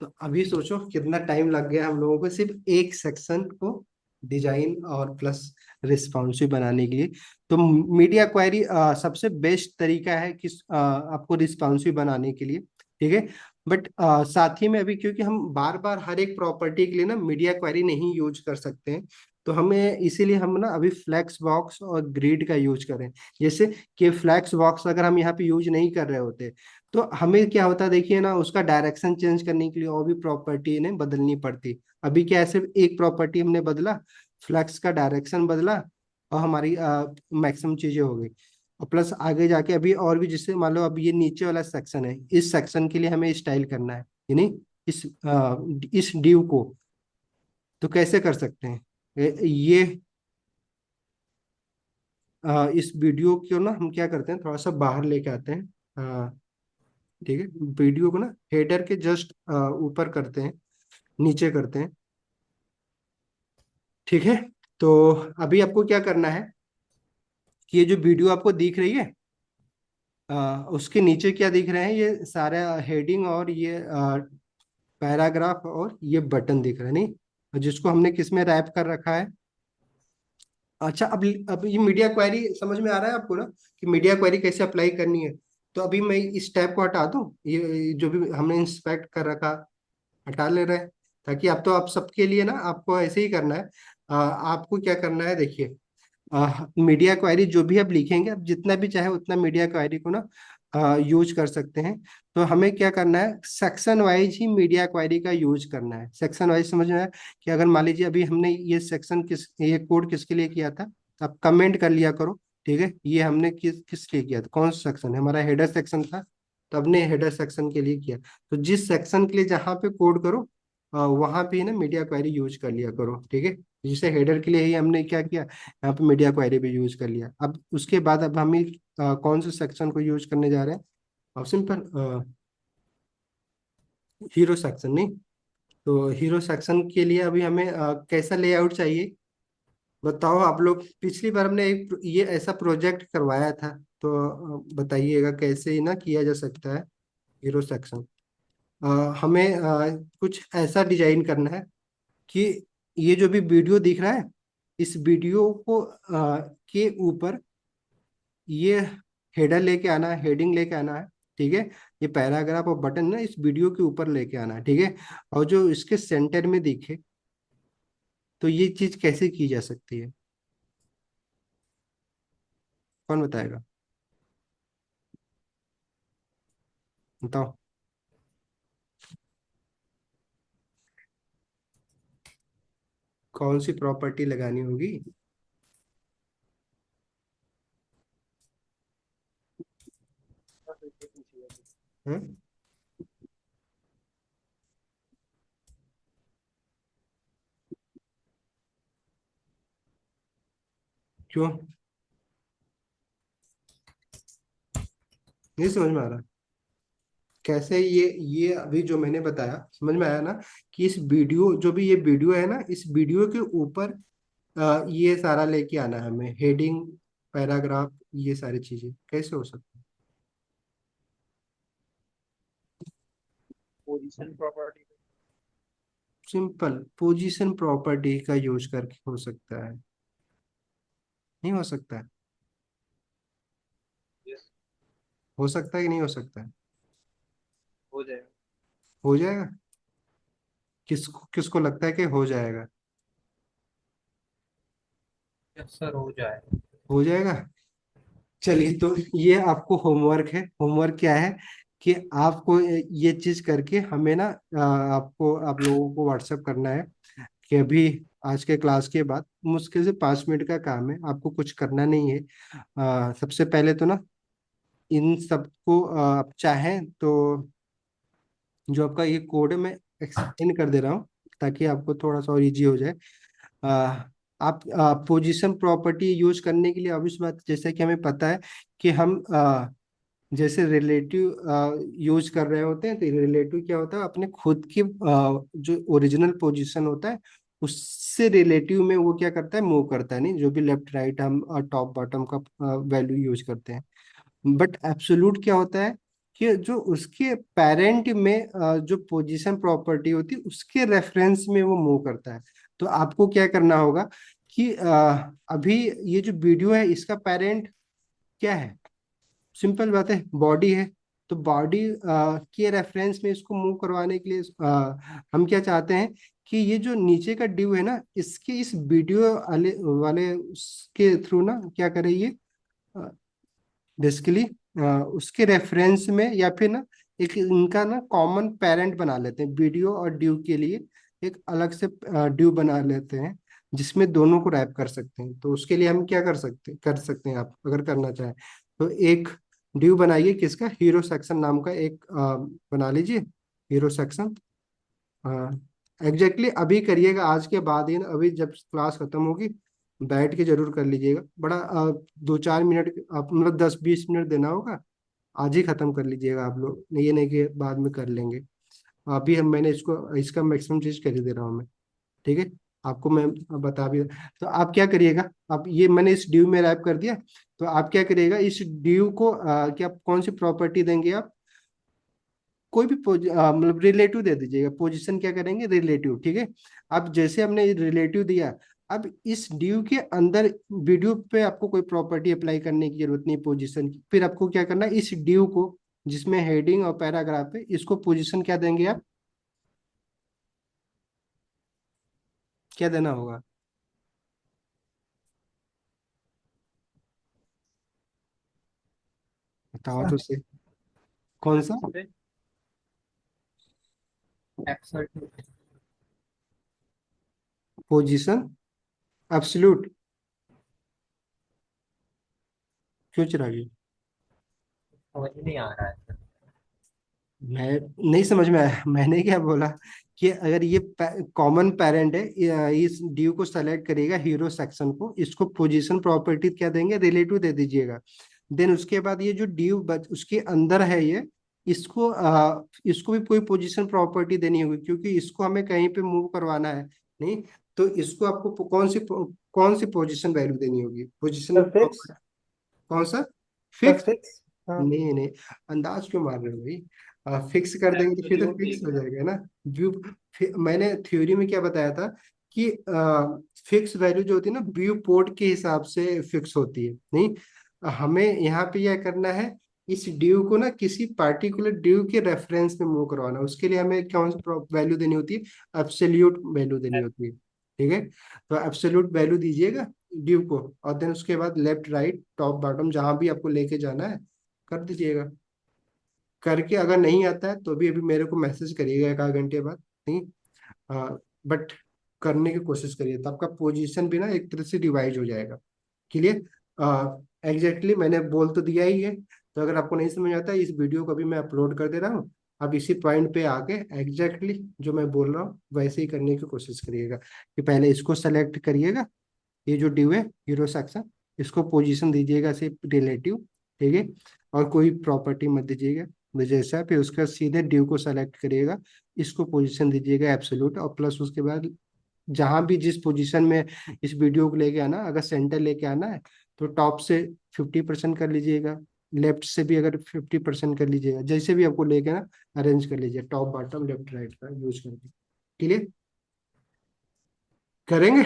Speaker 1: तो अभी सोचो कितना टाइम लग गया हम लोगों को सिर्फ एक सेक्शन को डिजाइन और प्लस रिस्पॉन्सिव बनाने के लिए। तो मीडिया क्वेरी सबसे बेस्ट तरीका है कि आपको रिस्पॉन्सिव बनाने के लिए, ठीक है। बट साथ ही में अभी क्योंकि हम बार बार हर एक प्रॉपर्टी के लिए ना मीडिया क्वेरी नहीं यूज कर सकते हैं, तो हमें इसीलिए हम ना अभी फ्लैक्स बॉक्स और ग्रिड का यूज करें। जैसे कि फ्लैक्स बॉक्स अगर हम यहाँ पे यूज नहीं कर रहे होते, तो हमें क्या होता देखिए ना, उसका डायरेक्शन चेंज करने के लिए और भी प्रॉपर्टी ने बदलनी पड़ती। अभी क्या है, सिर्फ एक प्रॉपर्टी हमने बदला, फ्लक्स का डायरेक्शन बदला, और हमारी मैक्सिमम चीजें हो गई। और प्लस आगे जाके अभी और भी, जिससे मान लो अब ये नीचे वाला सेक्शन है, इस सेक्शन के लिए हमें स्टाइल करना है, यानी इस ड्यू को, तो कैसे कर सकते हैं ये इस वीडियो को ना हम क्या करते हैं, थोड़ा सा बाहर लेके आते हैं, ठीक है। वीडियो को ना हेडर के जस्ट ऊपर करते हैं, नीचे करते हैं, ठीक है। तो अभी आपको क्या करना है कि ये जो वीडियो आपको दिख रही है, उसके नीचे क्या दिख रहे हैं, ये सारा हेडिंग और ये पैराग्राफ और ये बटन दिख रहा है नहीं, जिसको हमने किस में रैप कर रखा है। अच्छा, अब ये मीडिया क्वेरी समझ में आ रहा है आपको ना, कि मीडिया क्वेरी कैसे अप्लाई करनी है। तो अभी मैं इस टैब को हटा दूं, ये जो भी हमने इंस्पेक्ट कर रखा हटा ले रहे हैं, ताकि अब तो आप सबके लिए ना आपको ऐसे ही करना है। आपको क्या करना है देखिए, मीडिया क्वेरी जो भी आप लिखेंगे, आप जितना भी चाहे उतना मीडिया क्वेरी को ना यूज कर सकते हैं। तो हमें क्या करना है, सेक्शन वाइज ही मीडिया क्वेरी का यूज करना है। सेक्शन वाइज समझ में आया, कि अगर मान लीजिए अभी हमने ये कोड किसके लिए किया था, तो आप कमेंट कर लिया करो, ठीक है। ये हमने किस लिए किया था, कौन सा सेक्शन है, हमारा हेडर सेक्शन था, तो हमने हेडर सेक्शन के लिए किया। तो जिस सेक्शन के लिए जहाँ पे कोड करो, वहां पे ही ना मीडिया क्वेरी यूज कर लिया करो, ठीक है। जैसे हेडर के लिए ही हमने क्या किया, यहाँ पे मीडिया क्वेरी भी यूज कर लिया। अब उसके बाद अब हम कौन से सेक्शन को यूज करने जा रहे हैं, अब सिंपल हीरो सेक्शन नहीं। तो हीरो सेक्शन के लिए अभी हमें कैसा लेआउट चाहिए, बताओ आप लोग। पिछली बार हमने एक ये ऐसा प्रोजेक्ट करवाया था, तो बताइएगा कैसे ही ना किया जा सकता है हीरो सेक्शन। हमें कुछ ऐसा डिजाइन करना है कि ये जो भी वीडियो दिख रहा है, इस वीडियो को के ऊपर ये हेडर लेके आना है, हेडिंग लेके आना है, ठीक है। ये पैराग्राफ और बटन ना इस वीडियो के ऊपर लेके आना है, ठीक है। और जो इसके सेंटर में दिखे, तो ये चीज कैसे की जा सकती है, कौन बताएगा, बताओ। कौन सी प्रॉपर्टी लगानी होगी? हैं? क्यों नहीं समझ में आ रहा? कैसे ये अभी जो मैंने बताया समझ में आया ना, कि इस वीडियो, जो भी ये वीडियो है ना, इस वीडियो के ऊपर ये सारा लेके आना है हमें, हेडिंग, पैराग्राफ, ये सारी चीजें कैसे हो सकता है?
Speaker 2: Position property.
Speaker 1: Simple position property का यूज करके हो सकता है। नहीं हो सकता है?
Speaker 2: यस।
Speaker 1: हो सकता है कि नहीं हो सकता है?
Speaker 2: हो जाएगा।
Speaker 1: हो जाएगा। किसको किसको लगता है कि हो जाएगा?
Speaker 4: यस सर, हो जाए।
Speaker 1: हो जाएगा। चलिए, तो ये आपको होमवर्क है। होमवर्क क्या है कि आपको ये चीज करके हमें ना आपको, आप लोगों को व्हाट्सएप करना है कि अभी आज के क्लास के बाद मुश्किल से 5 मिनट का काम है, आपको कुछ करना नहीं है। सबसे पहले तो ना इन सबको आप चाहें तो जो आपका ये कोड है मैं एक्सप्लेन कर दे रहा हूँ ताकि आपको थोड़ा सा और इजी हो जाए। आ, आप पोजीशन प्रॉपर्टी यूज करने के लिए ऑब्वियस बात, जैसा कि हमें पता है कि हम जैसे रिलेटिव यूज कर रहे होते हैं, तो रिलेटिव क्या होता है, अपने खुद की जो ओरिजिनल पोजीशन होता है उससे रिलेटिव में वो क्या करता है, मूव करता है। नहीं, जो भी लेफ्ट राइट हम टॉप बॉटम का वैल्यू यूज करते हैं। बट एब्सोल्यूट क्या होता है कि जो उसके पेरेंट में जो पोजीशन प्रॉपर्टी होती है उसके रेफरेंस में वो मूव करता है। तो आपको क्या करना होगा कि अभी ये जो वीडियो है इसका पेरेंट क्या है? सिंपल बात है, बॉडी है। तो बॉडी के रेफरेंस में इसको मूव करवाने के लिए हम क्या चाहते हैं कि ये जो नीचे का ड्यू है ना, इसके इस वीडियो वाले वाले उसके थ्रू ना क्या करे ये, बेसिकली उसके रेफरेंस में, या फिर ना एक इनका ना कॉमन पेरेंट बना लेते हैं वीडियो और ड्यू के लिए। एक अलग से ड्यू बना लेते हैं जिसमें दोनों को रैप कर सकते हैं। तो उसके लिए हम क्या कर सकते हैं, आप अगर करना चाहें तो एक ड्यू बनाइए, किसका, हीरो सेक्शन नाम का एक बना लीजिए, हीरो सेक्शन। एग्जैक्टली अभी करिएगा, आज के बाद ही ना, अभी जब क्लास खत्म होगी बैठ के जरूर कर लीजिएगा। बड़ा 2-4 मिनट आप, मतलब 10-20 मिनट देना होगा। आज ही खत्म कर लीजिएगा आप लोग, ये नहीं कि बाद में कर लेंगे। अभी हम मैंने इसको, इसका मैक्सिमम चीज कर ही दे रहा हूँ मैं। ठीक है, आपको मैं बता भी। तो आप क्या करिएगा, आप ये मैंने इस ड्यू में रैप कर दिया। तो आप क्या करिएगा, इस ड्यू को क्या कौन सी प्रॉपर्टी देंगे आप, कोई भी मतलब रिलेटिव दे दीजिएगा। पोजीशन क्या करेंगे, रिलेटिव। ठीक है, अब जैसे हमने रिलेटिव दिया, अब इस ड्यू के अंदर वीडियो पे आपको कोई प्रॉपर्टी अप्लाई करने की जरूरत नहीं पोजीशन की। फिर आपको क्या करना है, इस ड्यू को जिसमें हेडिंग और पैराग्राफ है, इसको पोजीशन क्या देंगे आप, क्या देना होगा? बताओ तो सही। कौन सा
Speaker 2: किस पे?
Speaker 4: एक्सेल।
Speaker 1: पोजीशन? एब्सोल्यूट? क्यों चिरागी?
Speaker 4: समझ नहीं आ रहा है सर।
Speaker 1: मैं नहीं समझ में आया, मैंने क्या बोला कि अगर ये कॉमन पेरेंट है, इस ड्यू को सेलेक्ट करिएगा, हीरो सेक्शन को, इसको पोजीशन प्रॉपर्टी क्या देंगे, रिलेटिव दे दीजिएगा। देन उसके बाद ये जो ड्यू उसके अंदर है ये, इसको भी कोई पोजीशन प्रॉपर्टी देनी होगी क्योंकि इसको हमें कहीं पे मूव करवाना है। नहीं, तो इसको आपको कौन सी पोजीशन वैल्यू देनी होगी, पोजीशन
Speaker 2: सर फिक्स।
Speaker 1: कौन सा,
Speaker 2: सर
Speaker 1: फिक्स?
Speaker 2: फिक्स। हाँ।
Speaker 1: नहीं नहीं, अंदाज क्यों मार रहे हो भाई, फिक्स कर देंगे तो फिर तो
Speaker 2: एब्सोल्यूट
Speaker 1: फिक्स हो
Speaker 2: देखना है।
Speaker 1: जाएगा ना। व्यू, मैंने थ्योरी में क्या बताया था कि फिक्स वैल्यू जो होती है ना, व्यू पोर्ट के हिसाब से फिक्स होती है। नहीं, हमें यहाँ पे क्या करना है, इस ड्यू को ना किसी पार्टिकुलर ड्यू के रेफरेंस में मूव करवाना है। उसके लिए हमें कौन सी वैल्यू देनी होती है, एब्सोल्यूट वैल्यू देनी होती है। ठीक है, तो एब्सोल्यूट वैल्यू दीजिएगा ड्यू को, और देन उसके बाद लेफ्ट राइट टॉप बॉटम जहां भी आपको लेके जाना है कर दीजिएगा। करके अगर नहीं आता है तो भी अभी मेरे को मैसेज करिएगा 1 आध घंटे बाद। नहीं, बट करने की कोशिश करिए तो आपका पोजीशन भी ना एक तरह से रिवाइज हो जाएगा। क्लियर? एग्जैक्टली मैंने बोल तो दिया ही है। तो अगर आपको नहीं समझ आता है, इस वीडियो को भी मैं अपलोड कर दे रहा हूँ, आप इसी पॉइंट पे आके एग्जैक्टली जो मैं बोल रहा हूँ वैसे ही करने की कोशिश करिएगा। कि पहले इसको सेलेक्ट करिएगा, ये जो ड्यू है हीरो सेक्शन, इसको पोजीशन दीजिएगा सिर्फ रिलेटिव, ठीक है, और कोई प्रॉपर्टी मत दीजिएगा जैसा। फिर उसका सीधे ड्यू को सेलेक्ट करिएगा, इसको पोजीशन दीजिएगा एब्सोल्यूट, और प्लस उसके बाद जहां भी जिस पोजीशन में इस वीडियो को लेके आना, अगर सेंटर लेके आना है तो टॉप से 50% कर लीजिएगा, लेफ्ट से भी अगर 50% कर लीजिएगा, जैसे भी आपको लेके ना अरेंज कर लीजिए, टॉप बॉटम लेफ्ट राइट का यूज करके। क्लियर करेंगे?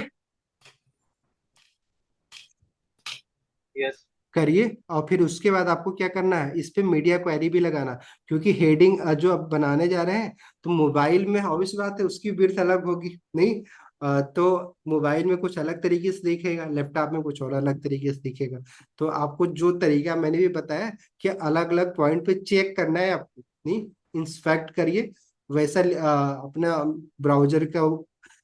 Speaker 2: यस।
Speaker 1: करिए। और फिर उसके बाद आपको क्या करना है, इस पे मीडिया क्वेरी भी लगाना, क्योंकि हेडिंग जो आप बनाने जा रहे हैं, तो मोबाइल में ऑब्वियस बात है उसकी विड्थ अलग होगी नहीं, तो मोबाइल में कुछ अलग तरीके से दिखेगा, लैपटॉप में कुछ और अलग तरीके से दिखेगा। तो आपको जो तरीका मैंने भी बताया कि अलग अलग पॉइंट पे चेक करना है आपको, नहीं, इंस्पेक्ट करिए, वैसा अपना ब्राउजर का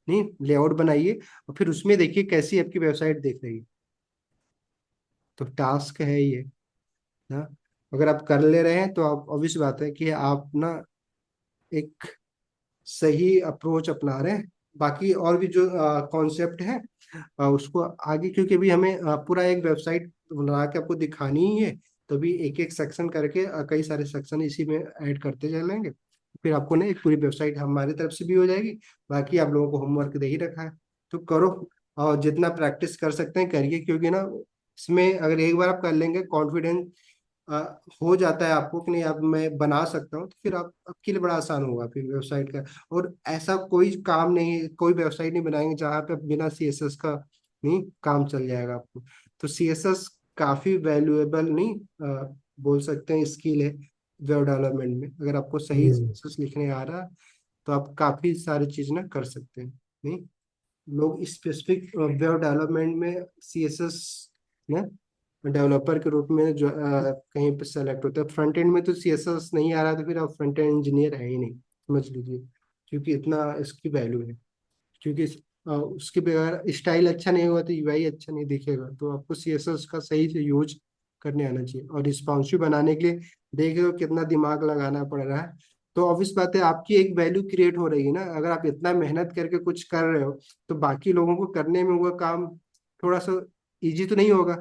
Speaker 1: नहीं लेआउट बनाइए, और फिर उसमें देखिए कैसी आपकी वेबसाइट दिख रही है। तो टास्क है ये ना, अगर आप कर ले रहे हैं तो आप ऑब्वियस बात है कि आप ना एक सही अप्रोच अपना रहे हैं। बाकी और भी जो कॉन्सेप्ट है उसको आगे, क्योंकि अभी हमें पूरा एक वेबसाइट बना के आपको दिखानी ही है, तो अभी एक एक सेक्शन करके कई सारे सेक्शन इसी में ऐड करते चलेंगे, फिर आपको ना एक पूरी वेबसाइट हमारी तरफ से भी हो जाएगी। बाकी आप लोगों को होमवर्क दे ही रखा है, तो करो, और जितना प्रैक्टिस कर सकते हैं करिए, क्योंकि ना इसमें अगर एक बार आप कर लेंगे, कॉन्फिडेंस हो जाता है आपको कि नहीं अब मैं बना सकता हूँ, तो फिर आप आपके लिए बड़ा आसान होगा फिर वेबसाइट का। और ऐसा कोई काम नहीं है, कोई वेबसाइट नहीं बनाएंगे जहाँ पे बिना सीएसएस का नहीं काम चल जाएगा आपको। तो सीएसएस काफी वैल्यूएबल नहीं बोल सकते हैं स्किल है वेब डेवलपमेंट में। अगर आपको सही सीएसएस लिखने आ रहा है तो आप काफी सारी चीज ना कर सकते हैं। नहीं, लोग स्पेसिफिक वेब डेवलपमेंट में सीएसएस ना डेवलपर के रूप में जो कहीं पे सेलेक्ट होता है। फ्रंट एंड में तो सीएसएस नहीं आ रहा, तो फिर आप फ्रंट एंड इंजीनियर है ही नहीं, समझ लीजिए, क्योंकि इतना इसकी वैल्यू है। क्योंकि उसके बगैर स्टाइल अच्छा नहीं होगा तो यूआई अच्छा नहीं दिखेगा। तो आपको सीएसएस का सही से यूज करने आना चाहिए, और रिस्पॉन्सिव बनाने के लिए देख रहे हो कितना दिमाग लगाना पड़ रहा है। तो ऑब्वियस बात है आपकी एक वैल्यू क्रिएट हो रही है ना, अगर आप इतना मेहनत करके कुछ कर रहे हो तो बाकी लोगों को करने में वो काम थोड़ा सा इजी तो नहीं होगा,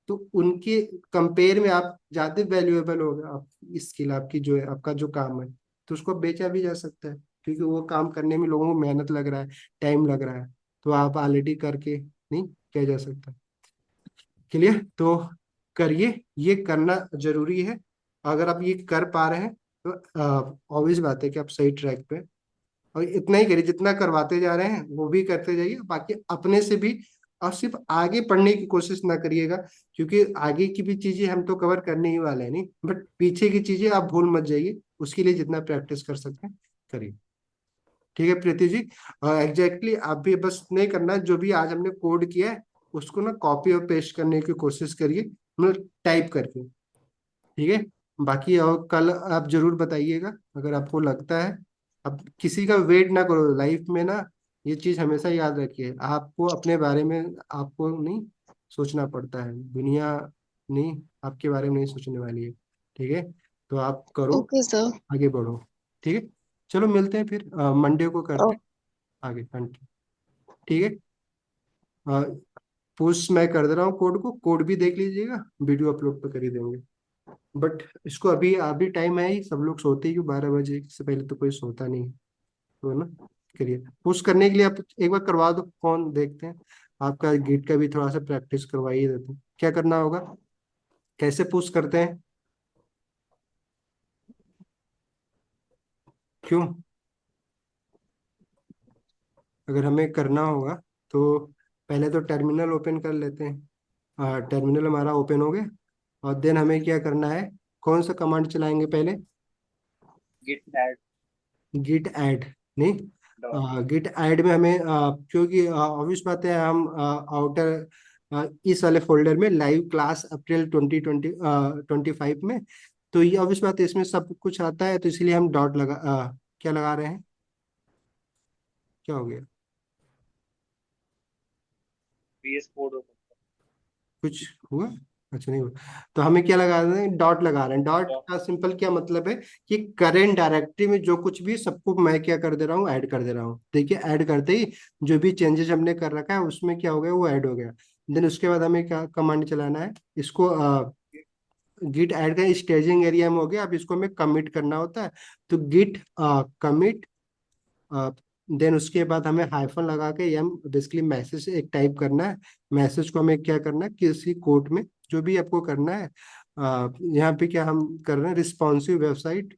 Speaker 1: तो उनके कंपेयर में आप ज्यादा वैल्यूएबल होगा, आप स्किल आपकी जो है, आपका जो काम है, तो उसको बेचा भी जा सकता है, क्योंकि वो काम करने में लोगों को मेहनत लग रहा है, टाइम लग रहा है, तो आप ऑलरेडी करके नहीं किया जा सकता। क्लियर? तो करिए, ये करना जरूरी है। अगर आप ये कर पा रहे हैं तो ऑब्वियस बात है कि आप सही ट्रैक पे। और इतना ही करिए, जितना करवाते जा रहे हैं वो भी करते जाइए, बाकी अपने से भी। और सिर्फ आगे पढ़ने की कोशिश ना करिएगा, क्योंकि आगे की भी चीजें हम तो कवर करने ही वाले हैं नहीं, बट पीछे की चीजें आप भूल मत जाइए, उसके लिए जितना प्रैक्टिस कर सकते हैं करिए। ठीक है प्रीति जी? एग्जैक्टली आप भी बस नहीं करना, जो भी आज हमने कोड किया है उसको ना कॉपी और पेस्ट करने की कोशिश करिए, मतलब टाइप करके। ठीक है? बाकी और कल आप जरूर बताइएगा अगर आपको लगता है। अब किसी का वेट ना करो लाइफ में ना, ये चीज हमेशा याद रखिए, आपको अपने बारे में आपको नहीं सोचना पड़ता है, दुनिया नहीं आपके बारे में नहीं सोचने वाली है। ठीक है? तो आप करो,
Speaker 5: ओके सर।
Speaker 1: आगे बढ़ो। ठीक है? चलो मिलते हैं फिर मंडे को करते हैं आगे कंटिन्यू। ठीक है? पोस्ट मैं कर दे रहा हूँ, कोड को, कोड भी देख लीजिएगा, वीडियो अपलोड तो कर ही देंगे। बट इसको अभी अभी टाइम है ही, सब लोग सोते ही क्यों, 12 बजे से पहले तो कोई सोता नहीं है, तो ना करिए। पुश करने के लिए आप एक बार करवा दो, कौन देखते हैं, आपका गिट का भी थोड़ा सा प्रैक्टिस करवाइए देते हैं। क्या करना होगा, कैसे पुश करते हैं, क्यों, अगर हमें करना होगा तो पहले तो टर्मिनल ओपन कर लेते हैं। टर्मिनल हमारा ओपन हो गया, और देन हमें क्या करना है, कौन सा कमांड चलाएंगे पहले,
Speaker 2: git add
Speaker 1: git add
Speaker 2: dot.
Speaker 1: नहीं, गिट ऐड में हमें क्योंकि ऑब्वियस बात है हम आउटर इस वाले फोल्डर में लाइव क्लास अप्रैल 2025 में, तो ये ऑब्वियस बात है इसमें सब कुछ आता है, तो इसलिए हम डॉट लगा क्या लगा रहे हैं, क्या हो गया,
Speaker 2: VS कोड ओपन।
Speaker 1: कुछ हुआ, अच्छा नहीं हुआ। तो हमें क्या लगा रहे हैं, डॉट लगा रहे हैं। डॉट का सिंपल क्या मतलब है कि करेंट डायरेक्टरी में जो कुछ भी सबको मैं क्या कर दे रहा हूँ, ऐड कर दे रहा हूँ। देखिए ऐड करते ही जो भी चेंजेस हमने कर रखा है उसमें क्या हो गया, वो ऐड हो गया। देन उसके बाद हमें क्या कमांड चलाना है, इसको गिट ऐड का स्टेजिंग एरिया में हो गया। अब इसको हमें कमिट करना होता है, तो गिट कमिट। देन उसके बाद हमें हाइफन लगा के एम बेसिकली मैसेज एक टाइप करना है। मैसेज को हमें क्या करना है, किसी कोड में जो भी आपको करना है। यहाँ पे क्या हम कर रहे हैं, रिस्पॉन्सिव वेबसाइट,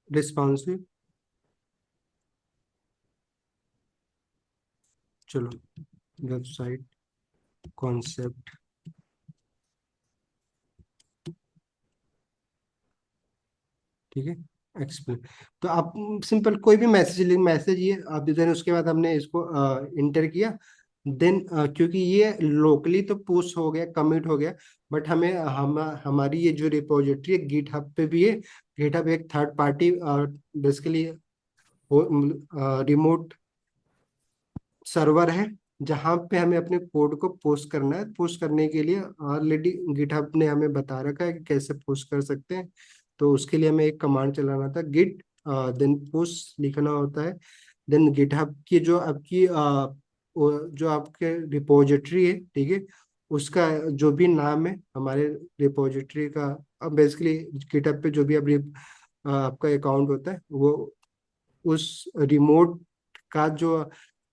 Speaker 1: रिस्पॉन्सिव, चलो वेबसाइट कॉन्सेप्ट, ठीक है, एक्सप्लेन। तो आप सिंपल कोई भी मैसेज लिंक मैसेज ये आप देन उसके बाद हमने इसको इंटर किया। देन क्योंकि ये लोकली तो पुश हो गया, कमिट हो गया, बट हमें हमारी ये जो रिपोजिटरी है गिटहब पे भी है। गिटहब एक third party basically remote server है, जहाँ पे हमें अपने कोड को पोस्ट करना है। पोस्ट करने के लिए ऑलरेडी गिटहब ने हमें बता रखा है कि कैसे पोस्ट कर सकते हैं। तो उसके लिए हमें एक कमांड चलाना था, गिट देन पोस्ट लिखना होता है। देन गिटहब की जो आपकी जो आपके रिपोजिटरी है, ठीक है, उसका जो भी नाम है हमारे रिपोजिटरी का, अब बेसिकली गिटहब पे जो भी अब आपका अकाउंट होता है वो उस रिमोट का जो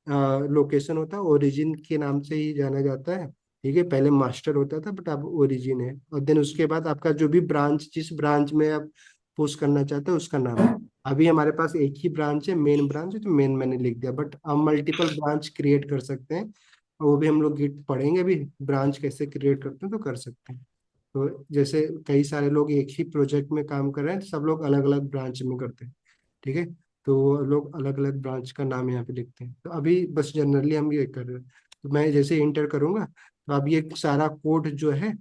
Speaker 1: लोकेशन होता है ओरिजिन के नाम से ही जाना जाता है। ठीक है, पहले मास्टर होता था बट अब ओरिजिन है। और देन उसके बाद आपका जो भी ब्रांच, जिस ब्रांच में आप पोस्ट करना चाहते हो उसका नाम है। अभी हमारे पास एक ही ब्रांच है, मेन ब्रांच है, तो मेन मैंने लिख दिया, बट हम मल्टीपल ब्रांच क्रिएट कर सकते हैं। और वो भी हम लोग गिट पढ़ेंगे अभी, ब्रांच कैसे क्रिएट करते हैं तो कर सकते हैं। तो जैसे कई सारे लोग एक ही प्रोजेक्ट में काम कर रहे हैं, सब लोग अलग अलग ब्रांच में करते हैं, ठीक है। तो वो लोग अलग अलग ब्रांच का नाम यहाँ पे लिखते हैं। तो अभी बस जनरली हम ये कर रहे हैं। तो मैं जैसे इंटर करूंगा तो अब ये सारा कोड जो है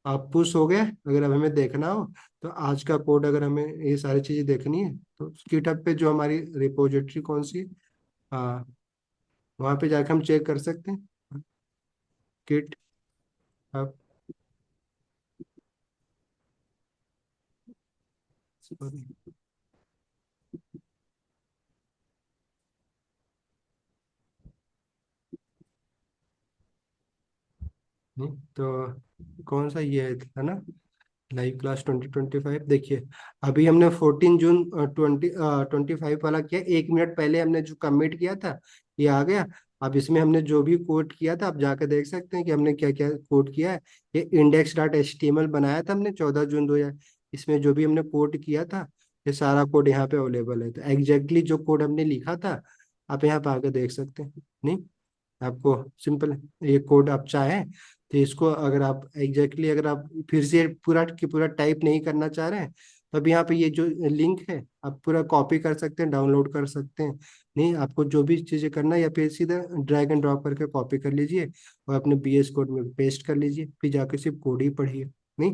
Speaker 1: आप पुश हो गया। अगर अब हमें देखना हो तो आज का कोड, अगर हमें ये सारी चीजें देखनी है तो गिटहब पे जो हमारी रिपोजिटरी कौन सी है, वहाँ पे जाकर हम चेक कर सकते हैं। गिट हब, नहीं तो कौन सा ये है ना, लाइव क्लास 2025। देखिए अभी हमने 14 जून 2025 वाला किया। 1 मिनट पहले हमने जो कमिट किया था ये आ गया। अब इसमें हमने जो भी कोड किया था आप जाकर देख सकते हैं कि हमने क्या क्या कोड किया है। ये index.html बनाया था हमने 14 जून 2000। इसमें जो भी हमने कोड किया था ये सारा कोड यहाँ पे अवेलेबल है। तो एग्जैक्टली जो कोड हमने लिखा था आप यहाँ पे आकर देख सकते हैं। नहीं, आपको सिंपल ये कोड आप चाहें तो इसको अगर आप एग्जैक्टली अगर आप फिर से पूरा की पूरा टाइप नहीं करना चाह रहे हैं तो अब यहाँ पे ये जो लिंक है आप पूरा कॉपी कर सकते हैं, डाउनलोड कर सकते हैं। नहीं, आपको जो भी चीज़ें करना है या फिर सीधा ड्रैग एंड ड्रॉप करके कॉपी कर लीजिए और अपने बीएस कोड में पेस्ट कर लीजिए, फिर जाके सिर्फ कोड ही पढ़िए। नहीं,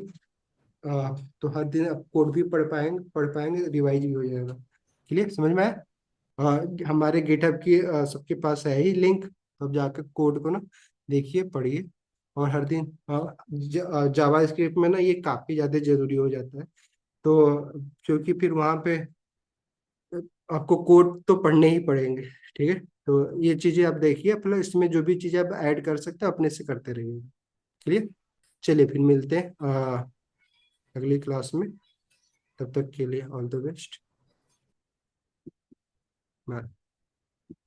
Speaker 1: तो हर दिन आप कोड भी पढ़ पाएंगे, रिवाइज भी हो जाएगा। क्लियर, समझ में आया? हमारे गिटहब की सबके पास है ही लिंक, तो अब जाकर कोड को ना देखिए, पढ़िए। और हर दिन जावा स्क्रिप्ट में ना ये काफी ज्यादा जरूरी हो जाता है। तो क्योंकि फिर वहां पे आपको कोड तो पढ़ने ही पड़ेंगे, ठीक है। तो ये चीजें आप देखिए, प्लस इसमें जो भी चीजें आप ऐड कर सकते हैं अपने से करते रहिए। क्लियर, चलिए फिर मिलते हैं अगली क्लास में। तब तक के लिए ऑल द बेस्ट, बाय।